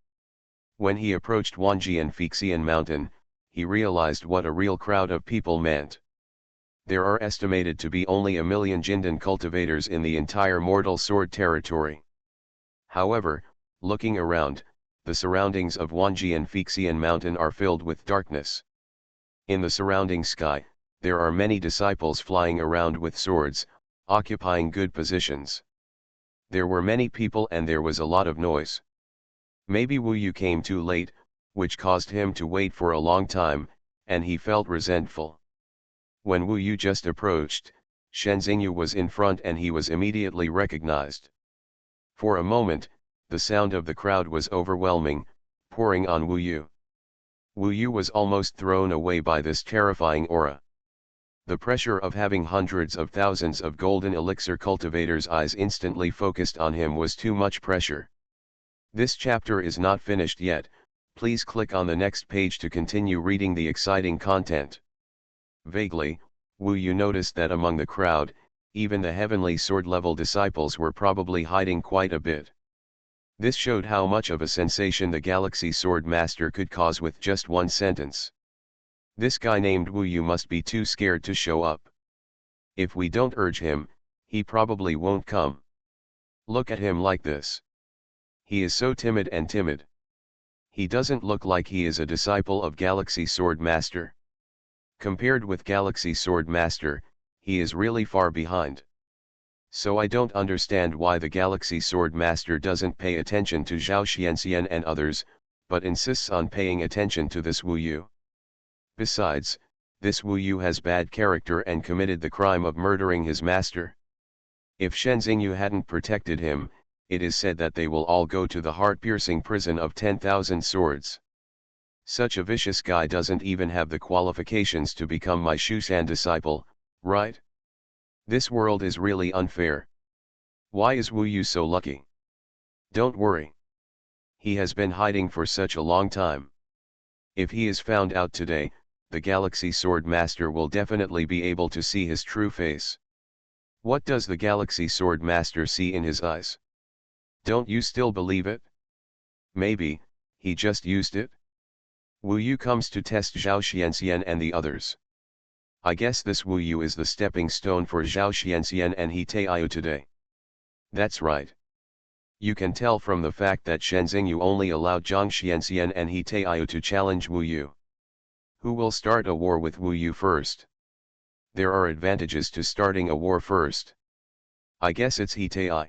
When he approached Wanji and Fixian Mountain, he realized what a real crowd of people meant. There are estimated to be only 1 million Jindan cultivators in the entire mortal sword territory. However, looking around, the surroundings of Wanji and Fixian Mountain are filled with darkness. In the surrounding sky, there are many disciples flying around with swords, occupying good positions. There were many people and there was a lot of noise. Maybe Wu Yu came too late, which caused him to wait for a long time, and he felt resentful. When Wu Yu just approached, Shen Xingyu was in front and he was immediately recognized. For a moment, the sound of the crowd was overwhelming, pouring on Wu Yu. Wu Yu was almost thrown away by this terrifying aura. The pressure of having hundreds of thousands of golden elixir cultivators' eyes instantly focused on him was too much pressure. This chapter is not finished yet, please click on the next page to continue reading the exciting content. Vaguely, Wu Yu noticed that among the crowd, even the heavenly sword level disciples were probably hiding quite a bit. This showed how much of a sensation the Galaxy Sword Master could cause with just one sentence. This guy named Wu Yu must be too scared to show up. If we don't urge him, he probably won't come. Look at him like this. He is so timid and timid. He doesn't look like he is a disciple of Galaxy Sword Master. Compared with Galaxy Sword Master, he is really far behind. So I don't understand why the Galaxy Sword Master doesn't pay attention to Zhao Xianxian and others, but insists on paying attention to this Wu Yu. Besides, this Wu Yu has bad character and committed the crime of murdering his master. If Shen Xingyu hadn't protected him, it is said that they will all go to the heart-piercing prison of 10,000 swords. Such a vicious guy doesn't even have the qualifications to become my Shushan disciple, right? This world is really unfair. Why is Wu Yu so lucky? Don't worry. He has been hiding for such a long time. If he is found out today, the Galaxy Sword Master will definitely be able to see his true face. What does the Galaxy Sword Master see in his eyes? Don't you still believe it? Maybe, he just used it? Wu Yu comes to test Zhao Xianxian and the others. I guess this Wu Yu is the stepping stone for Zhao Xianxian and He Taiyu today. That's right. You can tell from the fact that Shen Xingyu only allowed Zhang Xianxian and He Taiyu to challenge Wu Yu. Who will start a war with Wu Yu first? There are advantages to starting a war first. I guess it's He Taiyu.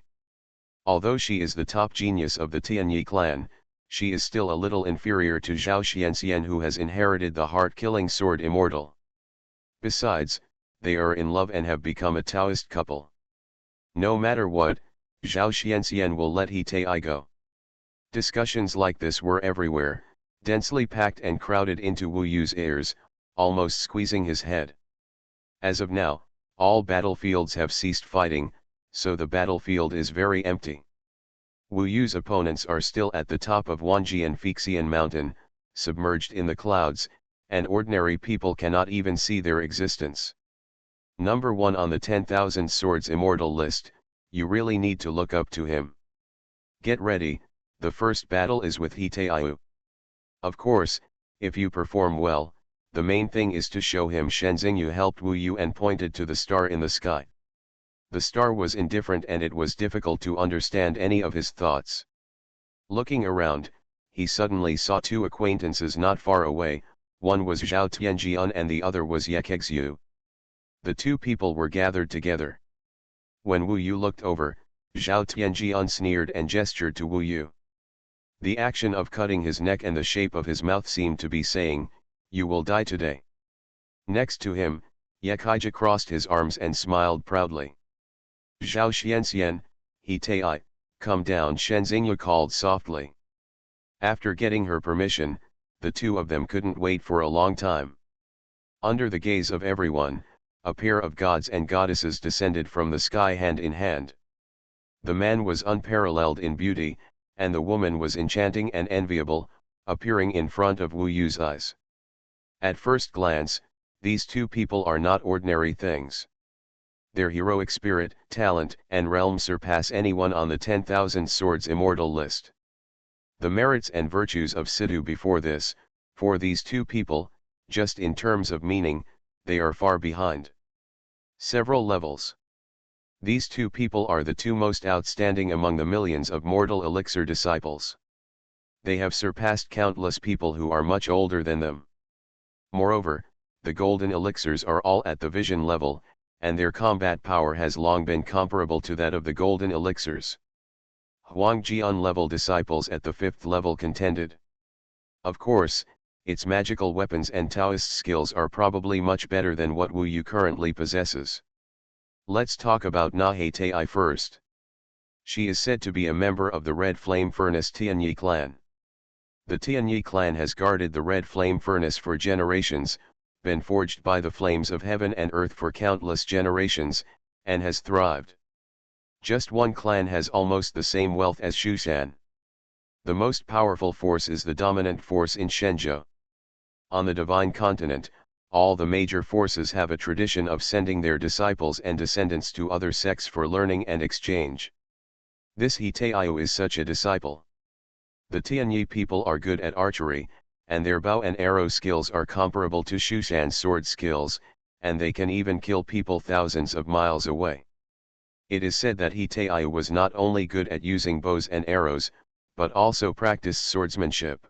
Although she is the top genius of the Tianyi clan, she is still a little inferior to Zhao Xianxian, who has inherited the heart-killing sword Immortal. Besides, they are in love and have become a Taoist couple. No matter what, Zhao Xianxian will let He Taiyu go. Discussions like this were everywhere, densely packed and crowded into Wu Yu's ears, almost squeezing his head. As of now, all battlefields have ceased fighting, so the battlefield is very empty. Wu Yu's opponents are still at the top of Wanjian Fixian Mountain, submerged in the clouds, and ordinary people cannot even see their existence. Number 1 on the 10,000 Swords Immortal list, you really need to look up to him. Get ready, the first battle is with Hiteiyu. Of course, if you perform well, the main thing is to show him Shenzingyu helped Wu Yu and pointed to the star in the sky. The star was indifferent and it was difficult to understand any of his thoughts. Looking around, he suddenly saw two acquaintances not far away, one was Zhao Tianjian and the other was Ye Kexu. The two people were gathered together. When Wu Yu looked over, Zhao Tianjian sneered and gestured to Wu Yu. The action of cutting his neck and the shape of his mouth seemed to be saying, "You will die today." Next to him, Ye Kaija crossed his arms and smiled proudly. "Zhao Xianxian, Hitei, come down," Shenzingyu called softly. After getting her permission, the two of them couldn't wait for a long time. Under the gaze of everyone, a pair of gods and goddesses descended from the sky hand in hand. The man was unparalleled in beauty, and the woman was enchanting and enviable, appearing in front of Wu Yu's eyes. At first glance, these two people are not ordinary things. Their heroic spirit, talent, and realm surpass anyone on the 10,000 Swords Immortal list. The merits and virtues of Sidhu before this, for these two people, just in terms of meaning, they are far behind. Several levels. These two people are the two most outstanding among the millions of mortal elixir disciples. They have surpassed countless people who are much older than them. Moreover, the golden elixirs are all at the vision level, and their combat power has long been comparable to that of the golden elixirs. Huangjian level disciples at the 5th level contended. Of course, its magical weapons and Taoist skills are probably much better than what Wu Yu currently possesses. Let's talk about Na Hitei first. She is said to be a member of the Red Flame Furnace Tianyi clan. The Tianyi clan has guarded the Red Flame Furnace for generations, been forged by the flames of heaven and earth for countless generations, and has thrived. Just one clan has almost the same wealth as Shushan. The most powerful force is the dominant force in Shenzhou. On the Divine Continent, all the major forces have a tradition of sending their disciples and descendants to other sects for learning and exchange. This Hiteiyu is such a disciple. The Tianyi people are good at archery, and their bow and arrow skills are comparable to Shushan's sword skills, and they can even kill people thousands of miles away. It is said that Hiteiyu was not only good at using bows and arrows, but also practiced swordsmanship.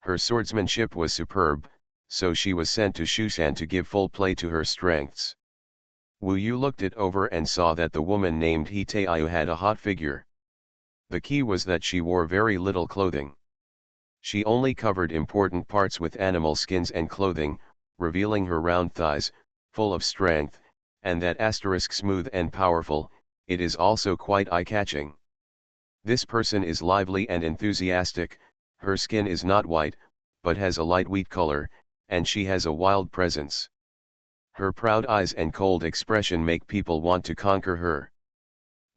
Her swordsmanship was superb, so she was sent to Shushan to give full play to her strengths. Wu Yu looked it over and saw that the woman named Hiteiyu had a hot figure. The key was that she wore very little clothing. She only covered important parts with animal skins and clothing, revealing her round thighs, full of strength, and that asterisk smooth and powerful. It is also quite eye-catching. This person is lively and enthusiastic, her skin is not white, but has a light wheat color, and she has a wild presence. Her proud eyes and cold expression make people want to conquer her.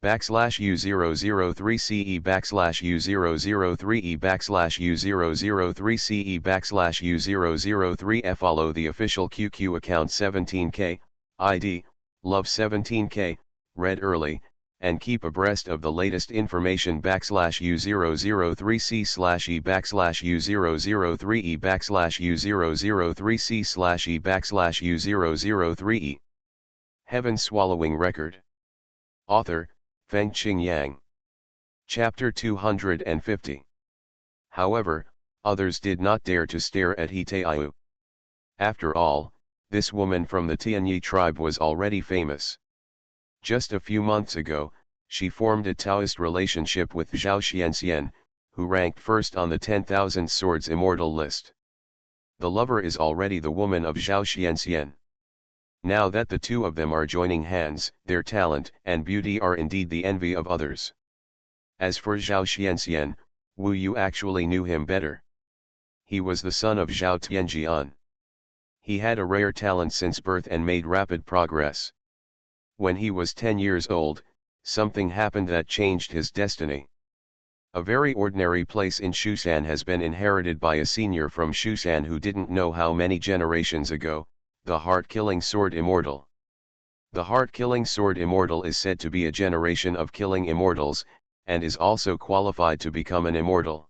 /U003CE /U003E /U003CE /U003F. Follow the official QQ account 17K, ID, Love 17K, read early, and keep abreast of the latest information. /U003C /E /U003E /U003C /E /U003E. Heaven Swallowing Record. Author, Fengqing Yang. Chapter 250. However, others did not dare to stare at Hiteiyu. After all, this woman from the Tianyi tribe was already famous. Just a few months ago, she formed a Taoist relationship with Zhao Xianxian, who ranked first on the 10,000 Swords Immortal list. The lover is already the woman of Zhao Xianxian. Now that the two of them are joining hands, their talent and beauty are indeed the envy of others. As for Zhao Xianxian, Wu Yu actually knew him better. He was the son of Zhao Tianjian. He had a rare talent since birth and made rapid progress. When he was 10 years old, something happened that changed his destiny. A very ordinary place in Shushan has been inherited by a senior from Shushan who didn't know how many generations ago, the heart-killing sword immortal. The heart-killing sword immortal is said to be a generation of killing immortals, and is also qualified to become an immortal.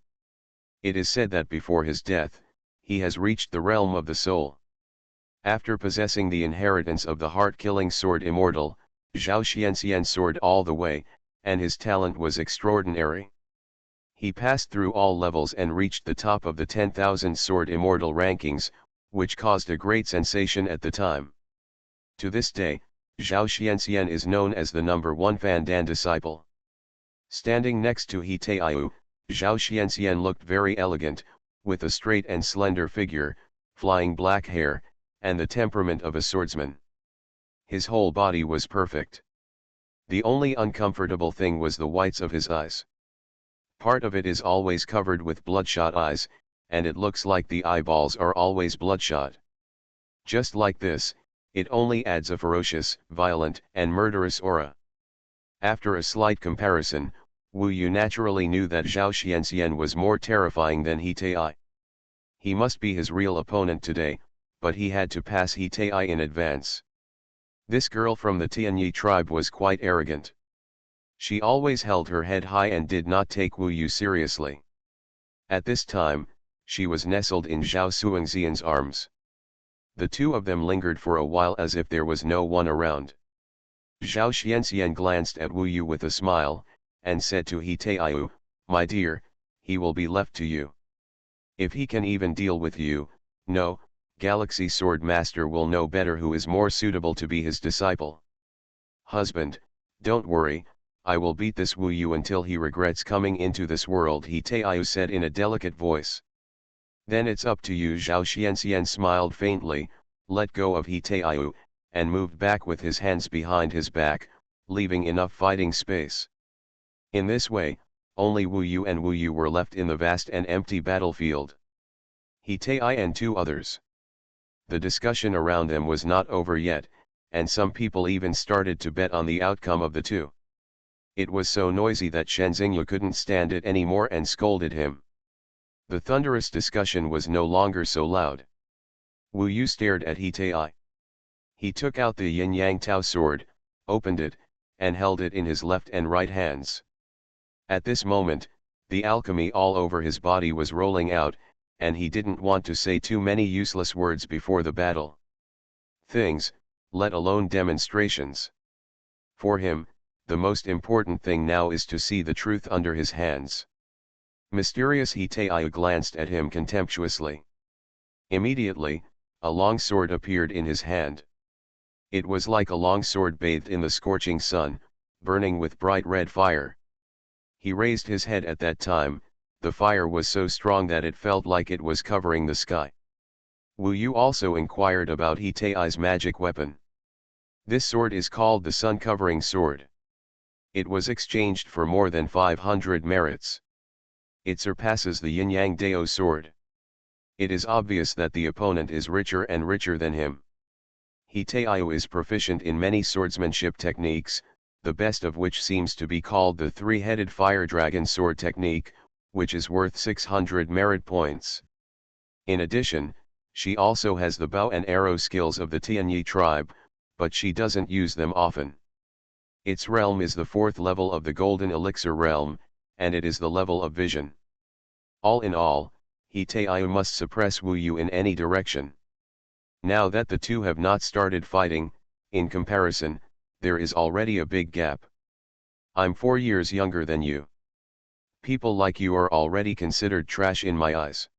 It is said that before his death, he has reached the realm of the soul. After possessing the inheritance of the heart-killing sword immortal, Zhao Xianxian soared all the way, and his talent was extraordinary. He passed through all levels and reached the top of the 10,000 sword immortal rankings, which caused a great sensation at the time. To this day, Zhao Xianxian is known as the #1 Fan Dan disciple. Standing next to He Taiyu, Zhao Xianxian looked very elegant, with a straight and slender figure, flying black hair, and the temperament of a swordsman. His whole body was perfect. The only uncomfortable thing was the whites of his eyes. Part of it is always covered with bloodshot eyes, and it looks like the eyeballs are always bloodshot. Just like this, it only adds a ferocious, violent, and murderous aura. After a slight comparison, Wu Yu naturally knew that Zhao Xianxian was more terrifying than He Tai. He must be his real opponent today, but he had to pass He Tai in advance. This girl from the Tianyi tribe was quite arrogant. She always held her head high and did not take Wu Yu seriously. At this time, she was nestled in Zhao Suangxian's arms. The two of them lingered for a while as if there was no one around. Zhao Xianxian glanced at Wu Yu with a smile, and said to He Taiyu, "My dear, he will be left to you. If he can even deal with you, no, Galaxy Sword Master will know better who is more suitable to be his disciple." "Husband, don't worry, I will beat this Wu Yu until he regrets coming into this world," He Taiyu said in a delicate voice. "Then it's up to you." Zhao Xianxian smiled faintly, let go of He Taiyu, and moved back with his hands behind his back, leaving enough fighting space. In this way, only Wu Yu and Wu Yu were left in the vast and empty battlefield. He Tai and two others. The discussion around them was not over yet, and some people even started to bet on the outcome of the two. It was so noisy that Shen Xingyu couldn't stand it anymore and scolded him. The thunderous discussion was no longer so loud. Wu Yu stared at He Tai. He took out the Yin Yang Tao sword, opened it, and held it in his left and right hands. At this moment, the alchemy all over his body was rolling out, and he didn't want to say too many useless words before the battle. Things, let alone demonstrations. For him, the most important thing now is to see the truth under his hands. Mysterious He Tai glanced at him contemptuously. Immediately, a long sword appeared in his hand. It was like a long sword bathed in the scorching sun, burning with bright red fire. He raised his head at that time. The fire was so strong that it felt like it was covering the sky. Wu Yu also inquired about He Tai's magic weapon. "This sword is called the Sun-Covering Sword. It was exchanged for more than 500 merits. It surpasses the Yin-Yang Dao sword. It is obvious that the opponent is richer and richer than him. He Tai is proficient in many swordsmanship techniques, the best of which seems to be called the three-headed fire dragon sword technique, which is worth 600 merit points. In addition, she also has the bow and arrow skills of the Tianyi tribe, but she doesn't use them often. Its realm is the 4th level of the Golden Elixir realm, and it is the level of vision. All in all, He Tai must suppress Wu Yu in any direction. Now that the two have not started fighting, in comparison, there is already a big gap. I'm 4 years younger than you. People like you are already considered trash in my eyes.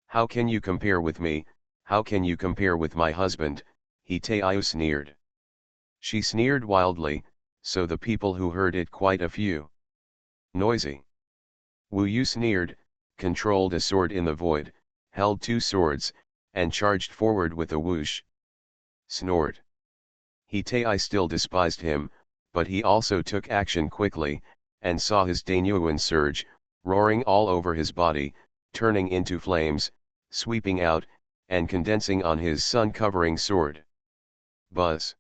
How can you compare with me? How can you compare with my husband?" He Tai sneered. She sneered wildly, so the people who heard it quite a few. Noisy. Wu Yu sneered, controlled a sword in the void, held 2 swords, and charged forward with a whoosh. Snort. He Tai still despised him, but he also took action quickly, and saw his Danyuan surge, roaring all over his body, turning into flames, sweeping out, and condensing on his sun-covering sword. Buzz!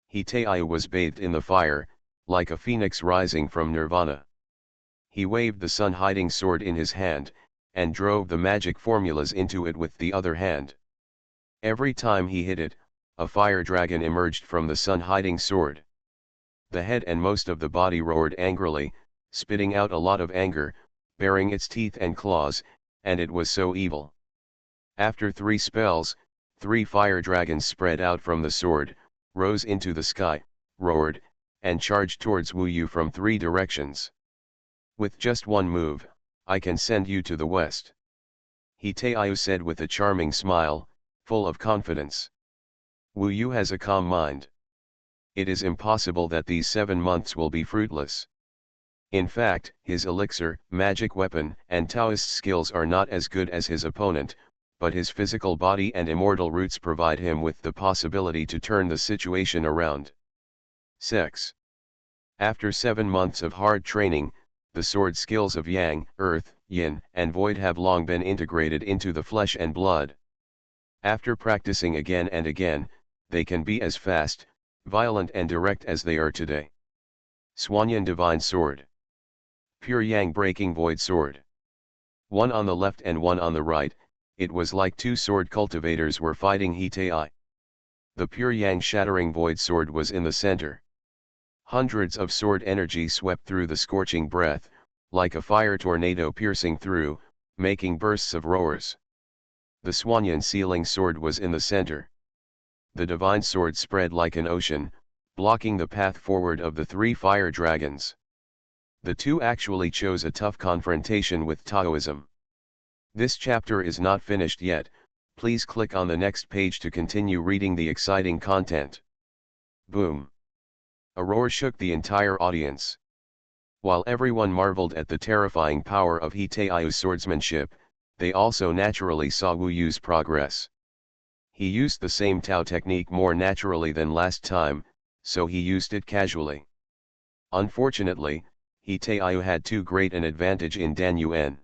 He-Taiyu was bathed in the fire, like a phoenix rising from nirvana. He waved the sun-hiding sword in his hand, and drove the magic formulas into it with the other hand. Every time he hit it, a fire dragon emerged from the sun-hiding sword. The head and most of the body roared angrily, spitting out a lot of anger, baring its teeth and claws, and it was so evil. After 3 spells, 3 fire dragons spread out from the sword, rose into the sky, roared, and charged towards Wu Yu from 3 directions. With just one move, I can send you to the west. He-Taiyu said with a charming smile, full of confidence. Wu Yu has a calm mind. It is impossible that these 7 months will be fruitless. In fact, his elixir, magic weapon, and Taoist skills are not as good as his opponent, but his physical body and immortal roots provide him with the possibility to turn the situation around. Sex. After 7 months of hard training, the sword skills of Yang, Earth, Yin, and Void have long been integrated into the flesh and blood. After practicing again and again, they can be as fast, violent and direct as they are today. Xuanhuan Divine Sword. Pure Yang Breaking Void Sword. One on the left and one on the right, it was like 2 sword cultivators were fighting He-Taiyu. The pure Yang Shattering Void Sword was in the center. Hundreds of sword energy swept through the scorching breath, like a fire tornado piercing through, making bursts of roars. The Xuanhuan Sealing Sword was in the center. The Divine Sword spread like an ocean, blocking the path forward of the 3 fire dragons. The 2 actually chose a tough confrontation with Taoism. This chapter is not finished yet, please click on the next page to continue reading the exciting content. Boom! A roar shook the entire audience. While everyone marveled at the terrifying power of He-Taiyu's swordsmanship, they also naturally saw Wu Yu's progress. He used the same Tao technique more naturally than last time, so he used it casually. Unfortunately, He-Taiyu had too great an advantage in Dan Yuan.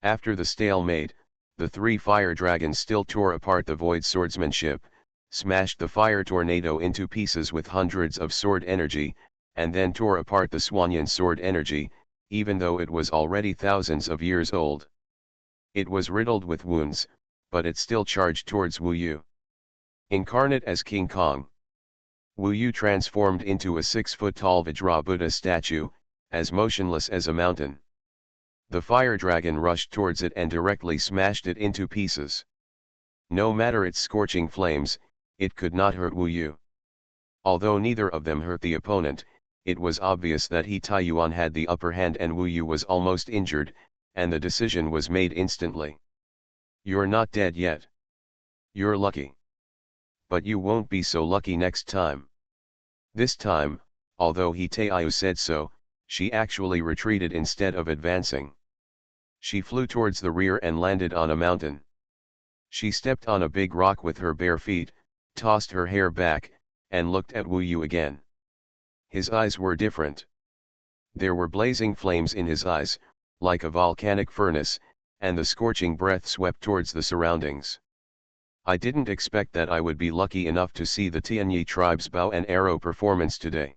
After the stalemate, the 3 fire dragons still tore apart the void swordsmanship, smashed the fire tornado into pieces with hundreds of sword energy, and then tore apart the Xuanhuan sword energy, even though it was already thousands of years old. It was riddled with wounds, but it still charged towards Wu Yu. Incarnate as King Kong, Wu Yu transformed into a 6-foot-tall Vajra Buddha statue, as motionless as a mountain. The fire dragon rushed towards it and directly smashed it into pieces. No matter its scorching flames, it could not hurt Wu Yu. Although neither of them hurt the opponent, it was obvious that He-Taiyu had the upper hand and Wu Yu was almost injured, and the decision was made instantly. You're not dead yet. You're lucky. But you won't be so lucky next time. This time, although He-Taiyu said so, she actually retreated instead of advancing. She flew towards the rear and landed on a mountain. She stepped on a big rock with her bare feet, tossed her hair back, and looked at Wu Yu again. His eyes were different. There were blazing flames in his eyes, like a volcanic furnace, and the scorching breath swept towards the surroundings. I didn't expect that I would be lucky enough to see the Tianyi tribe's bow and arrow performance today.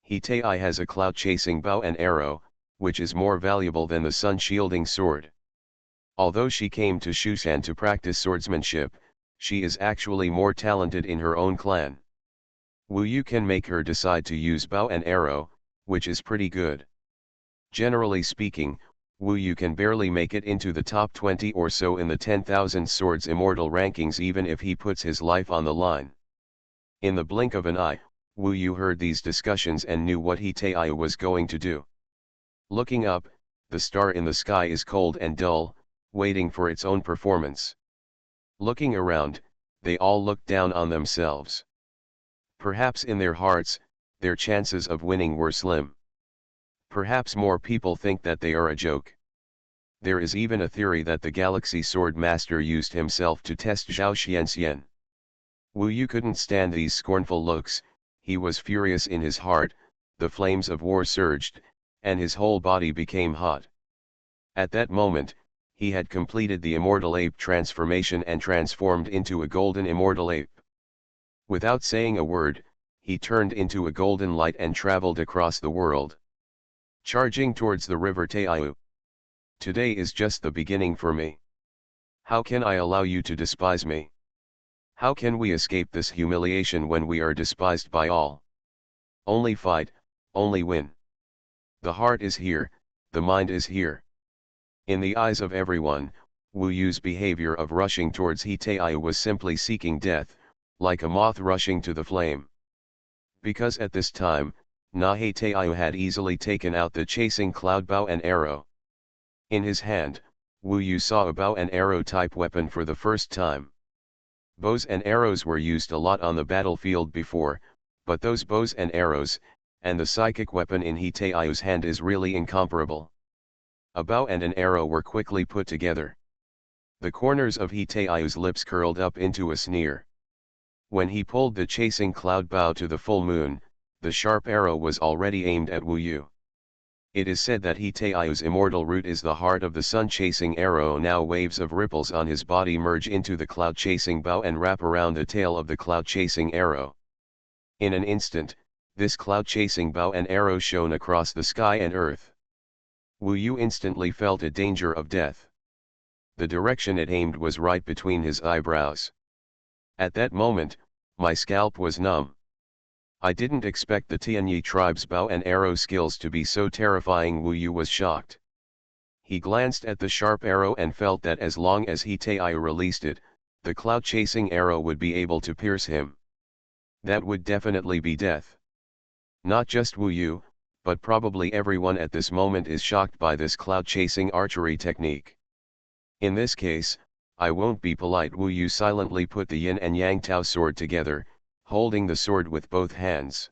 He-Taiyu has a cloud-chasing bow and arrow, which is more valuable than the sun-shielding sword. Although she came to Shushan to practice swordsmanship, she is actually more talented in her own clan. Wu Yu can make her decide to use bow and arrow, which is pretty good. Generally speaking, Wu Yu can barely make it into the top 20 or so in the 10,000 swords immortal rankings even if he puts his life on the line. In the blink of an eye, Wu Yu heard these discussions and knew what He-Taiyu was going to do. Looking up, the star in the sky is cold and dull, waiting for its own performance. Looking around, they all look down on themselves. Perhaps in their hearts, their chances of winning were slim. Perhaps more people think that they are a joke. There is even a theory that the Galaxy Sword Master used himself to test Zhao Xianxian. Wu Yu couldn't stand these scornful looks, he was furious in his heart, the flames of war surged, and his whole body became hot. At that moment, he had completed the immortal ape transformation and transformed into a golden immortal ape. Without saying a word, he turned into a golden light and traveled across the world, charging towards the river Taiyu. Today is just the beginning for me. How can I allow you to despise me? How can we escape this humiliation when we are despised by all? Only fight, only win. The heart is here, the mind is here. In the eyes of everyone, Wu Yu's behavior of rushing towards He-Taiyu was simply seeking death, like a moth rushing to the flame. Because at this time, He-Taiyu had easily taken out the chasing cloud bow and arrow. In his hand, Wu Yu saw a bow and arrow type weapon for the first time. Bows and arrows were used a lot on the battlefield before, but those bows and arrows, and the psychic weapon in He-Taiyu's hand is really incomparable. A bow and an arrow were quickly put together. The corners of He-Taiyu's lips curled up into a sneer. When he pulled the chasing cloud bow to the full moon, the sharp arrow was already aimed at Wu Yu. It is said that He-Taiyu's immortal root is the heart of the sun-chasing arrow. Now waves of ripples on his body merge into the cloud-chasing bow and wrap around the tail of the cloud-chasing arrow. In an instant, this cloud-chasing bow and arrow shone across the sky and earth. Wu Yu instantly felt a danger of death. The direction it aimed was right between his eyebrows. At that moment, my scalp was numb. I didn't expect the Tianyi tribe's bow and arrow skills to be so terrifying. Wu Yu was shocked. He glanced at the sharp arrow and felt that as long as He-Taiyu released it, the cloud-chasing arrow would be able to pierce him. That would definitely be death. Not just Wu Yu, but probably everyone at this moment is shocked by this cloud-chasing archery technique. In this case, I won't be polite. Wu Yu silently put the yin and yang Tao sword together, holding the sword with both hands.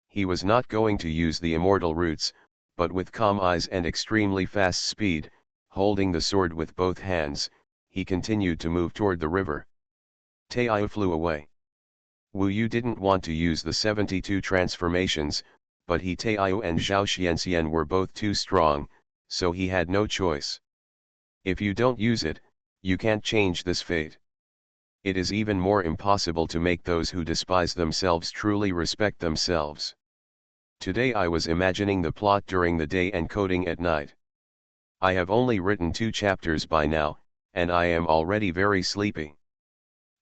He was not going to use the immortal roots, but with calm eyes and extremely fast speed, holding the sword with both hands, he continued to move toward the river. Taiyu flew away. Wu Yu didn't want to use the 72 transformations, but He-Taiyu and Zhao Xianxian were both too strong, so he had no choice. If you don't use it, you can't change this fate. It is even more impossible to make those who despise themselves truly respect themselves. Today I was imagining the plot during the day and coding at night. I have only written 2 chapters by now, and I am already very sleepy.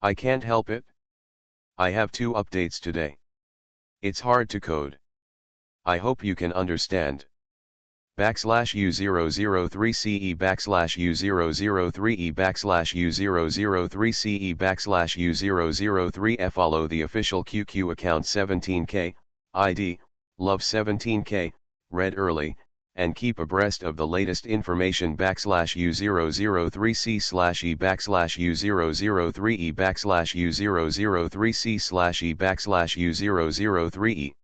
I can't help it. I have 2 updates today. It's hard to code. I hope you can understand. /U003CE /U003E /U003CE /U003F. Follow the official QQ account 17K, ID, Love 17K, read early, and keep abreast of the latest information. /U003C /E /U003E /U003C /E /U003E